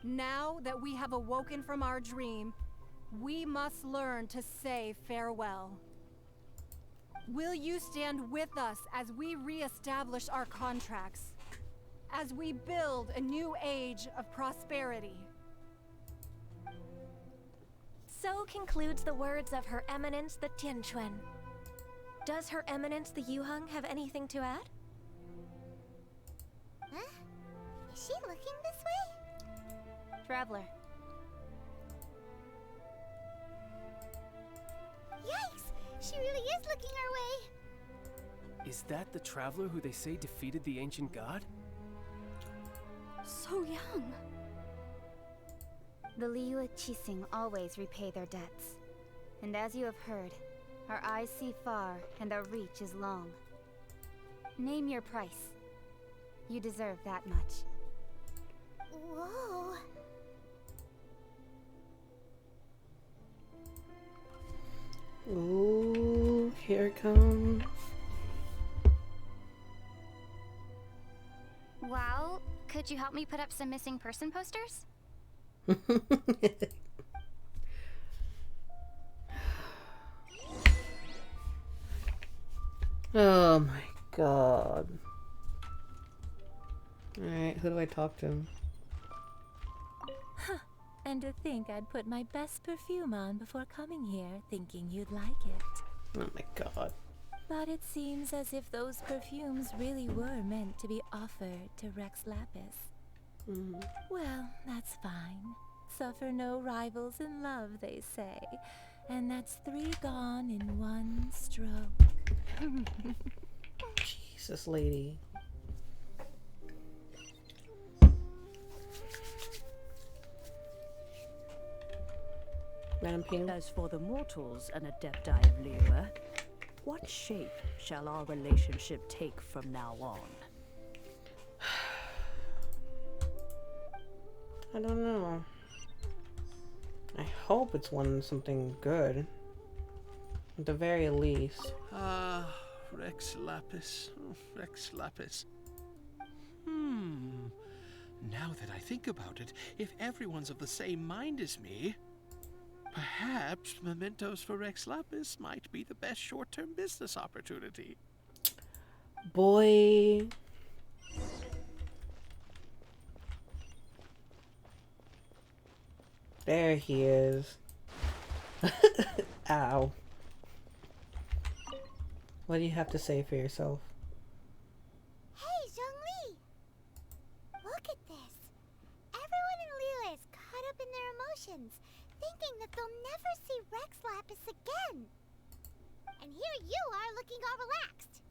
Now that we have awoken from our dream, we must learn to say farewell. Will you stand with us as we re-establish our contracts? As we build a new age of prosperity? So concludes the words of Her Eminence the Tianquan. Does Her Eminence the Yuheng have anything to add? Huh? Is she looking this way? Traveler. Yikes! She really is looking our way. Is that the traveler who they say defeated the ancient god? So young. The Liyue Qixing always repay their debts. And as you have heard, our eyes see far and our reach is long. Name your price. You deserve that much. Whoa. Ooh, here it comes. Well, could you help me put up some missing person posters? Oh my god. Alright, who do I talk to? And to think I'd put my best perfume on before coming here, thinking you'd like it. Oh my god. But it seems as if those perfumes really were meant to be offered to Rex Lapis. Well, that's fine. Suffer no rivals in love, they say. And that's 3 gone in 1 stroke. Jesus, lady. Madam Ping. As for the mortals and Adepti of Liyue, what shape shall our relationship take from now on? I don't know. I hope it's something good. At the very least. Rex Lapis. Oh, Rex Lapis. Now that I think about it, if everyone's of the same mind as me, perhaps mementos for Rex Lapis might be the best short-term business opportunity. Boy. There he is. Ow. What do you have to say for yourself? Hey, Zhongli! Look at this. Everyone in Liyue is caught up in their emotions, thinking that they'll never see Rex Lapis again. And here you are looking all relaxed.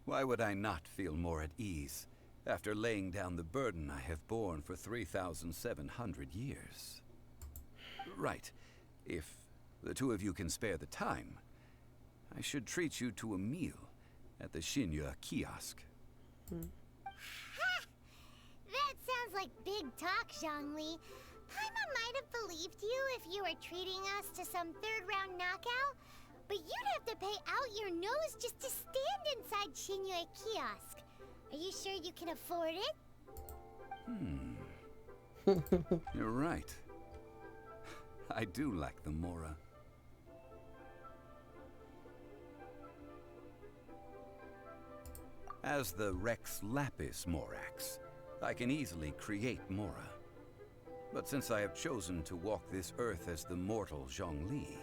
Why would I not feel more at ease after laying down the burden I have borne for 3,700 years? Right. If the two of you can spare the time, I should treat you to a meal at the Xinyue kiosk. Ha! That sounds like big talk, Zhongli. Paimon might have believed you if you were treating us to some third-round knockout, but you'd have to pay out your nose just to stand inside Xinyue kiosk. Are you sure you can afford it? You're right. I do like the Mora. As the Rex Lapis Morax, I can easily create Mora. But since I have chosen to walk this earth as the mortal Zhongli,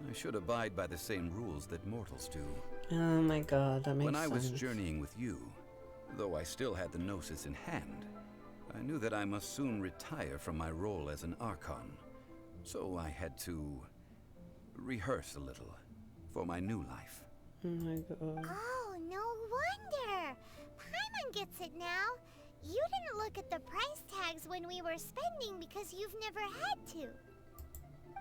I should abide by the same rules that mortals do. Oh my god, that makes sense. When I was journeying with you, though I still had the Gnosis in hand, I knew that I must soon retire from my role as an Archon. So I had to rehearse a little for my new life. Oh my god. Oh, no wonder! Paimon gets it now. You didn't look at the price tags when we were spending because you've never had to.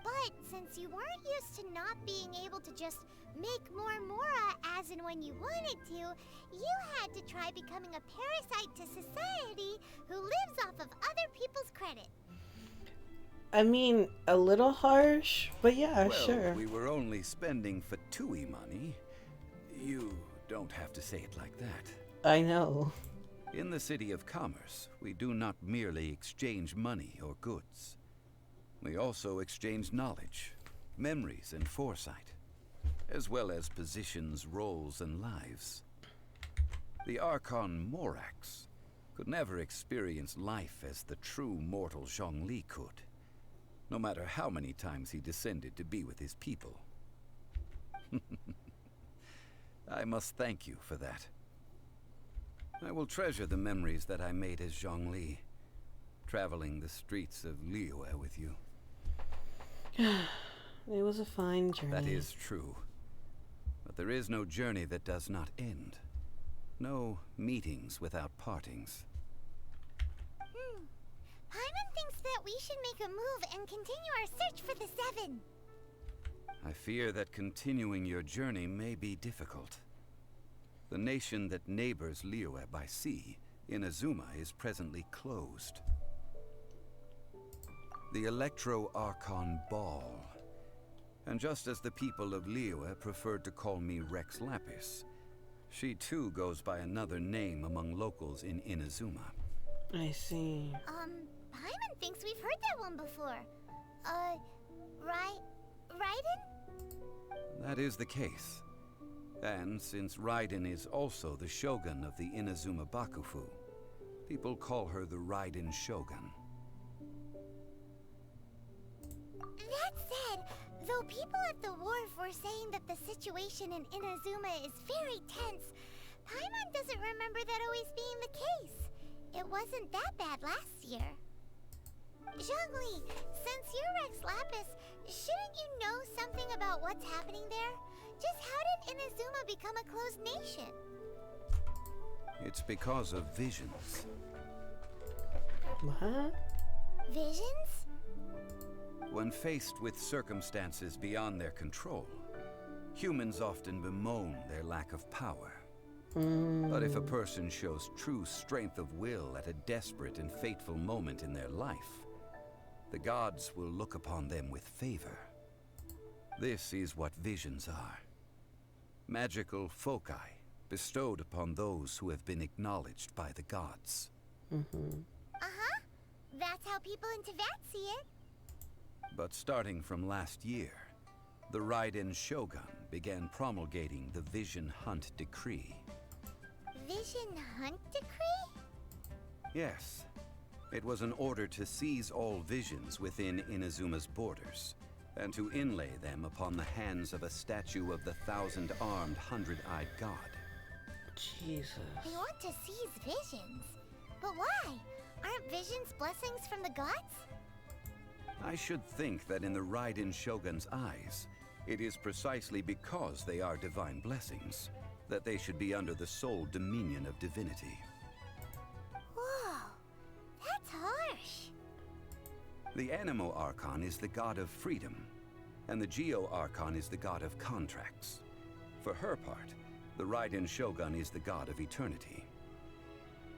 But since you weren't used to not being able to just make more Mora as and when you wanted to, you had to try becoming a parasite to society who lives off of other people's credit. I mean, a little harsh, but yeah, Well, sure. we were only spending Fatui money. You don't have to say it like that. I know. In the City of Commerce, we do not merely exchange money or goods. We also exchange knowledge, memories, and foresight, as well as positions, roles, and lives. The Archon Morax could never experience life as the true mortal Zhongli could, no matter how many times he descended to be with his people. I must thank you for that. I will treasure the memories that I made as Zhongli, traveling the streets of Liyue with you. It was a fine journey. That is true. But there is no journey that does not end. No meetings without partings. Paimon thinks that we should make a move and continue our search for the Seven. I fear that continuing your journey may be difficult. The nation that neighbors Liyue by sea, Inazuma, is presently closed. The Electro-Archon Ball. And just as the people of Liyue preferred to call me Rex Lapis, she too goes by another name among locals in Inazuma. I see. Paimon thinks we've heard that one before. Raiden? That is the case. And since Raiden is also the Shogun of the Inazuma Bakufu, people call her the Raiden Shogun. That said, though people at the wharf were saying that the situation in Inazuma is very tense, Paimon doesn't remember that always being the case. It wasn't that bad last year. Zhongli, since you're Rex Lapis, shouldn't you know something about what's happening there? Just how did Inazuma become a closed nation? It's because of visions. What? Visions? When faced with circumstances beyond their control, humans often bemoan their lack of power. But if a person shows true strength of will at a desperate and fateful moment in their life, the gods will look upon them with favor. This is what visions are. Magical foci bestowed upon those who have been acknowledged by the gods. Uh-huh. That's how people in Teyvat see it. But starting from last year, the Raiden Shogun began promulgating the Vision Hunt Decree. Vision Hunt Decree? Yes. It was an order to seize all visions within Inazuma's borders, and to inlay them upon the hands of a statue of the thousand-armed, hundred-eyed god. Jesus. They want to seize visions. But why? Aren't visions blessings from the gods? I should think that in the Raiden Shogun's eyes, it is precisely because they are divine blessings that they should be under the sole dominion of divinity. Whoa, that's harsh. The Animo Archon is the god of freedom, and the Geo Archon is the god of contracts. For her part, the Raiden Shogun is the god of eternity.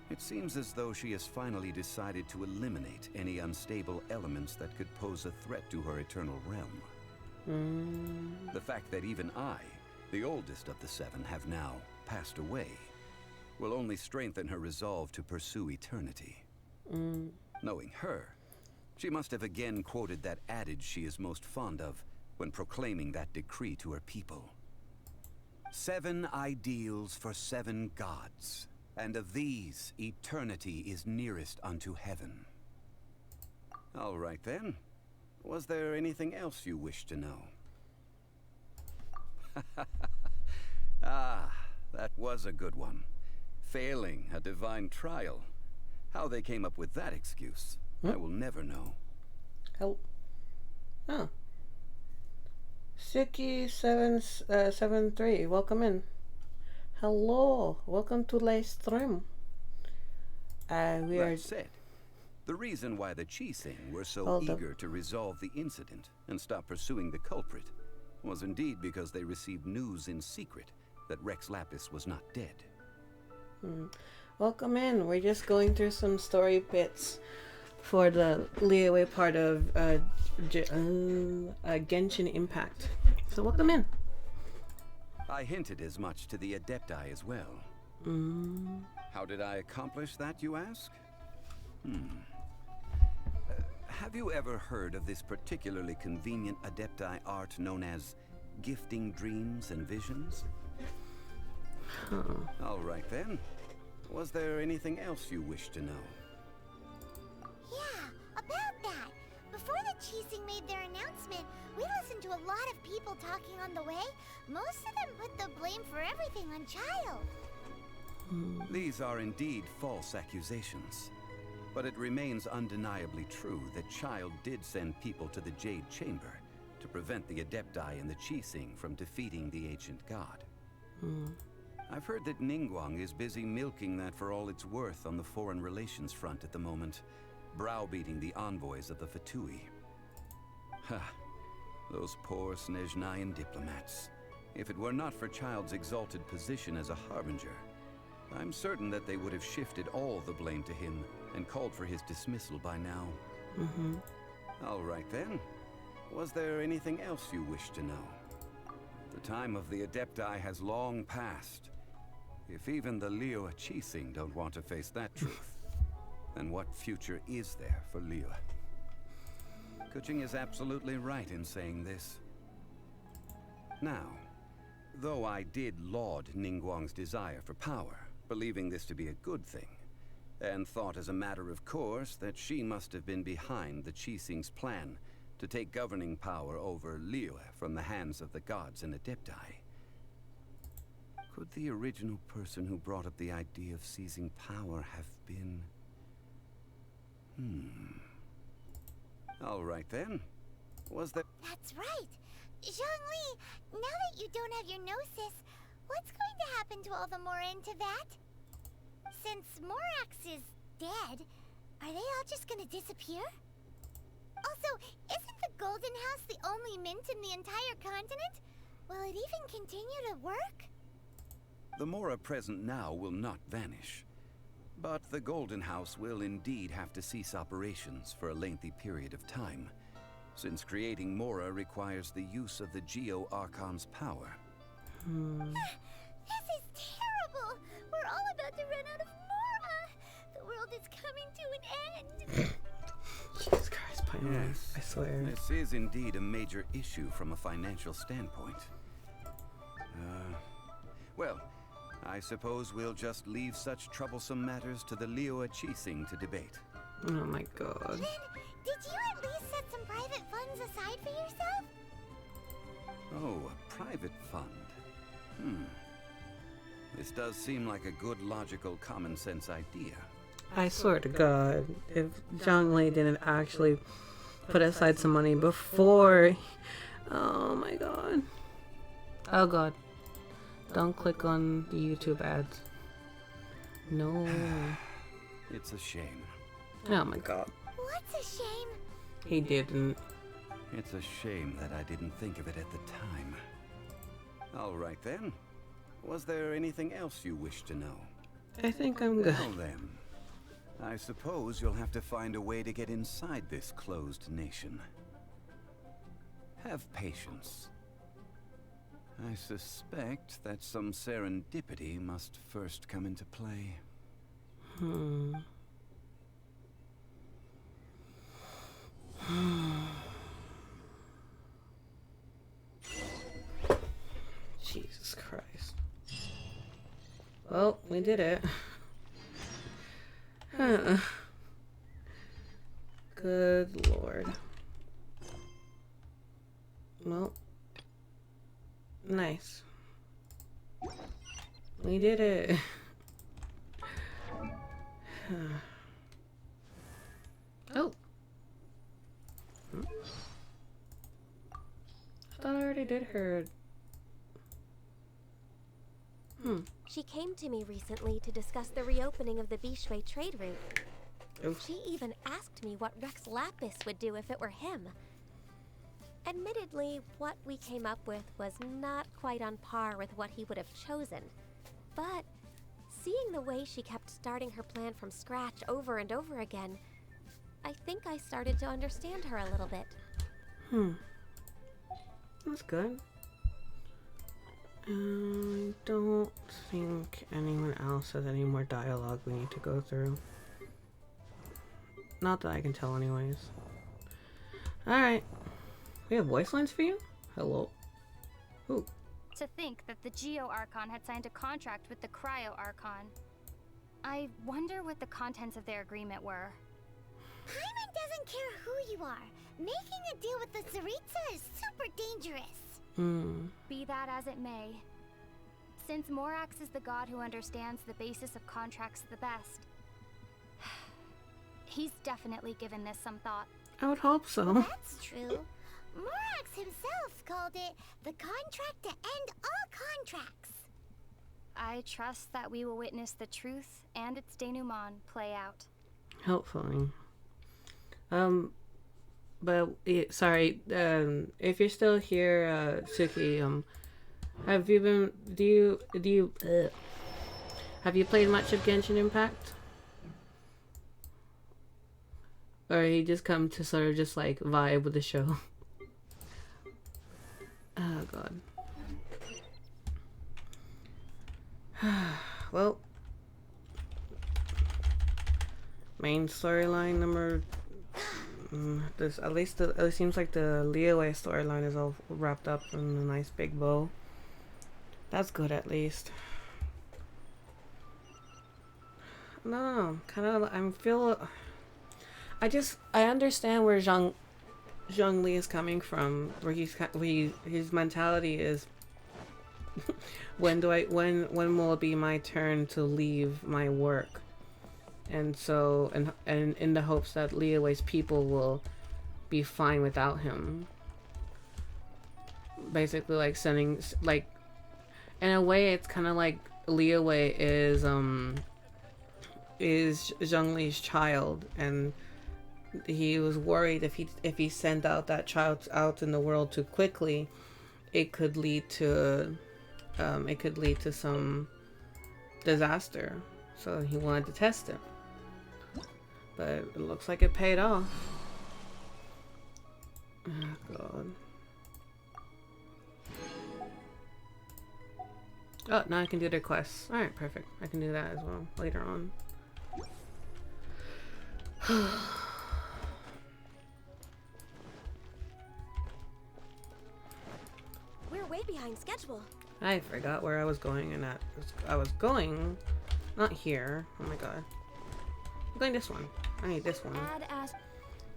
It seems as though she has finally decided to eliminate any unstable elements that could pose a threat to her eternal realm. The fact that even I, the oldest of the seven, have now passed away, will only strengthen her resolve to pursue eternity. Knowing her, she must have again quoted that adage she is most fond of when proclaiming that decree to her people. 7 ideals for 7 gods, and of these, eternity is nearest unto heaven. All right then. Was there anything else you wish to know? Ah, that was a good one. Failing a divine trial. How they came up with that excuse, I will never know. Oh. Oh. Suki773, welcome in. Hello, welcome to the stream. That said, the reason why the Qixing were so eager to resolve the incident and stop pursuing the culprit was indeed because they received news in secret that Rex Lapis was not dead. Welcome in. We're just going through some story bits for the Liyue part of Genshin Impact. So welcome in. I hinted as much to the Adepti as well. How did I accomplish that, you ask? Have you ever heard of this particularly convenient Adepti art known as gifting dreams and visions? All right then. Was there anything else you wish to know? Yeah, about that. Before the Qixing made their announcement, we listened to a lot of people talking on the way. Most of them put the blame for everything on Child. These are indeed false accusations. But it remains undeniably true that Child did send people to the Jade Chamber to prevent the Adepti and the Qixing from defeating the ancient god. I've heard that Ningguang is busy milking that for all it's worth on the foreign relations front at the moment, browbeating the envoys of the Fatui. Ha! Those poor Snezhnayan diplomats. If it were not for Child's exalted position as a harbinger, I'm certain that they would have shifted all the blame to him and called for his dismissal by now. All right then. Was there anything else you wish to know? The time of the Adepti has long passed. If even the Liyue Qixing don't want to face that truth, then what future is there for Liyue? Kuching is absolutely right in saying this. Now, though I did laud Ningguang's desire for power, believing this to be a good thing, and thought as a matter of course that she must have been behind the Qixing's plan to take governing power over Liyue from the hands of the gods and Adepti. Could the original person who brought up the idea of seizing power have been... All right then. Was that... That's right. Zhongli, now that you don't have your gnosis, what's going to happen to all the Morin Teyvat? Since Morax is dead, are they all just gonna disappear? Also, isn't the Golden House the only mint in the entire continent? Will it even continue to work? The Mora present now will not vanish. But the Golden House will indeed have to cease operations for a lengthy period of time, since creating Mora requires the use of the Geo-Archon's power. This is terrible! We're all about to run out of Mora! The world is coming to an end! Jesus Christ, Pioneer, I swear. This is indeed a major issue from a financial standpoint. Well, I suppose we'll just leave such troublesome matters to the Liyue Qixing to debate. Oh my god. Then, did you at least set some private funds aside for yourself? Oh, a private fund. This does seem like a good, logical, common-sense idea. I swear to God, if Zhongli didn't actually put aside some money before... Oh my god. Oh god. Don't click on the YouTube ads. No. It's a shame. Oh my god. What's a shame? He didn't. It's a shame that I didn't think of it at the time. All right then. Was there anything else you wish to know? I think I'm good. Well then, I suppose you'll have to find a way to get inside this closed nation. Have patience. I suspect that some serendipity must first come into play. Jesus Christ. Well, we did it. Good lord. Well, nice. We did it. Oh. I thought I already did her. She came to me recently to discuss the reopening of the Bishui trade route. Oof. She even asked me what Rex Lapis would do if it were him. Admittedly, what we came up with was not quite on par with what he would have chosen. But seeing the way she kept starting her plan from scratch over and over again, I think I started to understand her a little bit. That's good. I don't think anyone else has any more dialogue we need to go through. Not that I can tell anyways. Alright. We have voice lines for you? Hello. Ooh. To think that the Geo Archon had signed a contract with the Cryo Archon. I wonder what the contents of their agreement were. Paimon doesn't care who you are. Making a deal with the Tsaritsa is super dangerous. Be that as it may. Since Morax is the god who understands the basis of contracts the best, he's definitely given this some thought. I would hope so. That's true. Morax himself called it the contract to end all contracts. I trust that we will witness the truth and its denouement play out. Hopefully. But sorry, if you're still here, Suki, have you been, have you played much of Genshin Impact? Or you just come to sort of just like vibe with the show? Oh god. Well, main storyline number. This at least it seems like the Liyue storyline is all wrapped up in a nice big bow. That's good at least. No, kind of. I understand where Zhang Li is coming from. Where his mentality is. when will it be my turn to leave my work? And so, and in the hopes that Liyue's people will be fine without him. Basically, like sending, like, in a way, it's kind of like Liyue is Zhang Li's child, and he was worried if he sent out that child out in the world too quickly, it could lead to some disaster. So he wanted to test it. But it looks like it paid off. Oh god. Oh, now I can do their quests. Alright, perfect. I can do that as well later on. We're way behind schedule. I forgot where I was going, and I was going not here. Oh my god. I'm going this one. I need this one.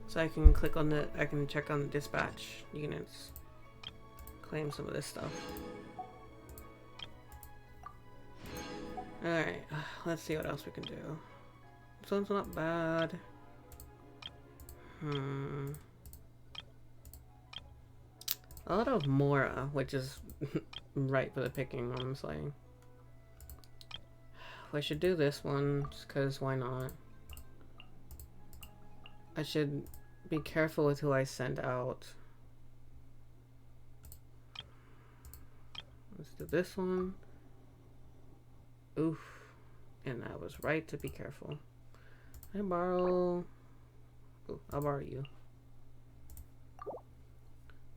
So I can click on I can check on the dispatch units. Claim some of this stuff. Alright, let's see what else we can do. This one's not bad. A lot of Mora, which is right for the picking, honestly. I should do this one, just because why not? I should be careful with who I send out. Let's do this one. Oof. And I was right to be careful. Can I borrow... Ooh, I'll borrow you.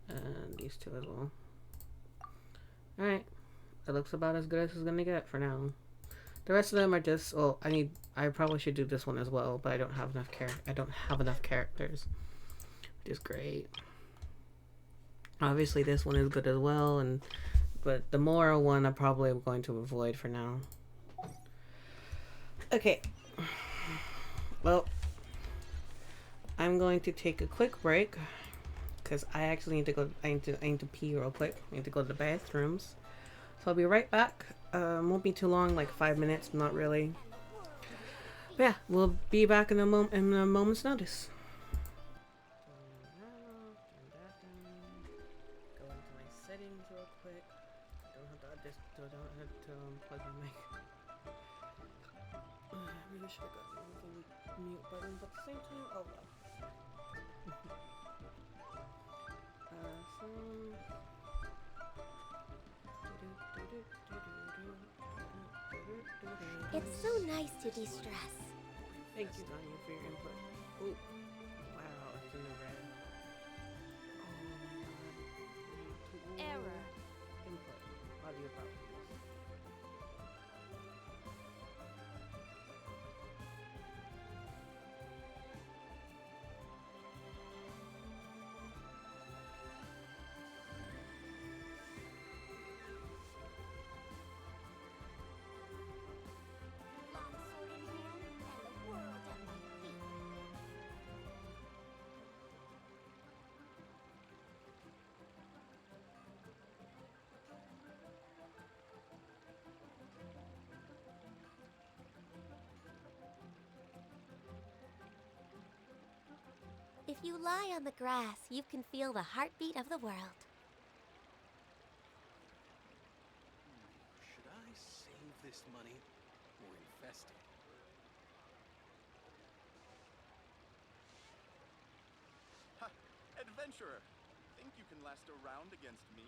And these two as well. Alright. It looks about as good as it's gonna get for now. The rest of them are just, well, I probably should do this one as well, but I don't have enough characters. Which is great. Obviously this one is good as well, but the Mora one I probably am going to avoid for now. Okay. Well, I'm going to take a quick break because I actually need to go. I need to pee real quick. I need to go to the bathrooms. So I'll be right back. Won't be too long, like 5 minutes, not really. But yeah, we'll be back in a moment's notice. Go into my settings real quick. Don't have to plug my mic. I really should have gotten the mute button, but at the same time, oh well. It's so nice to de-stress. Thank you, Tanya, for your input. Ooh. Wow, it's in the red. Oh my god. Error. Input. Audio problems. If you lie on the grass, you can feel the heartbeat of the world. Should I save this money or invest it? Ha! Adventurer! Think you can last a round against me?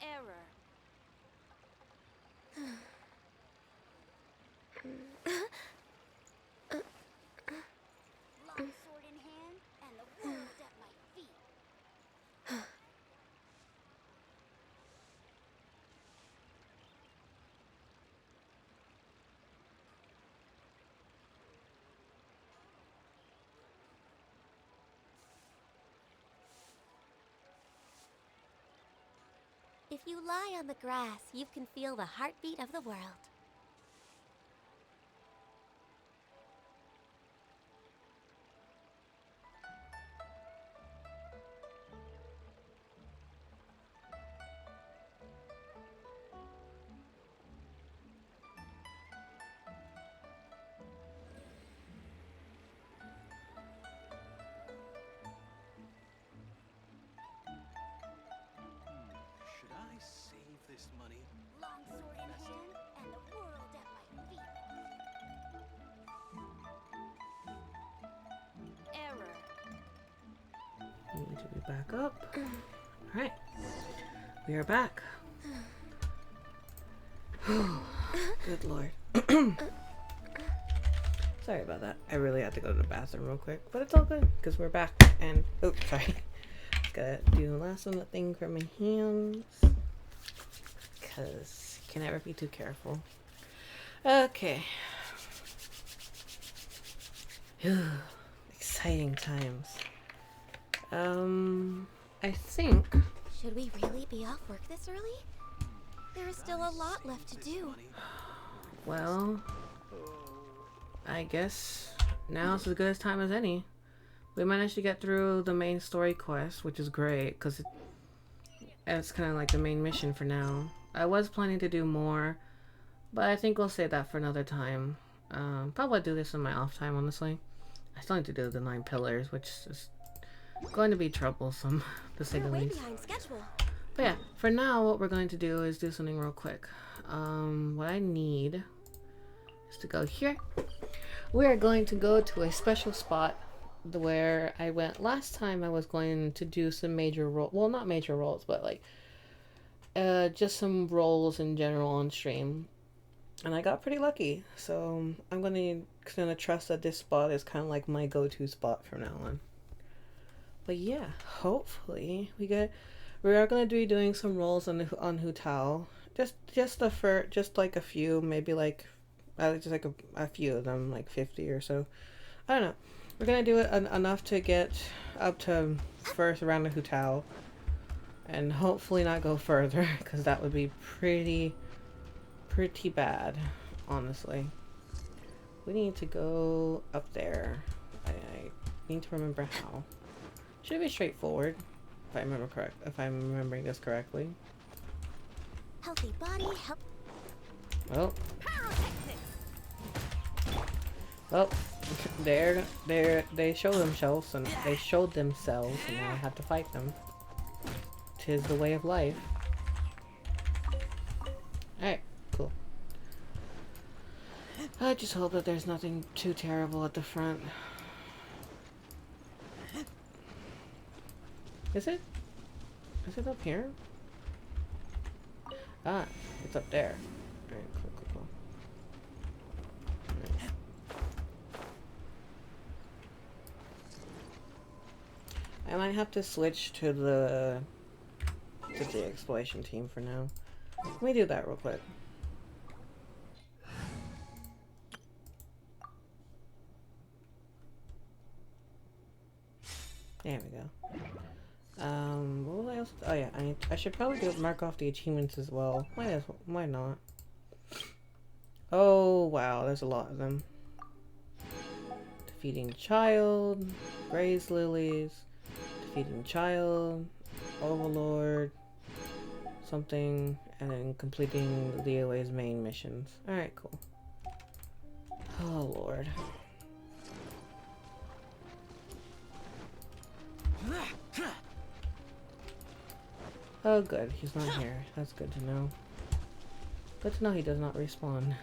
Error. Long sword in hand and the world at my feet. If you lie on the grass, you can feel the heartbeat of the world. Should I save this money? Long sword in hand and the world at my feet. Error. We need to be back up. Alright. We are back. Good lord. Sorry about that. I really had to go to the bathroom real quick. But it's all good because we're back. And, oh, sorry. Gotta do the last one, the thing for my hands. Because you can never be too careful. Okay. Exciting times. I think. Should we really be off work this early? There is still a lot left to do. Well, I guess now's as good a time as any. We managed to get through the main story quest, which is great because it's kind of like the main mission for now. I was planning to do more, but I think we'll save that for another time. Probably do this in my off time, honestly. I still need to do the 9 pillars, which is going to be troublesome, to say the We're way least. behind schedule. But yeah, for now, what we're going to do is do something real quick. What I need is to go here. We are going to go to a special spot where I went last time. I was going to do some major role, well, not major roles, but like just some roles in general on stream, and I got pretty lucky. So I'm gonna trust that this spot is kind of like my go-to spot from now on. But yeah, hopefully we are gonna be doing some roles on Hu Tao. Just like a few, maybe like just like a few of them, like 50 or so. I don't know. We're gonna do it enough to get up to first round of Hu Tao, and hopefully not go further, because that would be pretty bad, honestly. We need to go up there. I need to remember how. Should be straightforward, if I remember correct. If I'm remembering this correctly. Healthy body, Well. Well, they showed themselves, and now I have to fight them. 'Tis the way of life. Alright, cool. I just hope that there's nothing too terrible at the front. Is it? Is it up here? Ah, it's up there. Alright, cool. Alright. I might have to switch to the exploration team for now. Let me do that real quick. There we go. What was I else? Oh yeah, I should probably mark off the achievements as well. Why not? Oh wow, there's a lot of them. Defeating child, graze lilies, defeating child, overlord, something, and then completing Leo's main missions. Alright, cool. Oh lord. Oh good, he's not here. That's good to know. Good to know he does not respawn.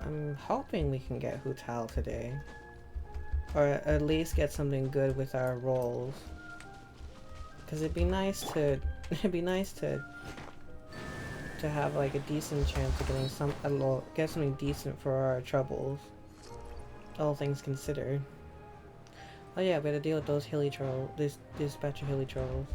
I'm hoping we can get Hutal today. Or at least get something good with our rolls. Cause it'd be nice to have like a decent chance of getting get something decent for our troubles. All things considered. Oh yeah, we had to deal with those hilly trolls. This batch of hilly trolls.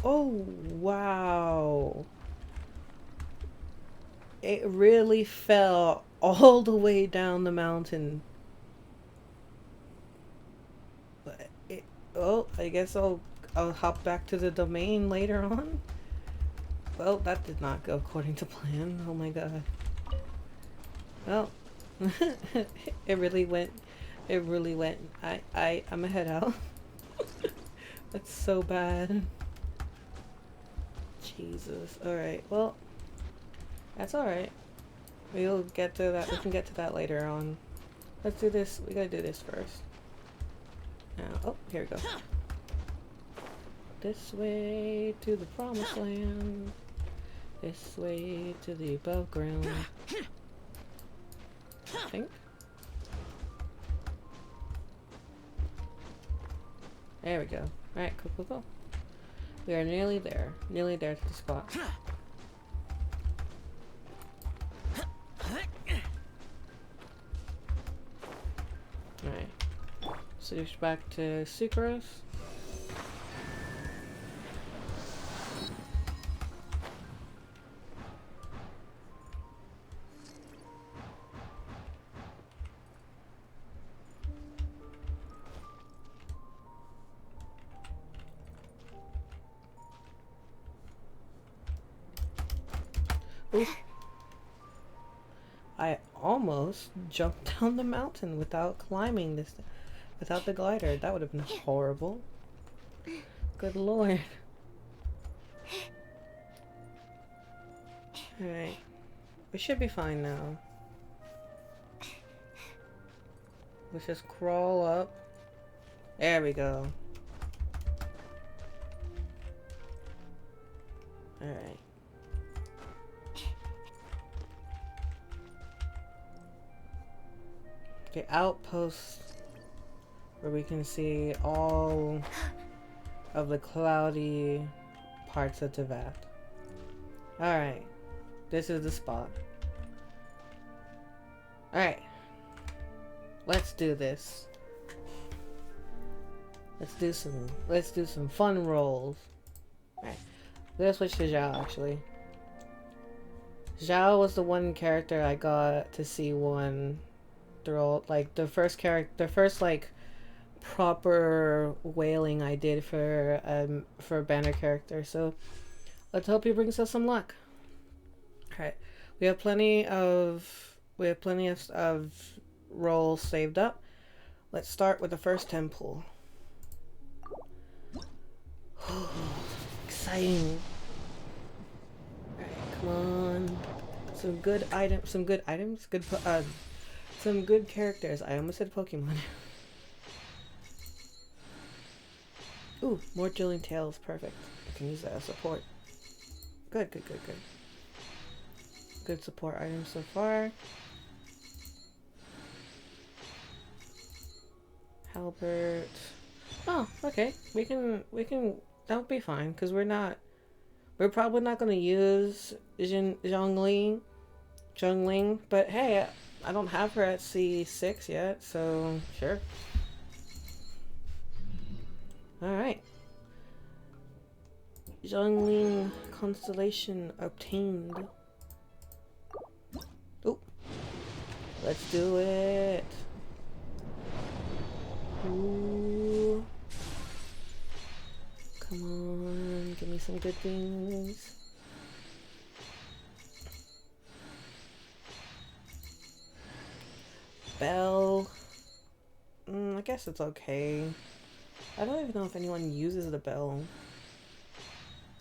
Oh, wow. It really fell all the way down the mountain. I guess I'll hop back to the domain later on. Well, that did not go according to plan. Oh my god. Well, it really went. I'm a head out. That's so bad. Jesus. Alright, well, that's alright. We'll get to that. We can get to that later on. Let's do this. We gotta do this first. Now, oh, here we go. This way to the promised land. This way to the above ground. I think. There we go. Alright, cool. We are nearly there. Nearly there to the spot. Alright. Switch back to Sucrose. Oof. I almost jumped down the mountain without climbing this, without the glider. That would have been horrible. Good lord. Alright. We should be fine now. Let's just crawl up. There we go. Alright. Okay, outposts where we can see all of the cloudy parts of Teyvat. Alright. This is the spot. Alright. Let's do this. Let's do some fun rolls. Alright. Let's switch to Zhao actually. Zhao was the one character I got to see one through, like the first like proper whaling I did for a banner character. So let's hope he brings us some luck. Alright. We have plenty of rolls saved up. Let's start with the first 10 pull. Exciting. Alright, come on. Some good items, some good characters. I almost said Pokemon. Ooh, more drilling tails, perfect. I can use that as support. Good. Good support items so far. Halbert. Oh, okay. We can that'll be fine, because we're probably not gonna use Zhongling, but hey, I don't have her at C6 yet, so sure. Alright. Zhongling constellation obtained. Oh. Let's do it. Ooh. Come on, give me some good things. Bell. I guess it's okay. I don't even know if anyone uses the bell.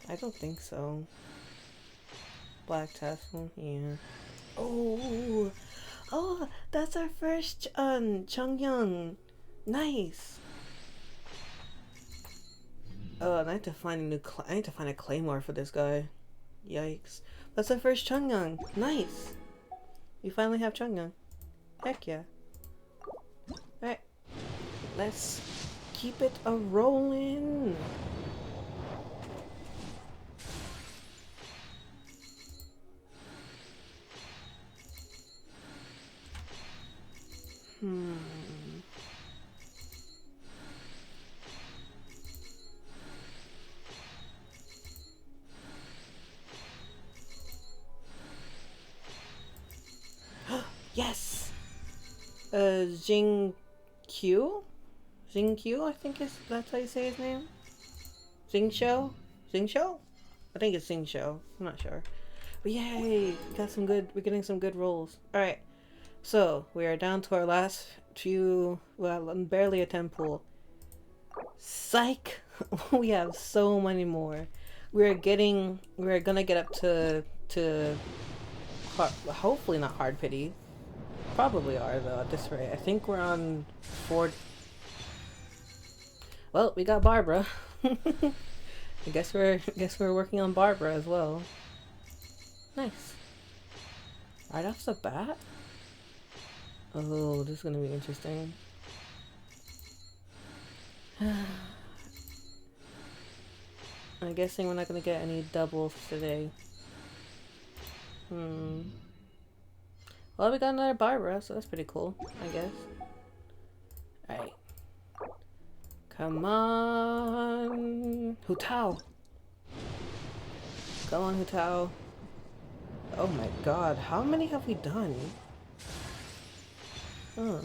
I don't think so. Black tassel, yeah. Oh, that's our first Chongyang. Nice. Oh, and I need to find a claymore for this guy. Yikes. That's our first Chongyang. Nice. We finally have Chongyang. Heck yeah. Alright. Let's keep it a-rolling. Yes! Jing Q? Jing Q, I think that's how you say his name? Jing Shou? Jing Shou? I think it's Jing Shou. I'm not sure. But yay! We're getting some good rolls. Alright. So, we are down to our last few, well, barely a 10 pull. Psych! We have so many more. We're gonna get up to hopefully not hard pity. Probably are though at this rate. I think we're on 4. Well, we got Barbara. I guess we're working on Barbara as well. Nice. Right off the bat? Oh, this is gonna be interesting. I'm guessing we're not gonna get any doubles today. Well, we got another Barbara, so that's pretty cool, I guess. Alright. Come on! Hu Tao! Come on, Hu Tao. Oh my god, how many have we done? Huh.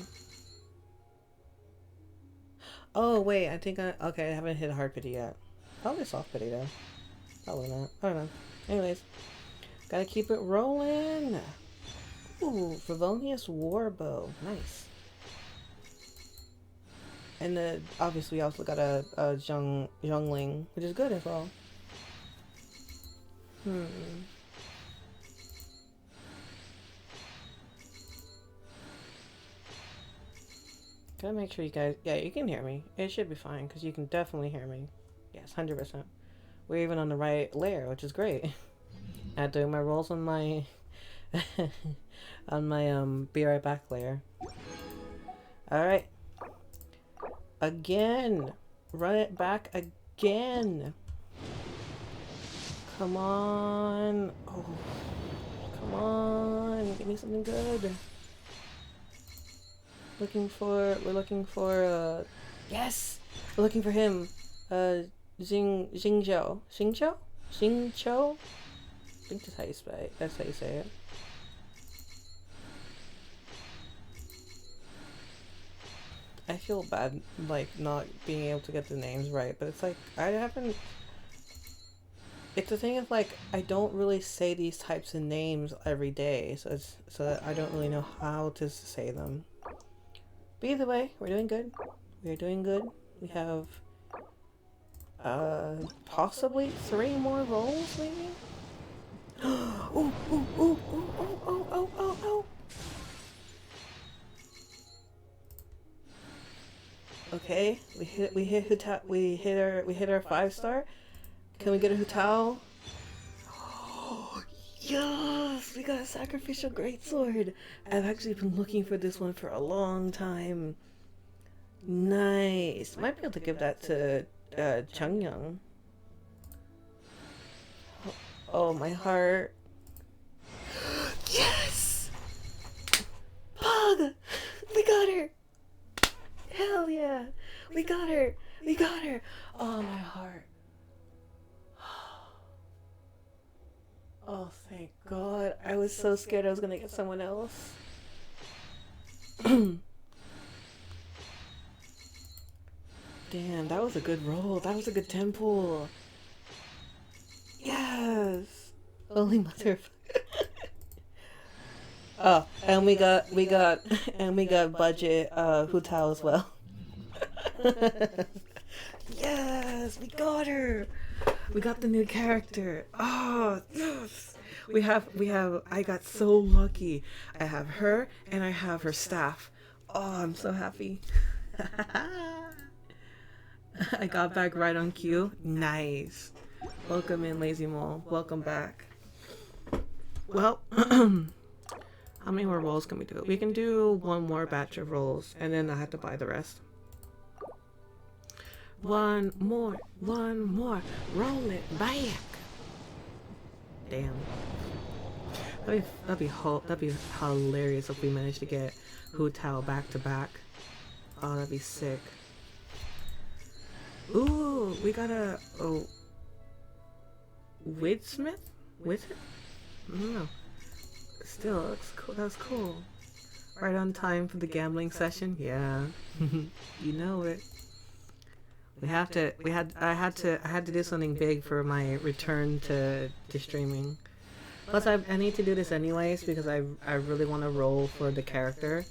Oh, wait, okay, I haven't hit a hard pity yet. Probably soft pity though. Probably not. I don't know. Anyways. Gotta keep it rolling! Ooh, Favonius Warbow. Nice. And obviously we also got a Zhongling, which is good as well. Gotta make sure you guys... Yeah, you can hear me. It should be fine, because you can definitely hear me. Yes, 100%. We're even on the right layer, which is great. I'm doing my rolls on my... on my, be right back layer. Alright. Again! Run it back Jen. Come on. Oh, come on. Give me something good. We're looking for, yes! We're looking for him. Xingzhou. Xingzhou? Xingzhou? I think that's how you say it. I feel bad, like, not being able to get the names right, but it's like, I haven't... It's the thing of, like, I don't really say these types of names every day, so I don't really know how to say them. But either way, we're doing good. We're doing good. We have, possibly 3 more rolls, maybe? Oh, oh, oh, oh, oh, oh, oh, oh, oh. Okay, we hit our 5-star. Can we get a Hutao? Oh, yes, we got a sacrificial greatsword. I've actually been looking for this one for a long time. Nice. Might be able to give that to Changyang. Oh, my heart. Yes! Pug! We got her! Hell yeah! We got her! We got her! Oh, my heart. Oh, thank God. I was so scared I was gonna get someone else. Damn, that was a good roll. That was a good tempo. Yes! Holy motherfucker. Oh, and we got budget Hutao as well. Yes, we got her. We got the new character. Oh, yes. I got so lucky. I have her and I have her staff. Oh, I'm so happy. I got back right on cue. Nice. Welcome in, Lazy Mole. Welcome back. Well, how many more rolls can we do? We can do 1 more batch of rolls, and then I have to buy the rest. One more. Roll it back. Damn. That'd be hilarious if we managed to get Hutao back to back. Oh, that'd be sick. Ooh, we got a Widsmith? Wizard? I don't know. Still, that's cool. That's cool. Right on time for the gambling session. Yeah, you know it. I had to do something big for my return to streaming. Plus, I need to do this anyways because I really want to roll for the character.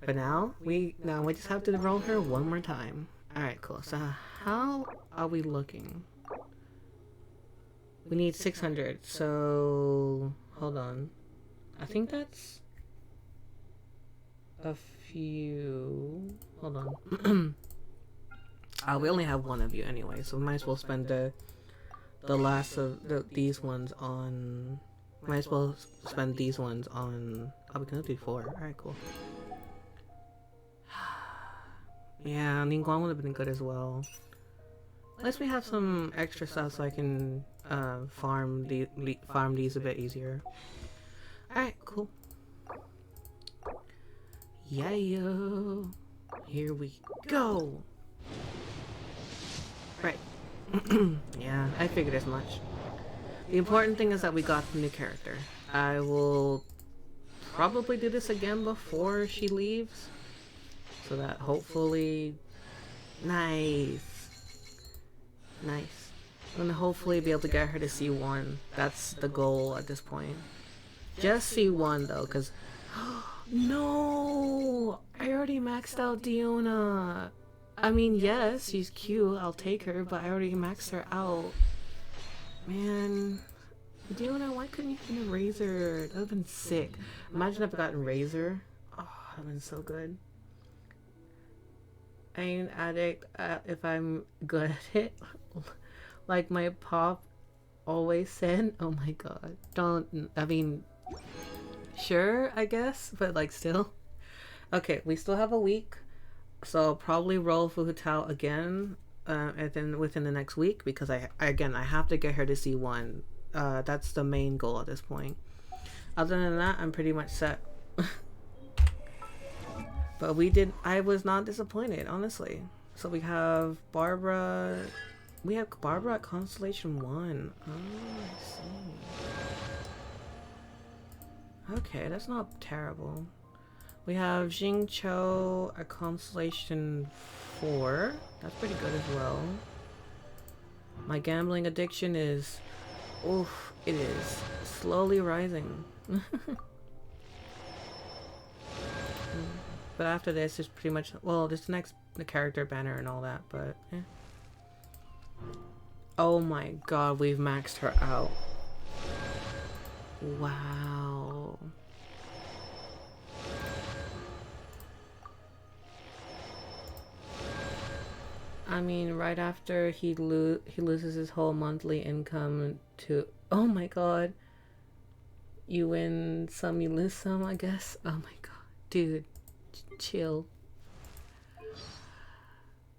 But now we just have to roll her 1 more time. All right, cool. So how are we looking? We need 600. So hold on. I think that's a few. Hold on. We only have 1 of you anyway, so we might as well spend the last of these ones on. Might as well spend these ones on. Oh, we can do 4. All right, cool. Yeah, Ningguang would have been good as well. At least we have some extra stuff so I can farm these a bit easier. All right, cool. Yeah, here we go. Right. Yeah, I figured as much. The important thing is that we got the new character. I will probably do this again before she leaves, so that hopefully, nice. And hopefully be able to get her to C1. That's the goal at this point. Just C1 though, cause no, I already maxed out Diona. I mean, yes, she's cute, I'll take her, but I already maxed her out. Man, Diona, why couldn't you have been a Razor? That would've been sick. Imagine if I gotten Razor. Oh, that would've been so good. I ain't addict if I'm good at it. Like my pop always said. Oh my god. I mean, sure, I guess, but like still. Okay, we still have a week. So I'll probably roll for Hutao again and then within the next week, because I have to get her to C1. That's the main goal at this point. Other than that, I'm pretty much set. But I was not disappointed, honestly. So we have Barbara. We have Barbara at Constellation 1. Oh, I see. Okay, that's not terrible. We have Jing Cho at Constellation 4. That's pretty good as well. My gambling addiction is... oof, it is slowly rising. But after this, it's pretty much... well, just the character banner and all that, but... eh. Oh my god, we've maxed her out. Wow. I mean, right after he loses his whole monthly income to... oh my god. You win some, you lose some, I guess. Oh my god. Dude, chill.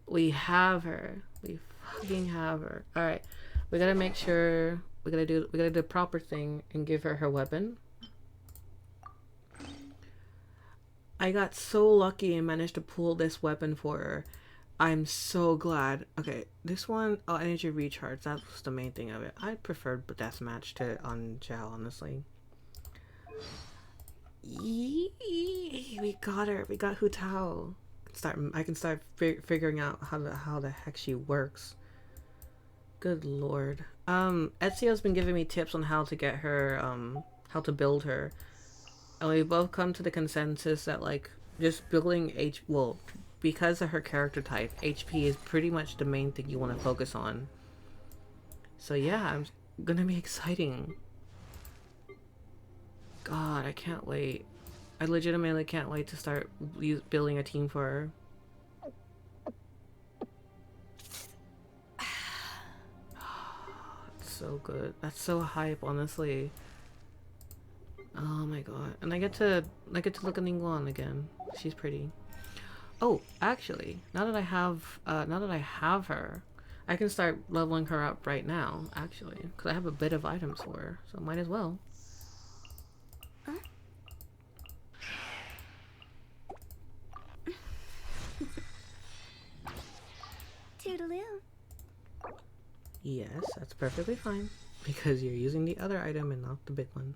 We have her. We fucking have her. Alright. We gotta make sure... we gotta do the proper thing and give her her weapon. I got so lucky and managed to pull this weapon for her. I'm so glad. Okay, this one... oh, energy recharge. That's the main thing of it. I preferred deathmatch on Zhao, honestly. Yee, we got her. We got Hu Tao. I can start figuring out how the heck she works. Good lord. Ezio's been giving me tips on how to get her, how to build her. And we both come to the consensus that, like, just building well, because of her character type, HP is pretty much the main thing you want to focus on. So yeah, I'm gonna be exciting. God, I can't wait. I legitimately can't wait to start building a team for her. It's so good. That's so hype, honestly. Oh my god. And I get to look at Ningguang again. She's pretty. Oh, actually, now that I have her, I can start leveling her up right now, actually, because I have a bit of items for her, so might as well. Toodaloo. Yes, that's perfectly fine, because you're using the other item and not the big one.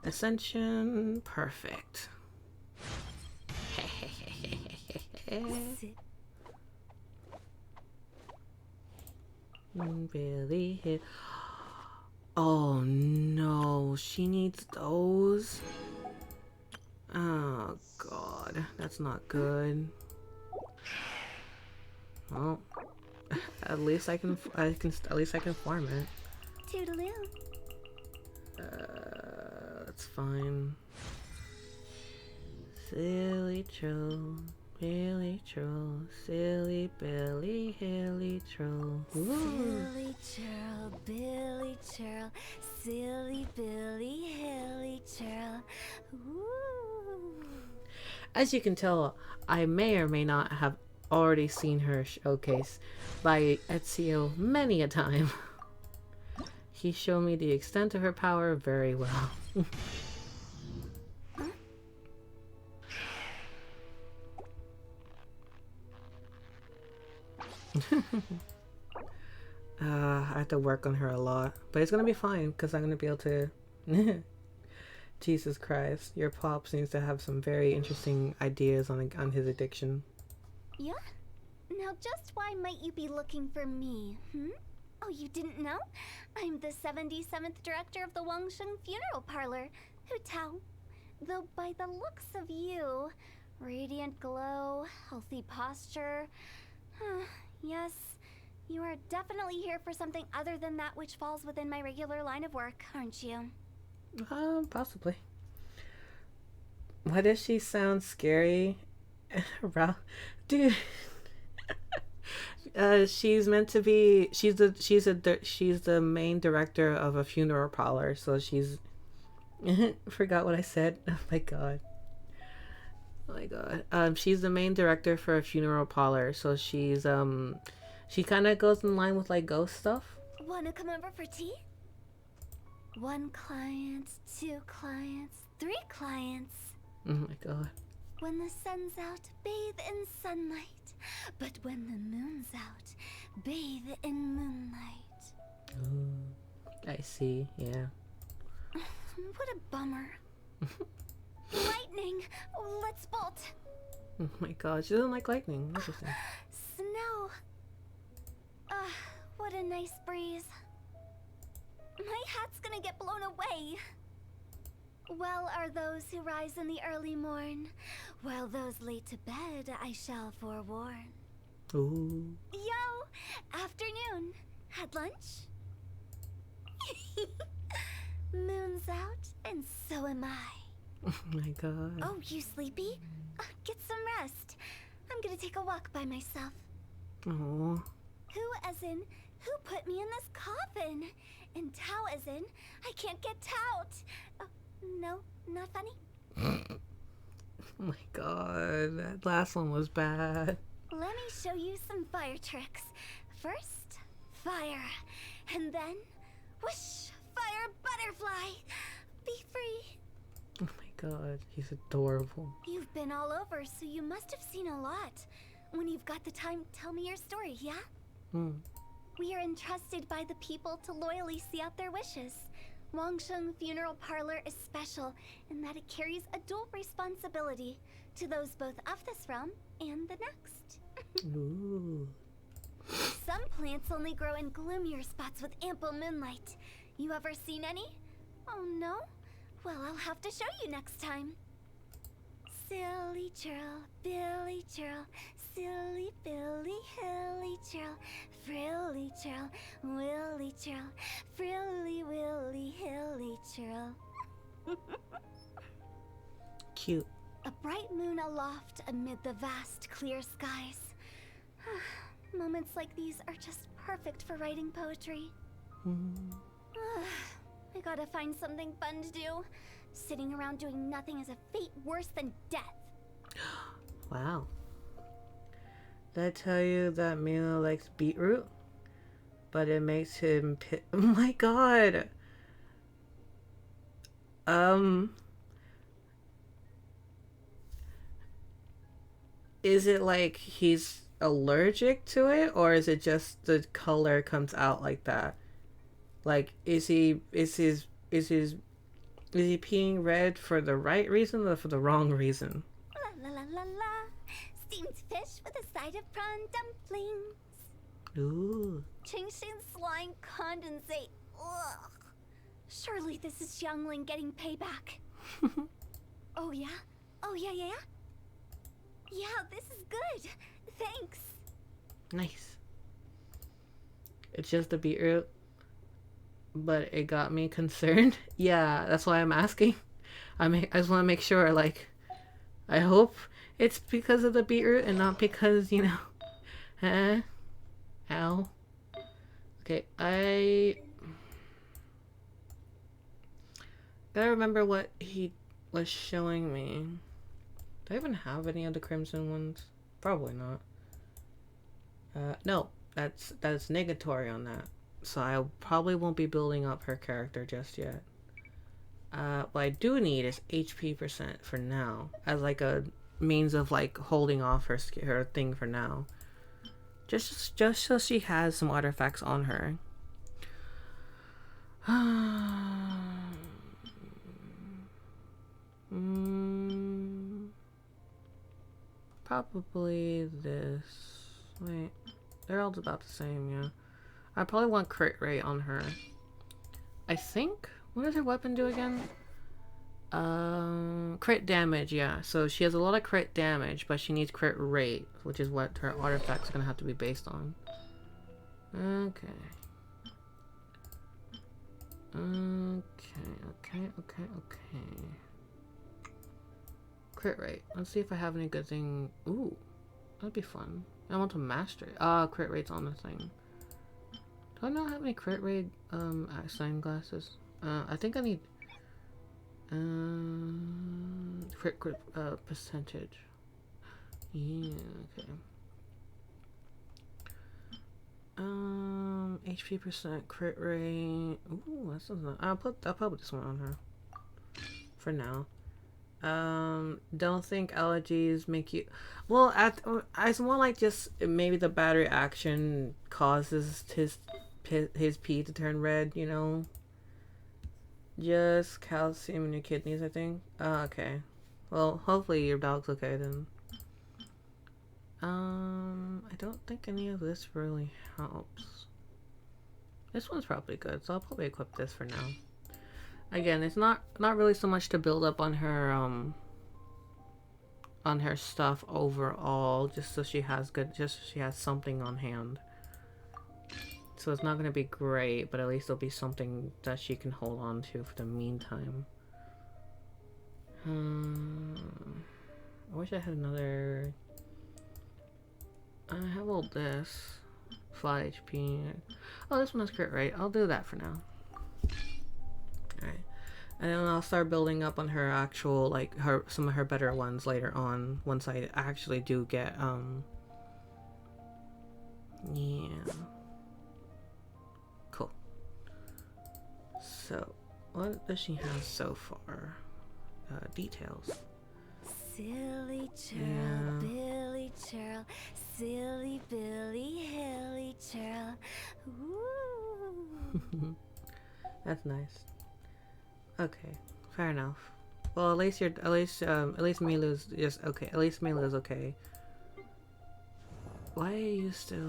Ascension, perfect. Billy hit. Oh no, she needs those. Oh god, that's not good. Well, at least I can farm it. Toodaloo. That's fine. Silly troll, Billy troll, silly Billy, hilly troll. Silly churl, Billy churl, silly Billy, hilly churl. Ooh. As you can tell, I may or may not have already seen her showcase by Ezio many a time. He showed me the extent of her power very well. I have to work on her a lot, but it's gonna be fine because I'm gonna be able to. Jesus Christ, your pop seems to have some very interesting ideas on his addiction. Yeah? Now just why might you be looking for me, Oh, you didn't know? I'm the 77th director of the Wangsheng Funeral Parlor, Hu Tao. Though by the looks of you, radiant glow, healthy posture, yes, you are definitely here for something other than that which falls within my regular line of work, aren't you? Possibly. Why does she sound scary? Dude. She's meant to be. She's the main director of a funeral parlor, so she's. Forgot what I said. Oh my god. Oh my god. She's the main director for a funeral parlor, so she's She kind of goes in line with like ghost stuff. Wanna come over for tea? 1 client, 2 clients, 3 clients. Oh my god. When the sun's out, bathe in sunlight. But when the moon's out, bathe in moonlight. Ooh, I see, yeah. What a bummer. Lightning! Oh, let's bolt. Oh my god, she doesn't like lightning. Interesting. Snow. Ah, what a nice breeze. My hat's gonna get blown away. Well are those who rise in the early morn, while those late to bed I shall forewarn. Ooh. Yo! Afternoon. Had lunch? Moon's out, and so am I. Oh my god. Oh, you sleepy? Get some rest. I'm gonna take a walk by myself. Oh. Who as in, who put me in this coffin? And Tao as in, I can't get tout. No, not funny? Oh my god, that last one was bad. Let me show you some fire tricks. First, fire. And then, whoosh, fire butterfly. Be free. Oh my god, he's adorable. You've been all over, so you must have seen a lot. When you've got the time, tell me your story, yeah? Hmm. We are entrusted by the people to loyally see out their wishes. Wangsheng Funeral Parlor is special in that it carries a dual responsibility to those both of this realm and the next. Ooh. Some plants only grow in gloomier spots with ample moonlight. You ever seen any? Oh no? Well, I'll have to show you next time. Silly churl, Billy churl, silly Billy, hilly churl, frilly churl, willy churl, frilly willy, hilly churl. Cute. A bright moon aloft amid the vast clear skies. Moments like these are just perfect for writing poetry. I gotta find something fun to do. Sitting around doing nothing is a fate worse than death. Wow. Did I tell you that Milo likes beetroot? But it makes him oh my god. Is it like he's allergic to it, or is it just the color comes out like that? Like, is he peeing red for the right reason or for the wrong reason? La la la la la. Steamed fish with a side of prawn dumplings. Ooh. Chingshin slime condensate. Ugh. Surely this is Xiangling getting payback. Oh yeah? Oh yeah. Yeah, this is good. Thanks. Nice. It's just the beetroot, but it got me concerned. Yeah, that's why I'm asking. I just want to make sure, like, I hope it's because of the beetroot and not because, you know. Ow. Okay, I gotta remember what he was showing me. Do I even have any of the crimson ones? Probably not. No, that's negatory on that. So I probably won't be building up her character just yet. What I do need is HP % for now, as like a means of like holding off her thing for now. Just so she has some artifacts on her. Probably this. Wait, they're all about the same, yeah. I probably want crit rate on her. I think. What does her weapon do again? Crit damage, yeah. So she has a lot of crit damage, but she needs crit rate, which is what her artifacts are gonna have to be based on. Okay. Okay. Crit rate. Let's see if I have any good thing. Ooh, that'd be fun. I want to master it. Crit rate's on the thing. Do I not have any crit rate sunglasses? I think I need crit percentage. Yeah, okay. HP percent, crit rate. Ooh, that's not. I'll put this one on her for now. Don't think allergies make you. Well, it's more like just maybe the battery action causes his pee to turn red. You know. Just calcium in your kidneys, I think. Okay. Well, hopefully your dog's okay then. I don't think any of this really helps. This one's probably good, so I'll probably equip this for now. Again, it's not really so much to build up on her stuff overall, just so she has something on hand. So it's not gonna be great, but at least it'll be something that she can hold on to for the meantime. I wish I had another. I have all this. Flat HP. Oh, this one has crit rate. I'll do that for now. Alright. And then I'll start building up on her actual, like, some of her better ones later on, once I actually do get, yeah. Cool. So, what does she have so far? Details. Silly churl, Billy churl, silly Billy, hilly churl. Ooh. That's nice. Okay, fair enough. Well, at least Milu's just okay. At least Milu's okay. Why are you still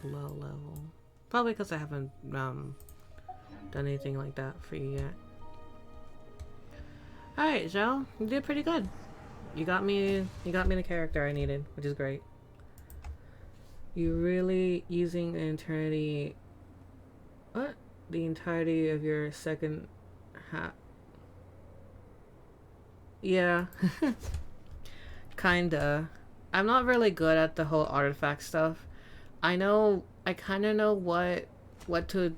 low level? Probably because I haven't done anything like that for you yet. Alright, Zhao, you did pretty good. You got me the character I needed, which is great. You're really using the entirety of your second half. Yeah. Kinda. I'm not really good at the whole artifact stuff. I kinda know what to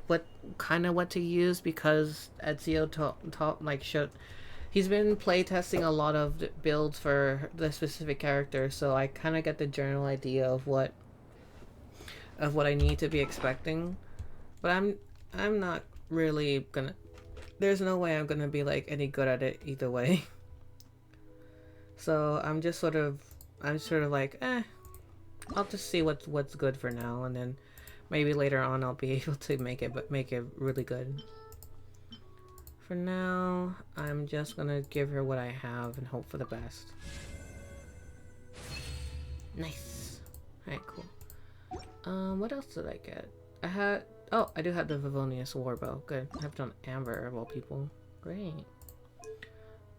use because Ezio he's been playtesting a lot of builds for the specific character, so I kind of get the general idea of what I need to be expecting. But I'm not really gonna. There's no way I'm gonna be like any good at it either way. So I'm sort of like, I'll just see what's good for now, and then maybe later on I'll be able to make it really good. For now, I'm just gonna give her what I have and hope for the best. Nice. Alright, cool. What else did I get? I do have the Vivonius Warbow. Good. I have it on Amber of all people. Great.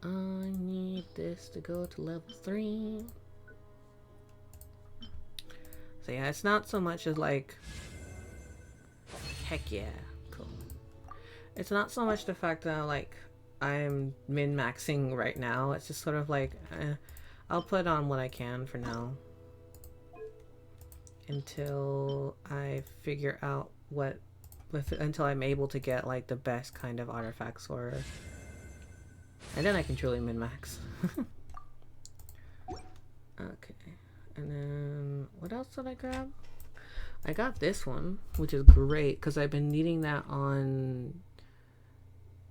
I need this to go to level 3. So yeah, it's not so much as like, heck yeah. It's not so much the fact that like I'm min-maxing right now. It's just sort of like I'll put on what I can for now until I figure out until I'm able to get like the best kind of artifacts for her. And then I can truly min-max. Okay. And then what else did I grab? I got this one, which is great because I've been needing that on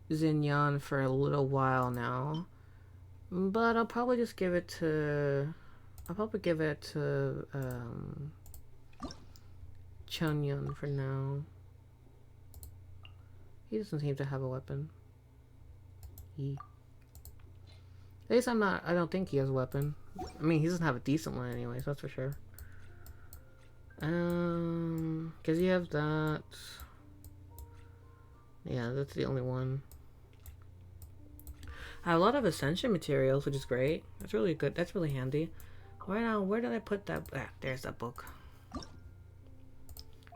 Xinyan for a little while now, but I'll probably just give it to Chunhyun for now. He doesn't seem to have a weapon. At least I don't think he has a weapon. I mean, he doesn't have a decent one anyways, that's for sure. Cause you have that. Yeah, that's the only one. I have a lot of ascension materials, which is great. That's really good. That's really handy. Right now, where did I put that? Ah, there's that book.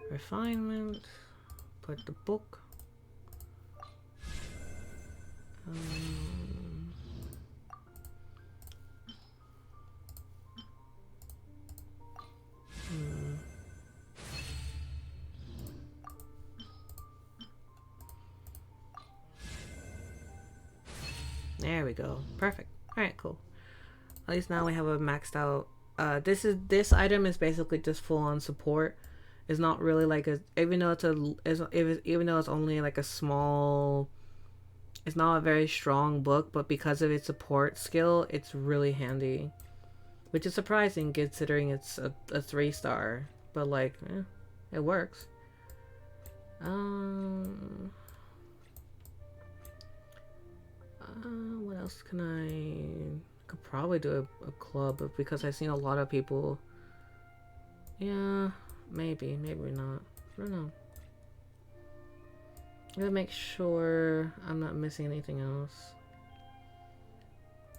Refinement. Put the book. There we go. Perfect. Alright, cool. At least now we have a maxed out. This item is basically just full on support. is not really like a, even though even though it's only like a small, it's not a very strong book, but because of its support skill, it's really handy, which is surprising considering it's a 3-star. But like, it works. What else can I could probably do a club, but because I've seen a lot of people. Yeah, maybe not. I don't know. I'm gonna make sure I'm not missing anything else.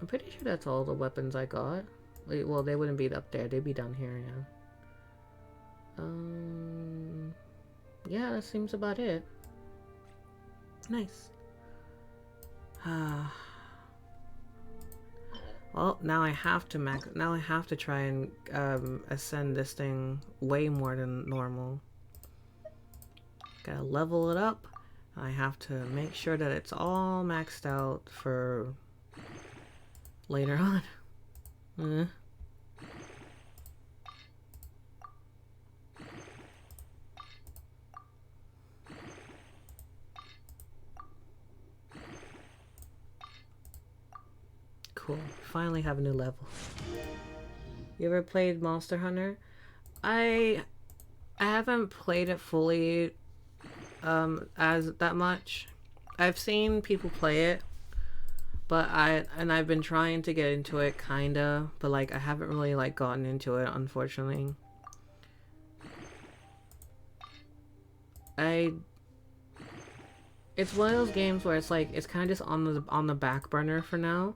I'm pretty sure that's all the weapons I got. Well, they wouldn't be up there. They'd be down here, yeah. Yeah, that seems about it. Nice. Well, now I have to now I have to try and ascend this thing way more than normal. Gotta level it up. I have to make sure that it's all maxed out for later on. Cool. Finally have a new level. You ever played Monster Hunter? I haven't played it fully as that much. I've seen people play it, but I've been trying to get into it kinda, but like I haven't really like gotten into it, unfortunately. It's one of those games where it's like it's kind of just on the back burner for now,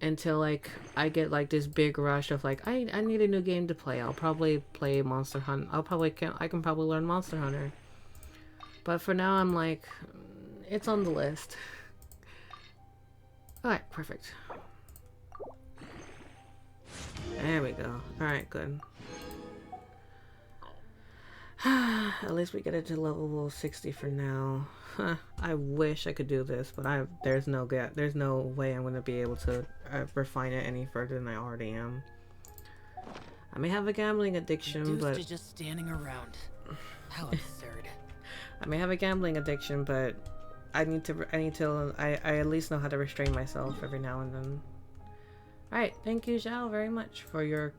until like I get like this big rush of like I need a new game to play. I'll probably play Monster Hunter. I can probably learn Monster Hunter. But for now I'm like, it's on the list. Alright, perfect. There we go. Alright, good. At least we get it to level 60 for now. I wish I could do this, but there's no way I'm gonna be able to refine it any further than I already am. I may have a gambling addiction, but to just standing around. How absurd. I may have a gambling addiction, but I at least know how to restrain myself every now and then. Alright, thank you, Zhao, very much for your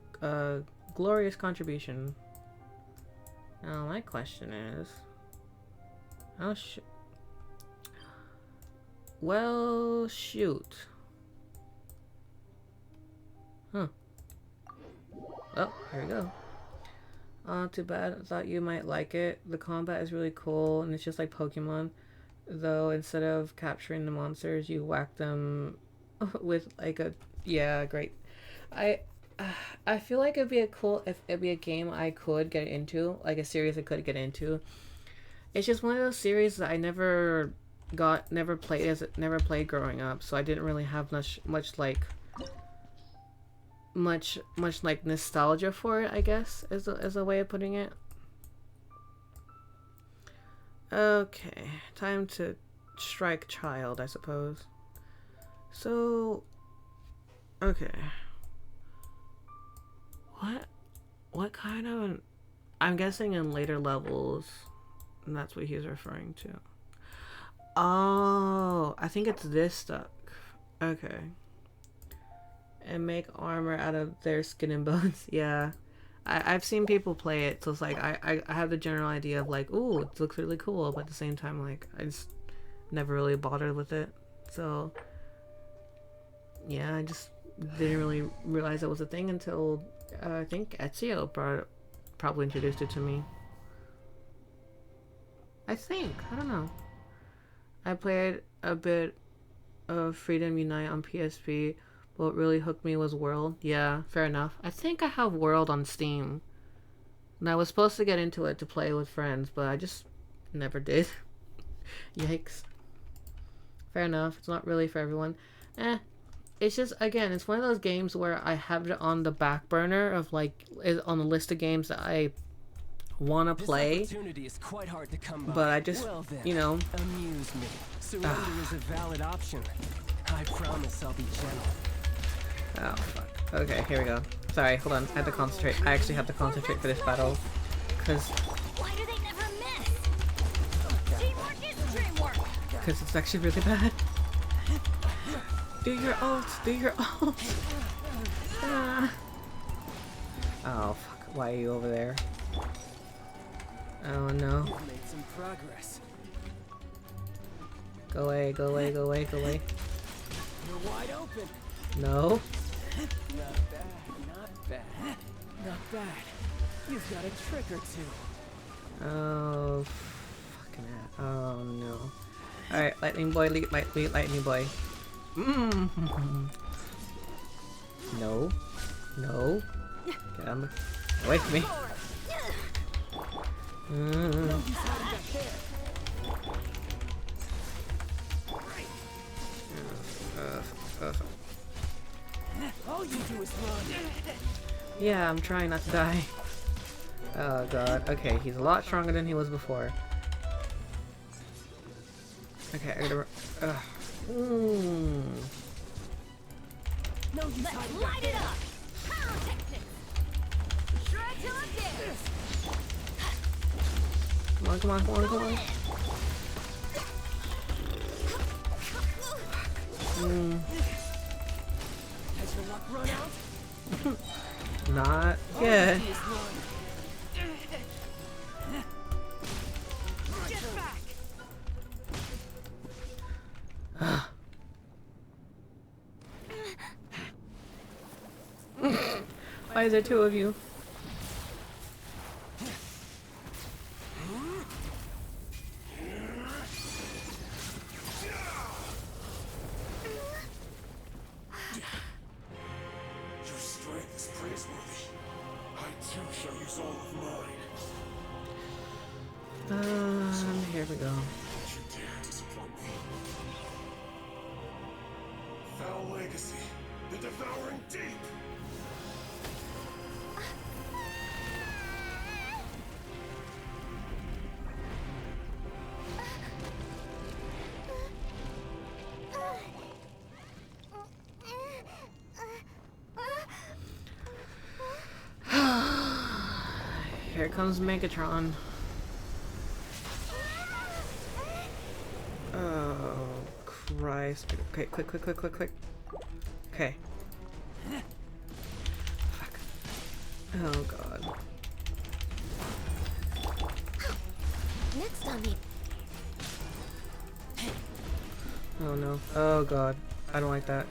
glorious contribution. Now my question is, well, shoot. Huh. Oh, here we go. Too bad. I thought you might like it. The combat is really cool, and it's just like Pokemon. Though, instead of capturing the monsters, you whack them with like a... Yeah, great. I feel like it'd be a game I could get into, like a series I could get into. It's just one of those series that I never played growing up, so I didn't really have much like nostalgia for it, I guess, as a way of putting it. Okay, time to strike child, I suppose. So, okay. What kind of I'm guessing in later levels, and that's what he's referring to. Oh, I think it's this stuff. Okay. And make armor out of their skin and bones. Yeah. I've seen people play it, so it's like I have the general idea of like, ooh, it looks really cool, but at the same time, like, I just never really bothered with it. So yeah, I just didn't really realize it was a thing until I think Ezio probably introduced it to me. I don't know. I played a bit of Freedom Unite on PSP. What really hooked me was World. Yeah, fair enough. I think I have World on Steam. And I was supposed to get into it to play with friends, but I just never did. Yikes. Fair enough. It's not really for everyone. It's just, again, it's one of those games where I have it on the back burner of like, on the list of games that I want to play. This opportunity is quite hard to come by. But I just, well then, you know. Amuse me. Surrender is a valid option. I promise I'll be gentle. Oh, fuck. Okay, here we go. Sorry, hold on. I had to concentrate. I actually have to concentrate for this battle. Because because it's actually really bad. Do your ult! Do your ult! Ah. Oh fuck, why are you over there? Oh no. You've made some progress. Go away, go away, go away, go away. You're wide open. No. Not bad, not bad. Not bad. You've got a trick or two. Oh, fucking hell. Oh no. Alright, lightning boy, lightning boy. No. No. Get away from me. All you do is run. Yeah, I'm trying not to die. Oh god. Okay, he's a lot stronger than he was before. Okay, I gotta. No, you Let's light it up! Shred till I'm dead! Come on, come on, come on, come on. Has your luck run out? Not yet. Get back! Why is there two of you? Your strength is praiseworthy. I too shall use all of mine. Here we go. Don't you dare disappoint me. Foul legacy, the devouring deep. Here comes Megatron. Oh, Christ. Okay, quick, quick, quick, quick, quick. Okay. Fuck. Oh, God. Next on me. Oh, no. Oh, God. I don't like that.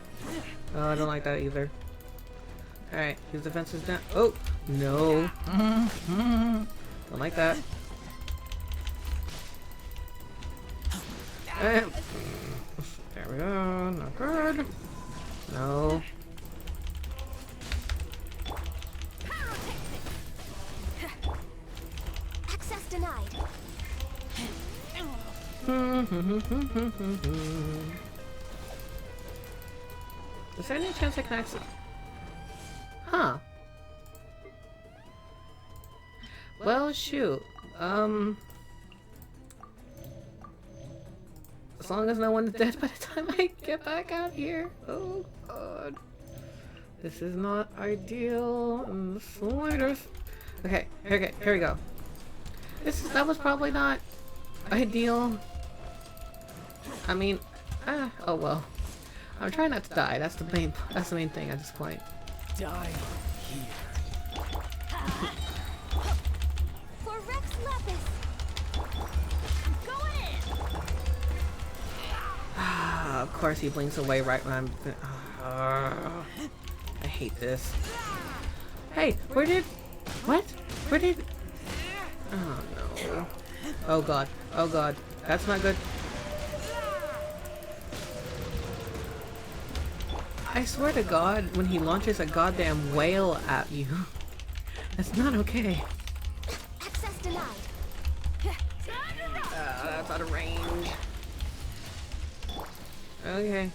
Oh, I don't like that either. Alright, his defense is down. Oh! No. Don't like that. There we go. Not good. No. Access denied. Is there any chance I can access? Huh. Well, shoot. As long as no one's dead by the time I get back out here. Oh, God. This is not ideal in the slightest. Okay, here we go. That was probably not ideal. I mean, oh well. I'm trying not to die. That's the main thing at this point. Die here. For Rex Lepus! Going in! Of course he blinks away right when I'm... I hate this. Hey, where did... What? Where did... Oh no. Oh god. Oh god. That's not good. I swear to God, when he launches a goddamn whale at you, that's not okay. Access denied. That's out of range. Okay.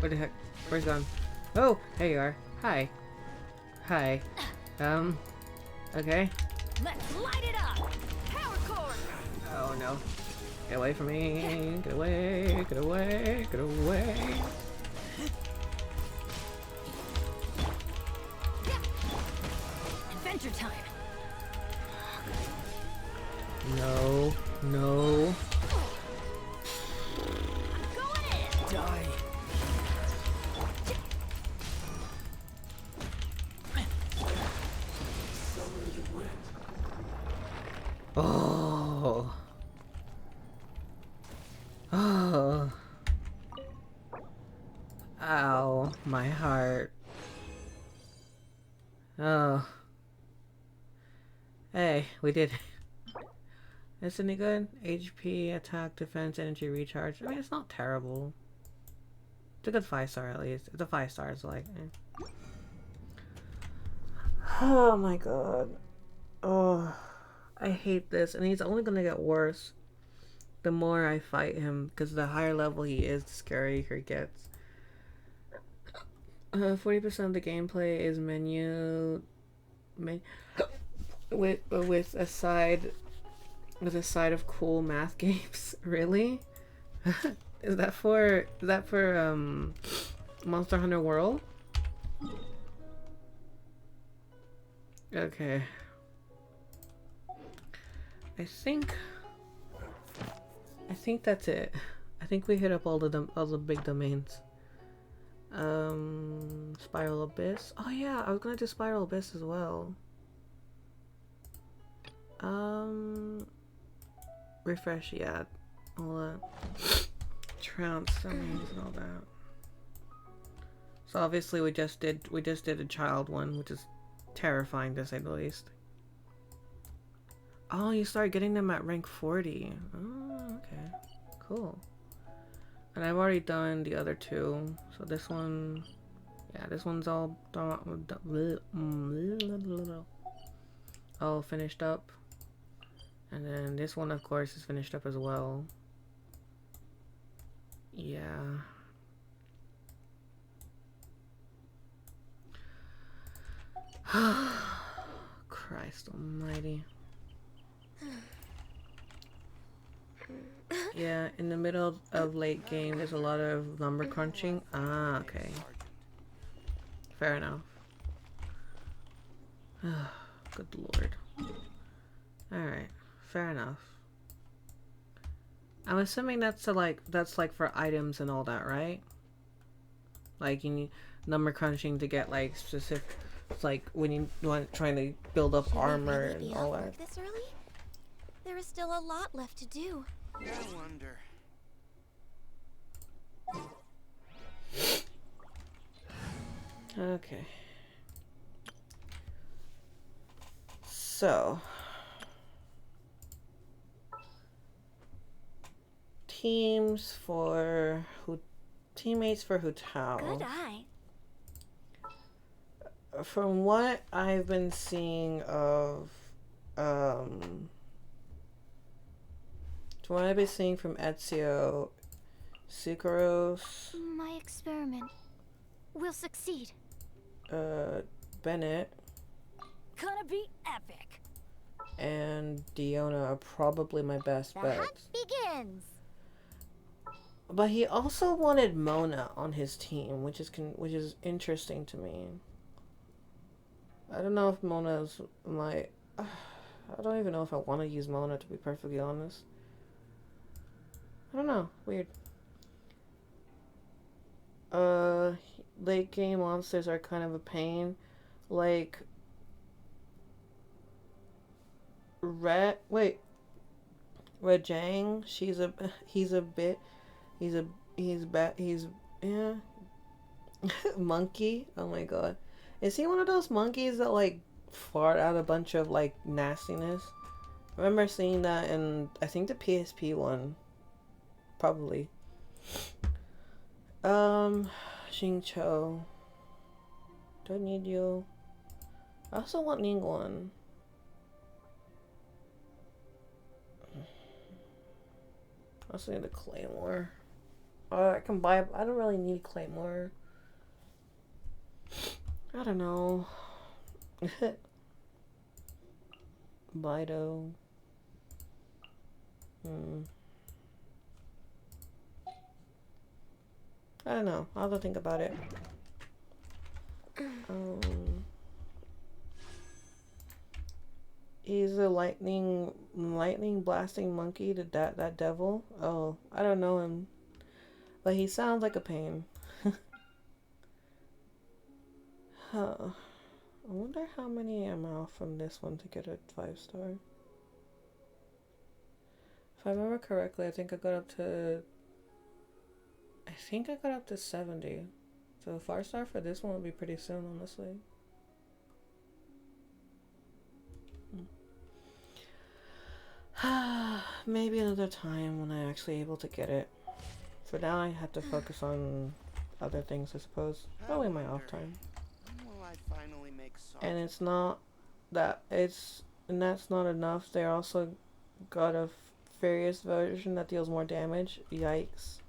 Where the heck? Where's he gone? Oh, there you are. Hi. Hi. Okay. Let's light it up! Power cord! Oh no. Get away from me. Get away. Get away. Get away. Adventure time! No. No. Oh. Oh. Ow, my heart. Oh. Hey, we did. Isn't it good? HP, attack, defense, energy, recharge. I mean, it's not terrible. It's a good 5-star at least. It's a 5 stars, like. Oh my god. Oh, I hate this, and he's only gonna get worse the more I fight him, because the higher level he is, the scarier he gets. 40% of the gameplay is with a side of cool math games. Really? Is that for Monster Hunter World? Okay. I think that's it. I think we hit up all the big domains. Spiral Abyss. Oh yeah, I was gonna do Spiral Abyss as well. Refresh, yeah. All that. Trounce domains and all that. So obviously we just did a child one, which is terrifying to say the least. Oh, you start getting them at rank 40. Oh, okay. Cool. And I've already done the other two. So this one, yeah, this one's all finished up. And then this one, of course, is finished up as well. Yeah. Christ almighty. Yeah, in the middle of late game, there's a lot of number crunching. Ah, okay. Fair enough. Good lord. Alright, fair enough. I'm assuming that's like for items and all that, right? Like you need number crunching to get like specific, like when you want trying to build up armor and all that. This early? There is still a lot left to do. I wonder. Okay. So teammates for Hu Tao. Good eye. From what I've been seeing of from what I've been seeing from Ezio, Sukaros, My experiment will succeed. Bennett, Gonna be epic. and Diona are probably my best bets. Hunt begins. But he also wanted Mona on his team, which is interesting to me. I don't know if Mona's my. I don't even know if I want to use Mona, to be perfectly honest. I don't know. Weird. Late game monsters are kind of a pain. Like Rejang, yeah. Monkey. Oh my god. Is he one of those monkeys that like fart out a bunch of like nastiness? I remember seeing that in, I think, the PSP one. Probably. Xingqiu. Don't need you. I also want Ningguang. I also need a Claymore. I can buy. I don't really need Claymore. I don't know. Bido. I don't know. I'll have to think about it. He's a lightning blasting monkey. That devil. Oh, I don't know him, but he sounds like a pain. Huh. I wonder how many I'm off from this one to get a 5-star. If I remember correctly, I think I got up to 70. So 5-star for this one will be pretty soon, honestly. Maybe another time when I'm actually able to get it. For now, I have to focus on other things, I suppose. Probably my off time. When will I finally make And it's not that and that's not enough. They also got a various version that deals more damage. Yikes.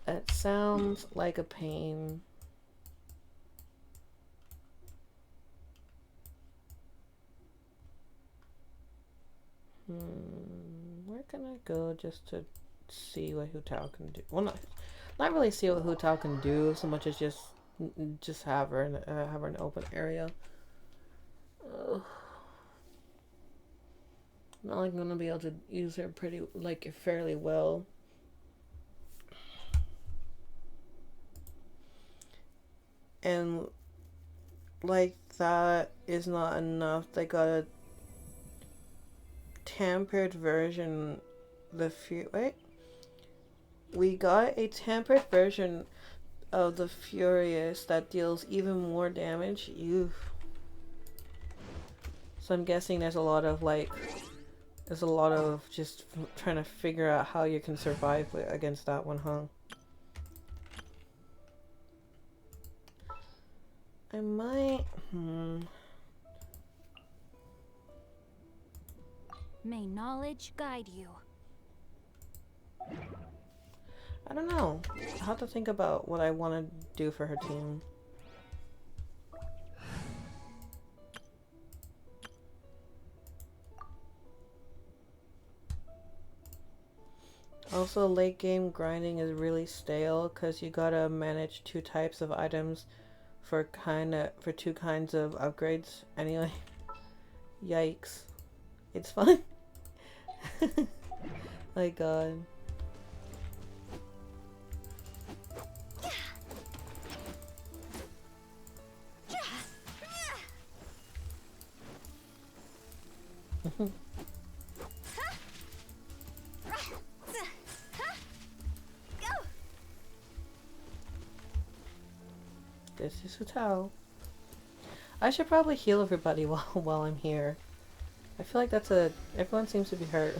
That sounds like a pain. Where can I go just to see what Hu Tao can do? Well, not really see what Hu Tao can do so much as just have her in an open area. Ugh. Not like I'm gonna be able to use her fairly well. And like that is not enough. They got a tampered version. We got a tampered version of the Furious that deals even more damage. So I'm guessing there's a lot of just trying to figure out how you can survive against that one, huh? I might. May knowledge guide you. I don't know. I have to think about what I want to do for her team. Also, late game grinding is really stale because you gotta manage 2 types of items for 2 kinds of upgrades. Anyway, yikes. It's fun. My god. This is Hu Tao. I should probably heal everybody while I'm here. I feel like everyone seems to be hurt.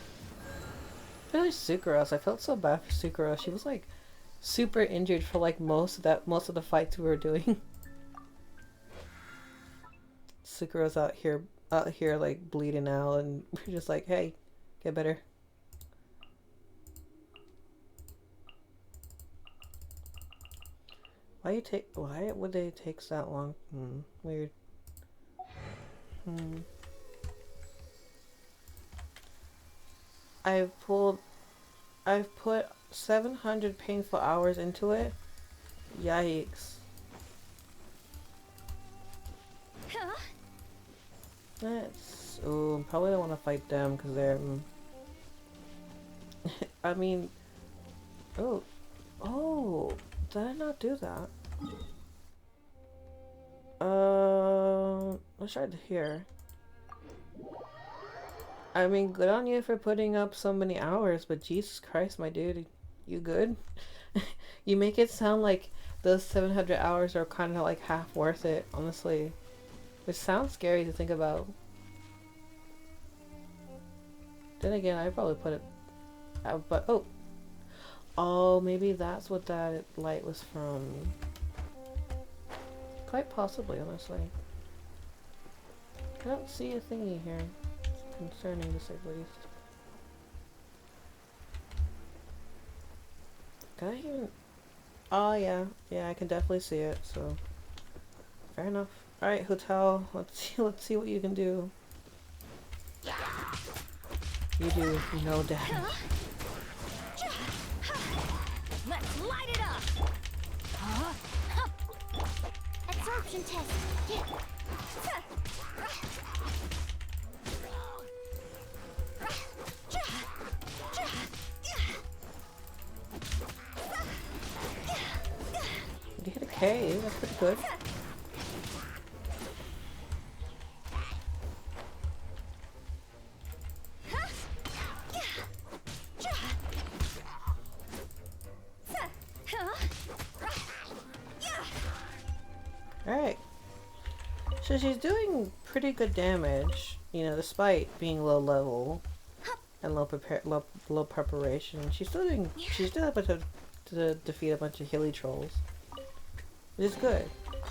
Especially Sucrose. I felt so bad for Sucrose. She was like super injured for like most of the fights we were doing. Sucrose out here like bleeding out, and we're just like, hey, get better. Why would they take that long? Weird. I've put 700 painful hours into it. Yikes. Probably don't want to fight them because they're I mean, did I not do that? Let's try it here. I mean, good on you for putting up so many hours, but Jesus Christ, my dude, you good? You make it sound like those 700 hours are kind of like half worth it, honestly. Which sounds scary to think about. Then again, I probably put it out, but oh, maybe that's what that light was from. Quite possibly, honestly. I don't see a thingy here. Concerning, to say the least. Can I even? Oh yeah, I can definitely see it. So fair enough. All right, Hu Tao, let's see what you can do. You do no damage. Let's light it up. Absorption test. You hit a K, that's pretty good. Alright. So she's doing pretty good damage, you know, despite being low level and low preparation. She's still able to defeat a bunch of hilly trolls. Which is good.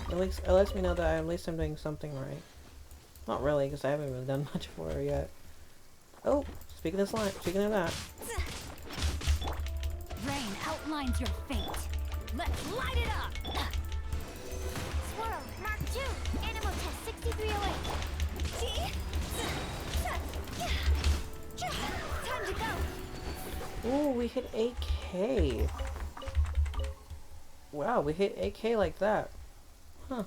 At least it lets me know that at least I'm doing something right. Not really, because I haven't really done much for her yet. Oh, speaking of that. Rain outlines your fate. Let's light it up! Swirl, Mark 2, Animal Test 6308. Time to go. Ooh, we hit 8K. Wow, we hit 8K like that. Huh.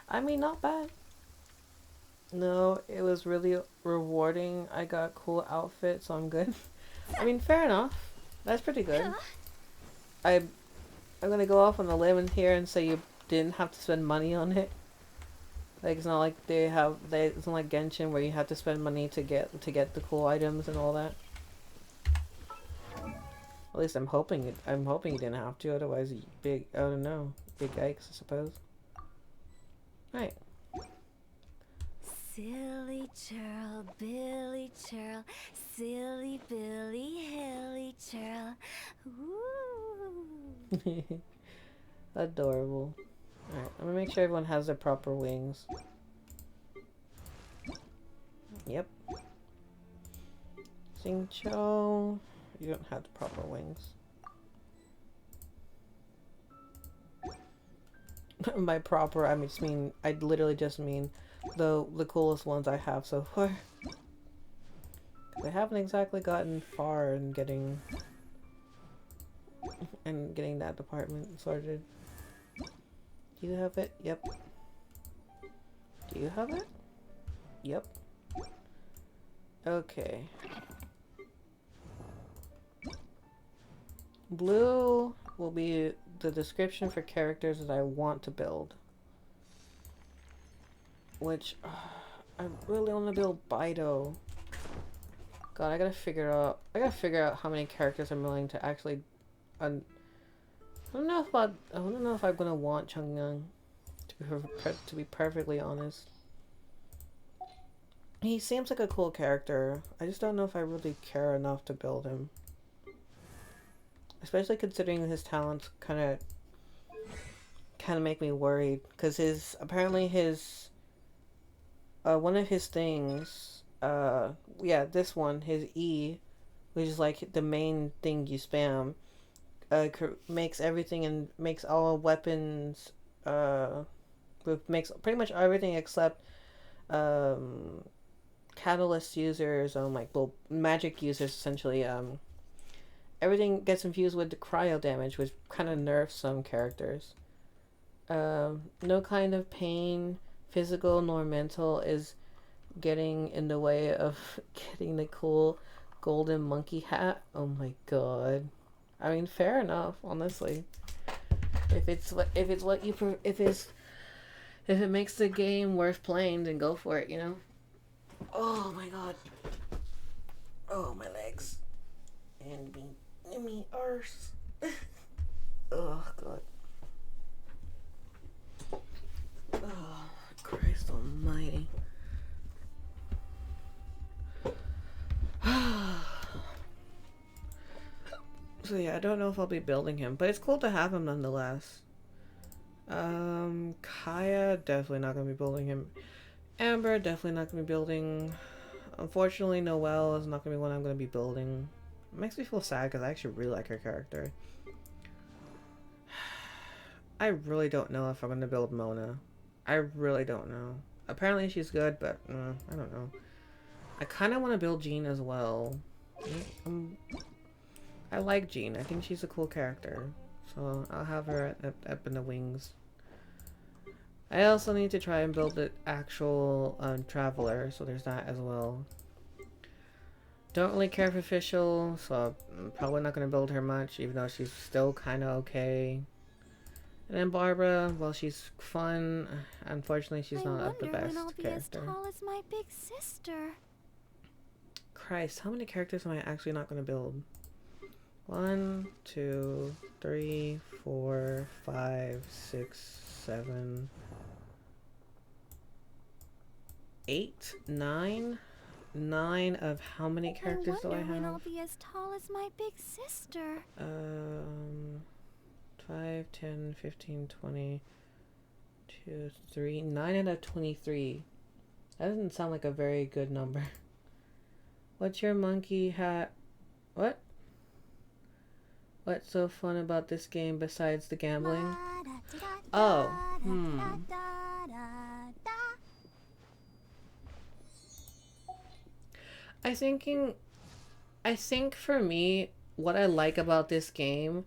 I mean, not bad. No, it was really rewarding. I got a cool outfit, so I'm good. I mean, fair enough. That's pretty good. I'm gonna go off on a limb here and say you didn't have to spend money on it. Like, it's not like it's not like Genshin where you have to spend money to get the cool items and all that. At least I'm hoping you didn't have to, otherwise big I don't know. Big yikes, I suppose. Right. Silly churl, Billy churl, silly Billy, hilly churl. Ooh. Adorable. Alright, I'm gonna make sure everyone has their proper wings. Yep. Xingqiu, you don't have the proper wings. By proper, I literally just mean the coolest ones I have so far. They haven't exactly gotten far in getting that department sorted. Do you have it? Yep. Do you have it? Yep. Okay. Blue will be the description for characters that I want to build. Which, I really want to build Bido. God, I gotta figure out how many characters I'm willing to actually. I don't know if I'm gonna want Chungyang. To be perfectly honest, he seems like a cool character. I just don't know if I really care enough to build him. Especially considering his talents kind of make me worried, because apparently his one of his things, yeah, this one, his E, which is like the main thing you spam, makes everything and makes all weapons, makes pretty much everything except catalyst users, well, magic users essentially, everything gets infused with the cryo damage, which kind of nerfs some characters. No kind of pain, physical nor mental, is getting in the way of getting the cool golden monkey hat. Oh my god. I mean, fair enough, honestly. If it makes the game worth playing, then go for it, you know? Oh my god. Oh, my legs. And me arse. Oh god. Oh, Christ almighty. So yeah, I don't know if I'll be building him, but it's cool to have him nonetheless. Kaya, definitely not gonna be building him. Amber, definitely not gonna be building. Unfortunately, Noelle is not gonna be one I'm gonna be building. It makes me feel sad because I actually really like her character. I really don't know if I'm gonna build Mona. I really don't know. Apparently she's good, but I don't know. I kind of want to build Jean as well. I like Jean. I think she's a cool character. So I'll have her up in the wings. I also need to try and build the actual Traveler, so there's that as well. Don't really care for Fischl, so I'm probably not going to build her much, even though she's still kind of okay. And then Barbara, well, she's fun. Unfortunately, she's not the best when I'll be character. as tall as my big sister. Christ, how many characters am I actually not going to build? 1, 2, 3, 4, 5, 6, 7, 8, 9. 9 of how many characters do I have? When I'll be as tall as my big sister. 5, 10, 15, 20, 2, 3, 9 out of 23. That doesn't sound like a very good number. What's your monkey hat? What? What's so fun about this game besides the gambling? Oh, I think for me, what I like about this game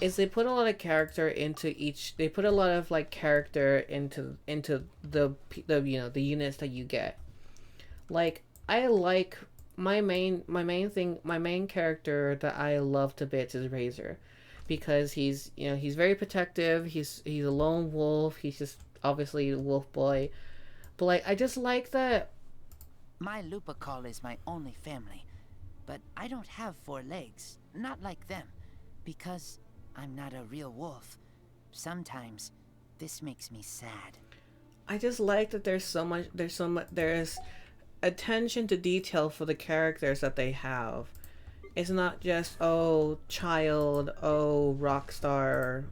is they put a lot of character into each. They put a lot of like character into the the units that you get. Like I like my main character that I love to bits is Razor, because he's very protective. He's a lone wolf. He's just obviously a wolf boy, but like I just like that. My Lupercal is my only family, but I don't have 4 legs, not like them, because I'm not a real wolf. Sometimes this makes me sad. I just like that there's attention to detail for the characters that they have. It's not just, oh, child, oh, rock star,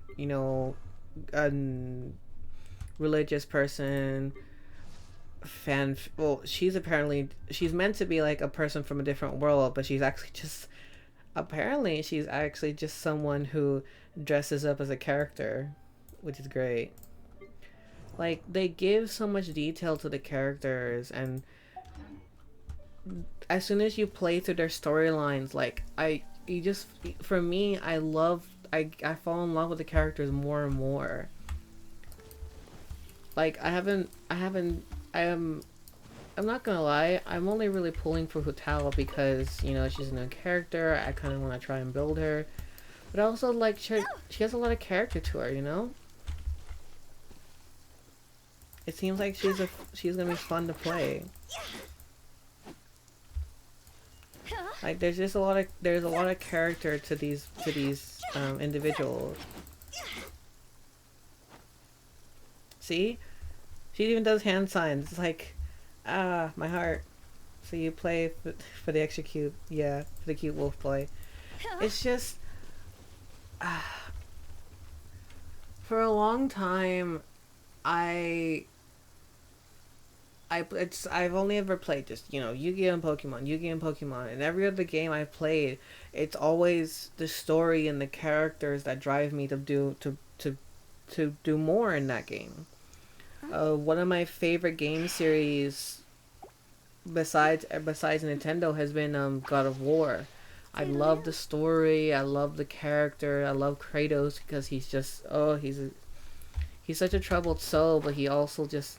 religious person, well, she's meant to be like a person from a different world, but she's actually just someone who dresses up as a character, which is great. Like, they give so much detail to the characters, and as soon as you play through their storylines, like, for me, I fall in love with the characters more and more. Like, I'm not gonna lie, I'm only really pulling for Hutao because, she's a new character. I kind of want to try and build her. But also, like, she has a lot of character to her, It seems like she's gonna be fun to play. Like, there's a lot of character to these individuals. See? She even does hand signs. It's like, my heart. So you play for the extra cute, for the cute wolf boy. It's just, for a long time, I've only ever played just, Yu-Gi-Oh! And Pokemon, and every other game I've played, it's always the story and the characters that drive me to do more in that game. One of my favorite game series besides Nintendo has been God of War. I love the story, I love the character, I love Kratos because he's just he's such a troubled soul, but he also just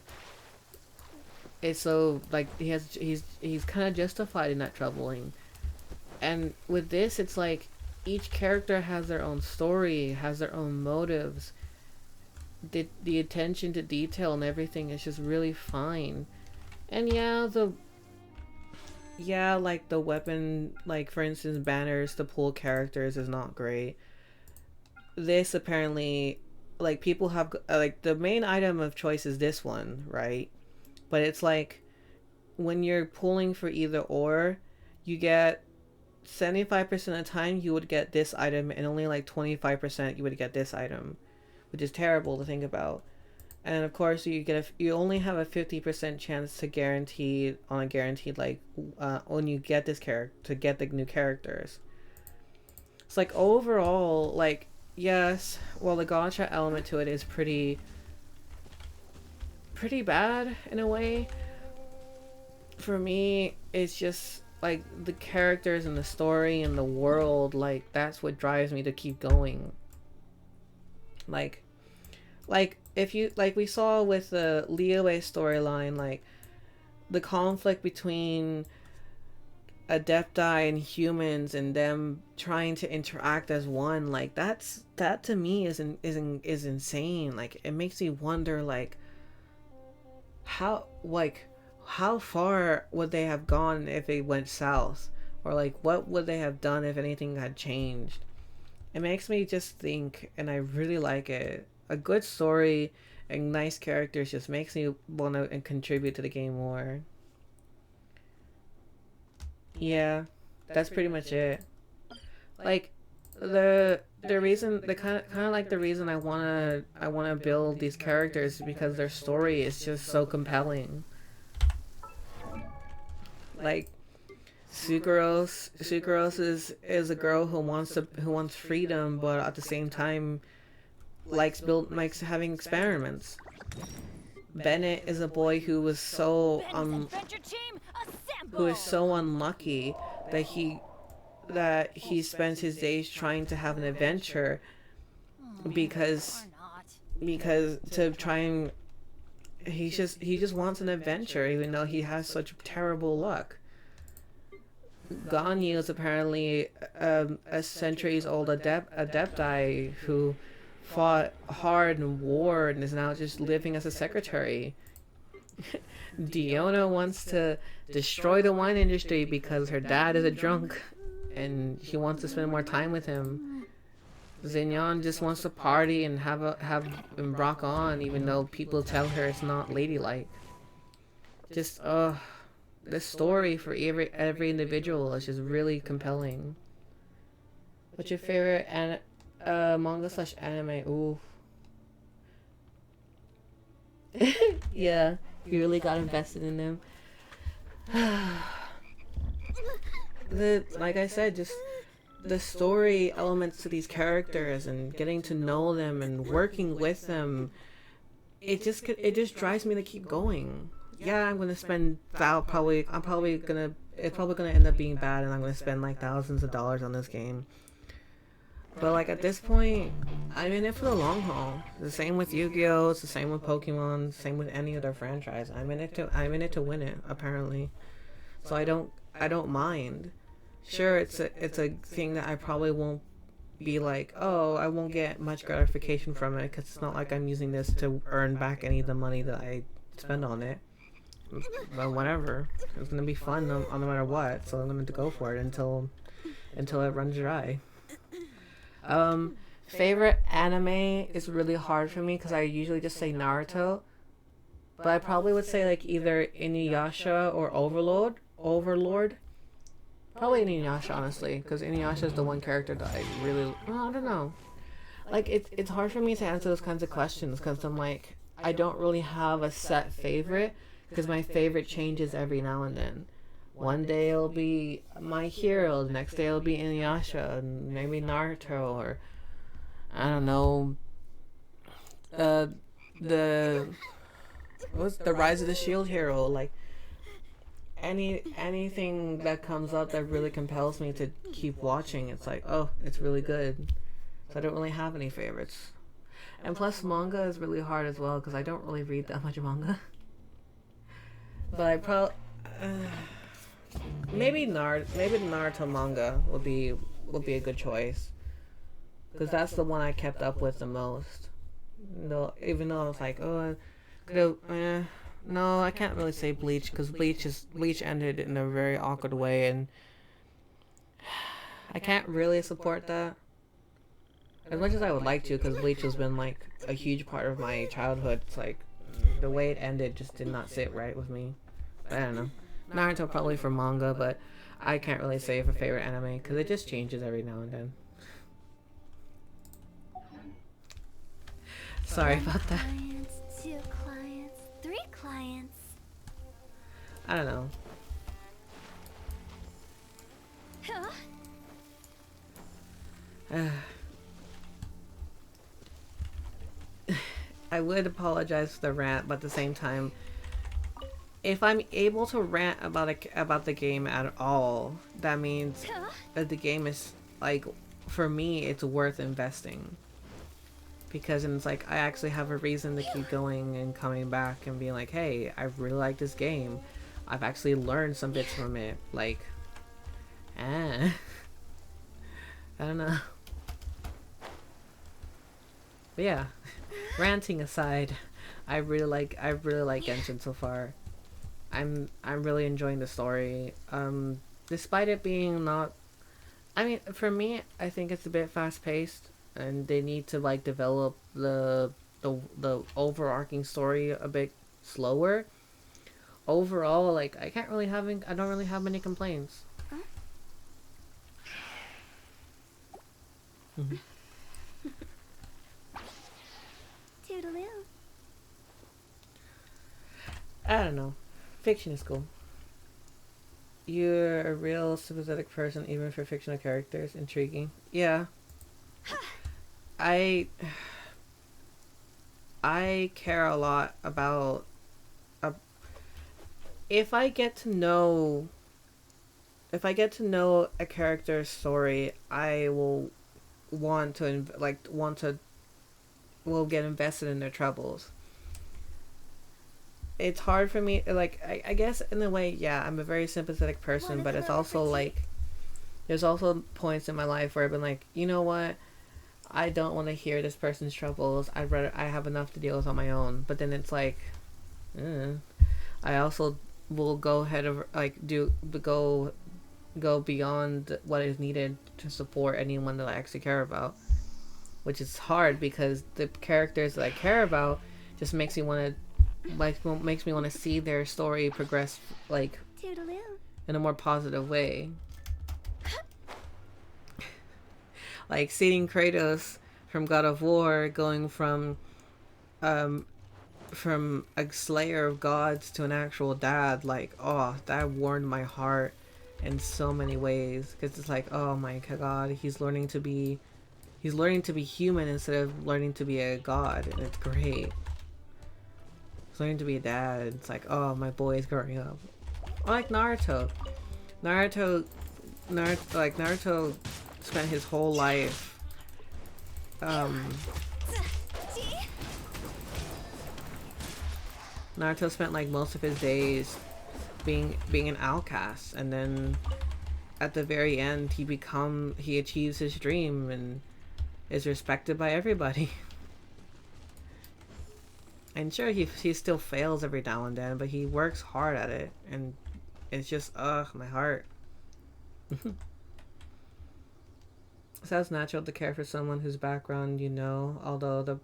is so, like, he's kind of justified in that troubling. And with this, it's like each character has their own story, has their own motives. The attention to detail and everything is just really fine. And like the weapon, like for instance banners to pull characters is not great. This apparently, like, people have like the main item of choice is this one, right? But it's like when you're pulling for either or, you get 75% of the time you would get this item, and only like 25% you would get this item, which is terrible to think about. And of course, you only have a 50% chance to guaranteed like when you get this character to get the new characters. It's like overall, like, yes, well, the gacha element to it is pretty bad in a way. For me, it's just like the characters and the story and the world, like, that's what drives me to keep going. Like if you, like we saw with the Liyue storyline, like the conflict between Adepti and humans and them trying to interact as one, like that to me is insane. Like, it makes me wonder, like, how far would they have gone if it went south? or like what would they have done if anything had changed. It makes me just think, and I really like it. A good story and nice characters just makes me want to contribute to the game more. Yeah, that's pretty much it. Like the reason, the kind of like the reason I wanna build these characters is because their story is just so compelling. Like Sucrose is a girl who wants freedom, but at the same time likes having experiments. Bennett is a boy who was so unlucky that he spends his days trying to have an adventure because to try and he just wants an adventure even though he has such terrible luck. Ganyu is apparently a centuries old adepti who fought hard in war and is now just living as a secretary. Diona wants to destroy the wine industry because her dad is a drunk and she wants to spend more time with him. Xignon just wants to party and have and rock on even though people tell her it's not ladylike. Just the story for every individual is just really compelling. What's your favorite manga/anime? Ooh. Yeah, you really got invested in them. Like I said, just the story elements to these characters and getting to know them and working with them, it just drives me to keep going. Yeah, I'm gonna spend it's probably gonna end up being bad, and I'm gonna spend like thousands of dollars on this game. But like at this point, I'm in it for the long haul. The same with Yu-Gi-Oh! It's the same with Pokemon. Same with any other franchise. I'm in it to win it. Apparently, so I don't mind. Sure, it's a thing that I probably won't be like, oh, I won't get much gratification from it because it's not like I'm using this to earn back any of the money that I spend on it. But whatever, it's gonna be fun no matter what. So I'm gonna go for it until it runs dry. Favorite anime is really hard for me because I usually just say Naruto, but I probably would say like either Inuyasha or Overlord. Probably Inuyasha, honestly, because Inuyasha is the one character that I really, well, I don't know. Like it's hard for me to answer those kinds of questions because I'm like, I don't really have a set favorite because my favorite changes every now and then. One day it'll be My Hero, the next day it'll be Inuyasha, and maybe Naruto, or I don't know. What's the Rise of the Shield Hero? Like anything that comes up that really compels me to keep watching. It's like, oh, it's really good. So I don't really have any favorites. And plus, manga is really hard as well because I don't really read that much manga. But I probably maybe the Naruto manga would be a good choice because that's the one I kept up with the most. No, even though I was like, oh, no, I can't really say Bleach because Bleach ended in a very awkward way, and I can't really support that as much as I would like to because Bleach has been like a huge part of my childhood. It's like the way it ended just did not sit right with me. But I don't know. Naruto probably for manga, but I can't really say for favorite anime because it just changes every now and then. Sorry about that. Clients, 2 clients, 3 clients. I don't know. I would apologize for the rant, but at the same time, if I'm able to rant about the game at all, that means that the game is, like, for me, it's worth investing. Because it's like, I actually have a reason to keep going and coming back and being like, hey, I really like this game. I've actually learned some bits from it. Like, I don't know. But yeah, ranting aside, I really like Genshin so far. I'm really enjoying the story. despite it being not, I mean, for me, I think it's a bit fast paced, and they need to like develop the overarching story a bit slower. Overall, like I don't really have many complaints. Toodaloo. I don't know. Fiction is cool. You're a real sympathetic person, even for fictional characters. Intriguing. Yeah. I care a lot about. If I get to know a character's story, I will want to will get invested in their troubles. It's hard for me, like, I guess in a way, yeah, I'm a very sympathetic person, but it's also like, there's also points in my life where I've been like, you know what, I don't want to hear this person's troubles. I have enough to deal with on my own. But then it's like, I also will go ahead of like go beyond what is needed to support anyone that I actually care about, which is hard because the characters that I care about just makes me want to see their story progress like Toodaloo. in a more positive way. Like seeing Kratos from God of War going from a slayer of gods to an actual dad, like, oh, that warmed my heart in so many ways, because it's like, oh my god, he's learning to be human instead of learning to be a god, and it's great. He's learning to be a dad. It's like, oh, my boy is growing up. I like Naruto spent his whole life Naruto spent like most of his days being an outcast, and then at the very end he achieves his dream and is respected by everybody. And sure, he still fails every now and then, but he works hard at it, and it's just, ugh, my heart. Sounds natural to care for someone whose background you know, although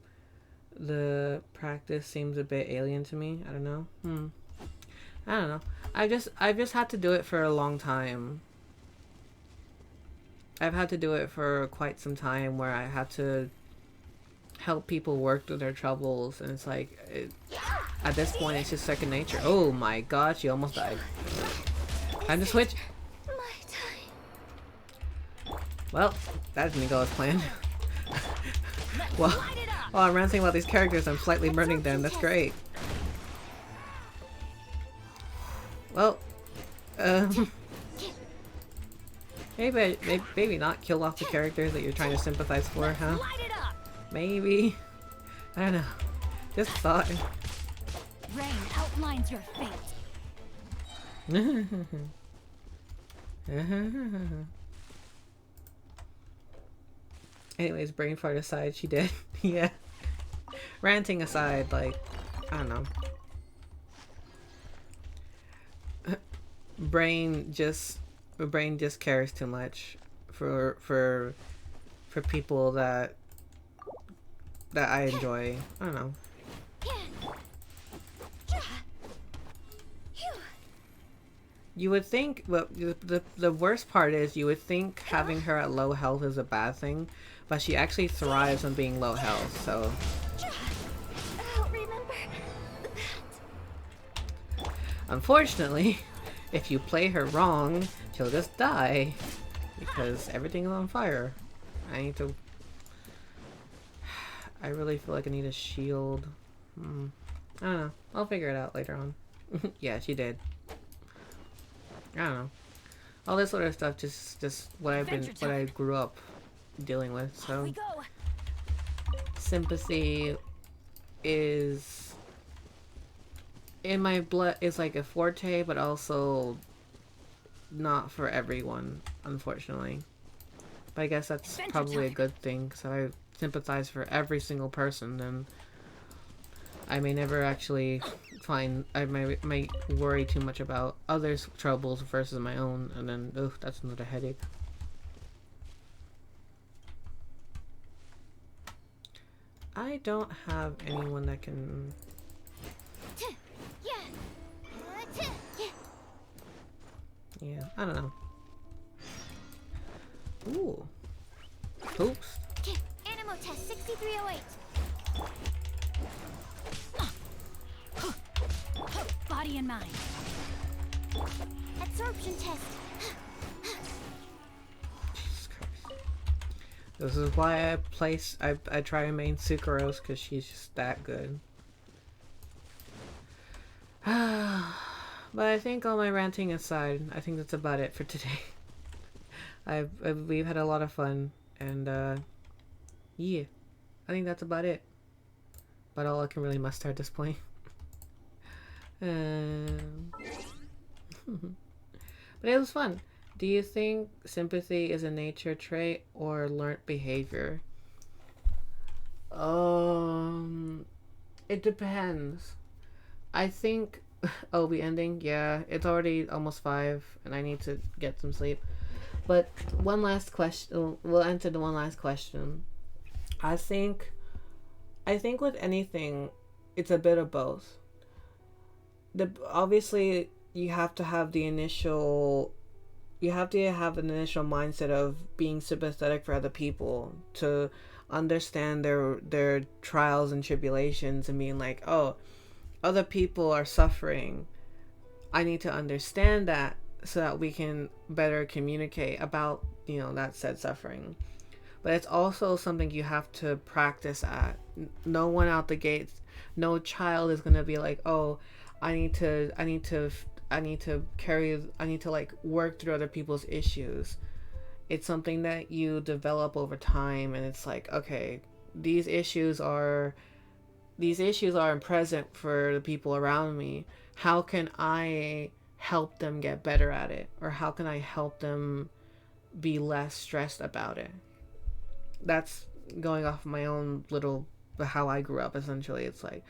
the practice seems a bit alien to me. I don't know. I don't know. I've just had to do it for a long time. I've had to do it for quite some time, where I had to help people work through their troubles, and it's like, at this point it's just second nature. Oh my god, she almost died. Time to switch. Well, that didn't go as planned. Well, I'm ranting about these characters, I'm slightly burning them. That's great. Well, maybe not kill off the characters that you're trying to sympathize for, huh? Maybe. I don't know. Just thought. Rain outlines your fate. Anyways, brain fart aside, she did. Yeah. Ranting aside, like, I don't know. Brain just cares too much for people that I enjoy. I don't know. You would think, but the worst part is, you would think having her at low health is a bad thing, but she actually thrives on being low health, so. I'll remember that. Unfortunately, if you play her wrong, she'll just die, because everything is on fire. I really feel like I need a shield. I don't know. I'll figure it out later on. Yeah, she did. I don't know. All this sort of stuff, just what I grew up dealing with. So sympathy is in my blood. Is like a forte, but also not for everyone, unfortunately. But I guess that's probably a good thing, because if I sympathize for every single person, then I may never actually find, I might worry too much about others' troubles versus my own, and then, ugh, that's another headache. I don't have anyone that can... Yeah, I don't know. Ooh. Oops. Animal test 6308. Body and mind. Absorption test. This is why I try to main Sucrose, because she's just that good. But I think all my ranting aside, I think that's about it for today. We've had a lot of fun, and yeah, I think that's about it. About all I can really muster at this point. But it was fun. Do you think sympathy is a nature trait or learnt behavior? It depends. I think... Oh, we ending? Yeah, it's already almost 5 and I need to get some sleep. But one last question. We'll answer the one last question. I think with anything, it's a bit of both. Obviously, you have to have an initial mindset of being sympathetic for other people, to understand their trials and tribulations, and being like, oh, other people are suffering. I need to understand that so that we can better communicate about, that said suffering. But it's also something you have to practice at. No one out the gates, no child is gonna be like, oh, I need to like work through other people's issues. It's something that you develop over time, and it's like, okay, these issues are present for the people around me. How can I help them get better at it? Or how can I help them be less stressed about it? That's going off my own little, how I grew up, essentially. It's like,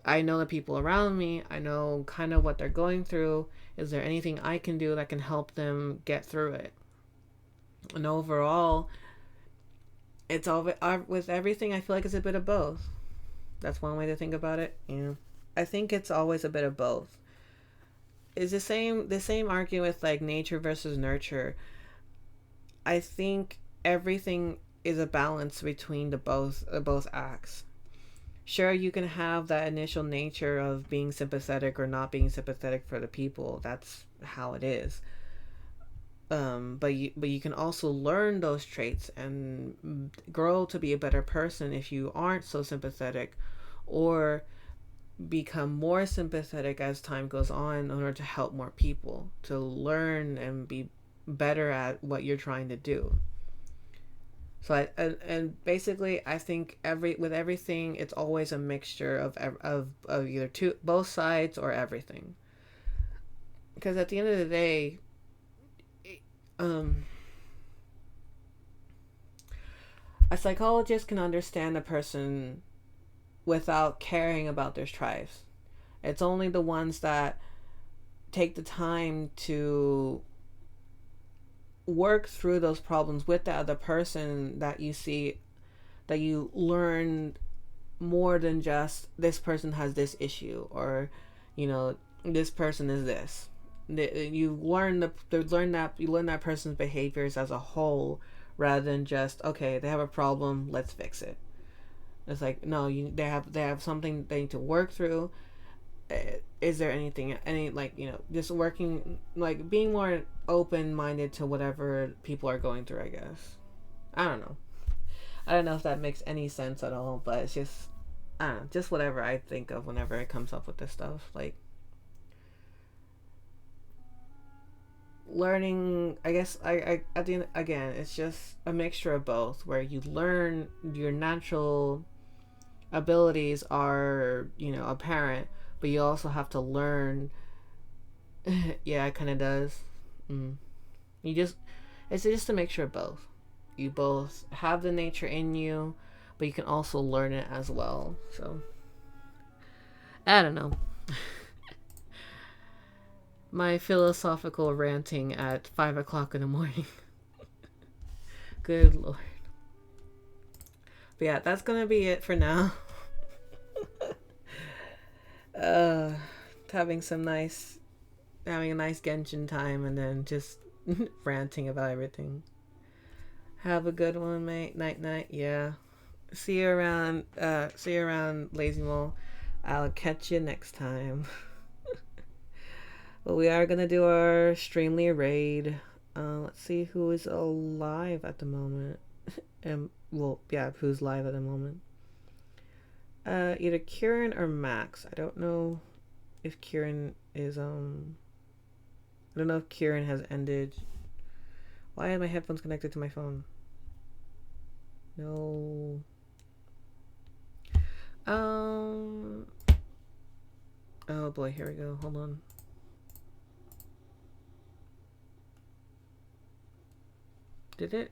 I know the people around me. I know kind of what they're going through. Is there anything I can do that can help them get through it? And overall, it's all with everything. I feel like it's a bit of both. That's one way to think about it. Yeah, I think it's always a bit of both. It's the same argument with like nature versus nurture. I think everything is a balance between the both acts. Sure, you can have that initial nature of being sympathetic or not being sympathetic for the people. That's how it is. But you can also learn those traits and grow to be a better person if you aren't so sympathetic, or become more sympathetic as time goes on in order to help more people, to learn and be better at what you're trying to do. So and basically I think with everything, it's always a mixture of either both sides or everything. Because at the end of the day, a psychologist can understand a person without caring about their strives. It's only the ones that take the time to work through those problems with the other person that you learn more than just this person has this issue, or this person is this. You learn that person's behaviors as a whole, rather than just, okay, they have a problem, let's fix it. It's like, no, they have something they need to work through. Is there just working, like being more open-minded to whatever people are going through, I guess. I don't know if that makes any sense at all, but it's just, I don't know, just whatever I think of whenever it comes up with this stuff. Like, learning, I guess, I at the end, again, it's just a mixture of both, where you learn your natural abilities are, apparent, but you also have to learn. Yeah, it kind of does. It's just a mixture of both. You both have the nature in you, but you can also learn it as well. So I don't know. My philosophical ranting at 5 o'clock in the morning. Good lord. But yeah, that's gonna be it for now. Having a nice Genshin time and then just ranting about everything. Have a good one, mate. Night night. Yeah. See you around Lazy Mole. I'll catch you next time. But we are gonna do our Streamly raid. Let's see who is alive at the moment. And well, yeah, who's live at the moment. Either Kieran or Max. I don't know if Kieran is I don't know if Kieran has ended. Why are my headphones connected to my phone? No. Oh boy, here we go. Hold on. Did it?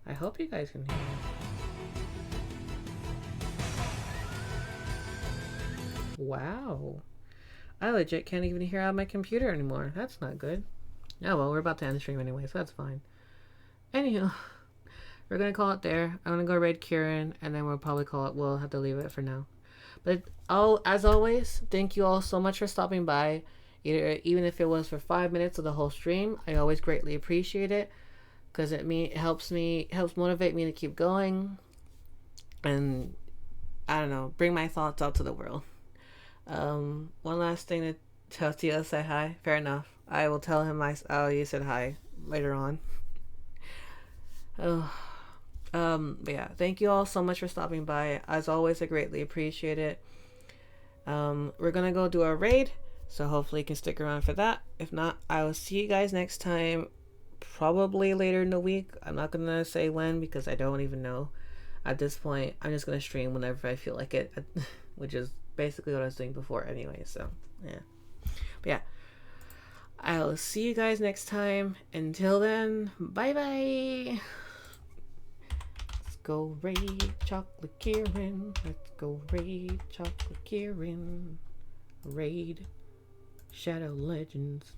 I hope you guys can hear me. Wow. I legit can't even hear out my computer anymore. That's not good. Oh well, we're about to end the stream anyway, so that's fine. Anywho, we're gonna call it there. I'm gonna go raid Kieran, and then we'll probably call it. We'll have to leave it for now. But as always, thank you all so much for stopping by. Even if it was for 5 minutes of the whole stream, I always greatly appreciate it because it helps motivate me to keep going, and I don't know, bring my thoughts out to the world. One last thing to tell Tio, say hi. Fair enough. I will tell him you said hi later on. But yeah, thank you all so much for stopping by. As always, I greatly appreciate it. We're gonna go do our raid, so hopefully you can stick around for that. If not, I will see you guys next time, probably later in the week. I'm not gonna say when because I don't even know. At this point, I'm just gonna stream whenever I feel like it, which is basically what I was doing before anyway, so yeah. But yeah, I'll see you guys next time. Until then, bye bye. Let's go raid Chocolate Kieran. Let's go raid Chocolate Kieran. Raid Shadow Legends.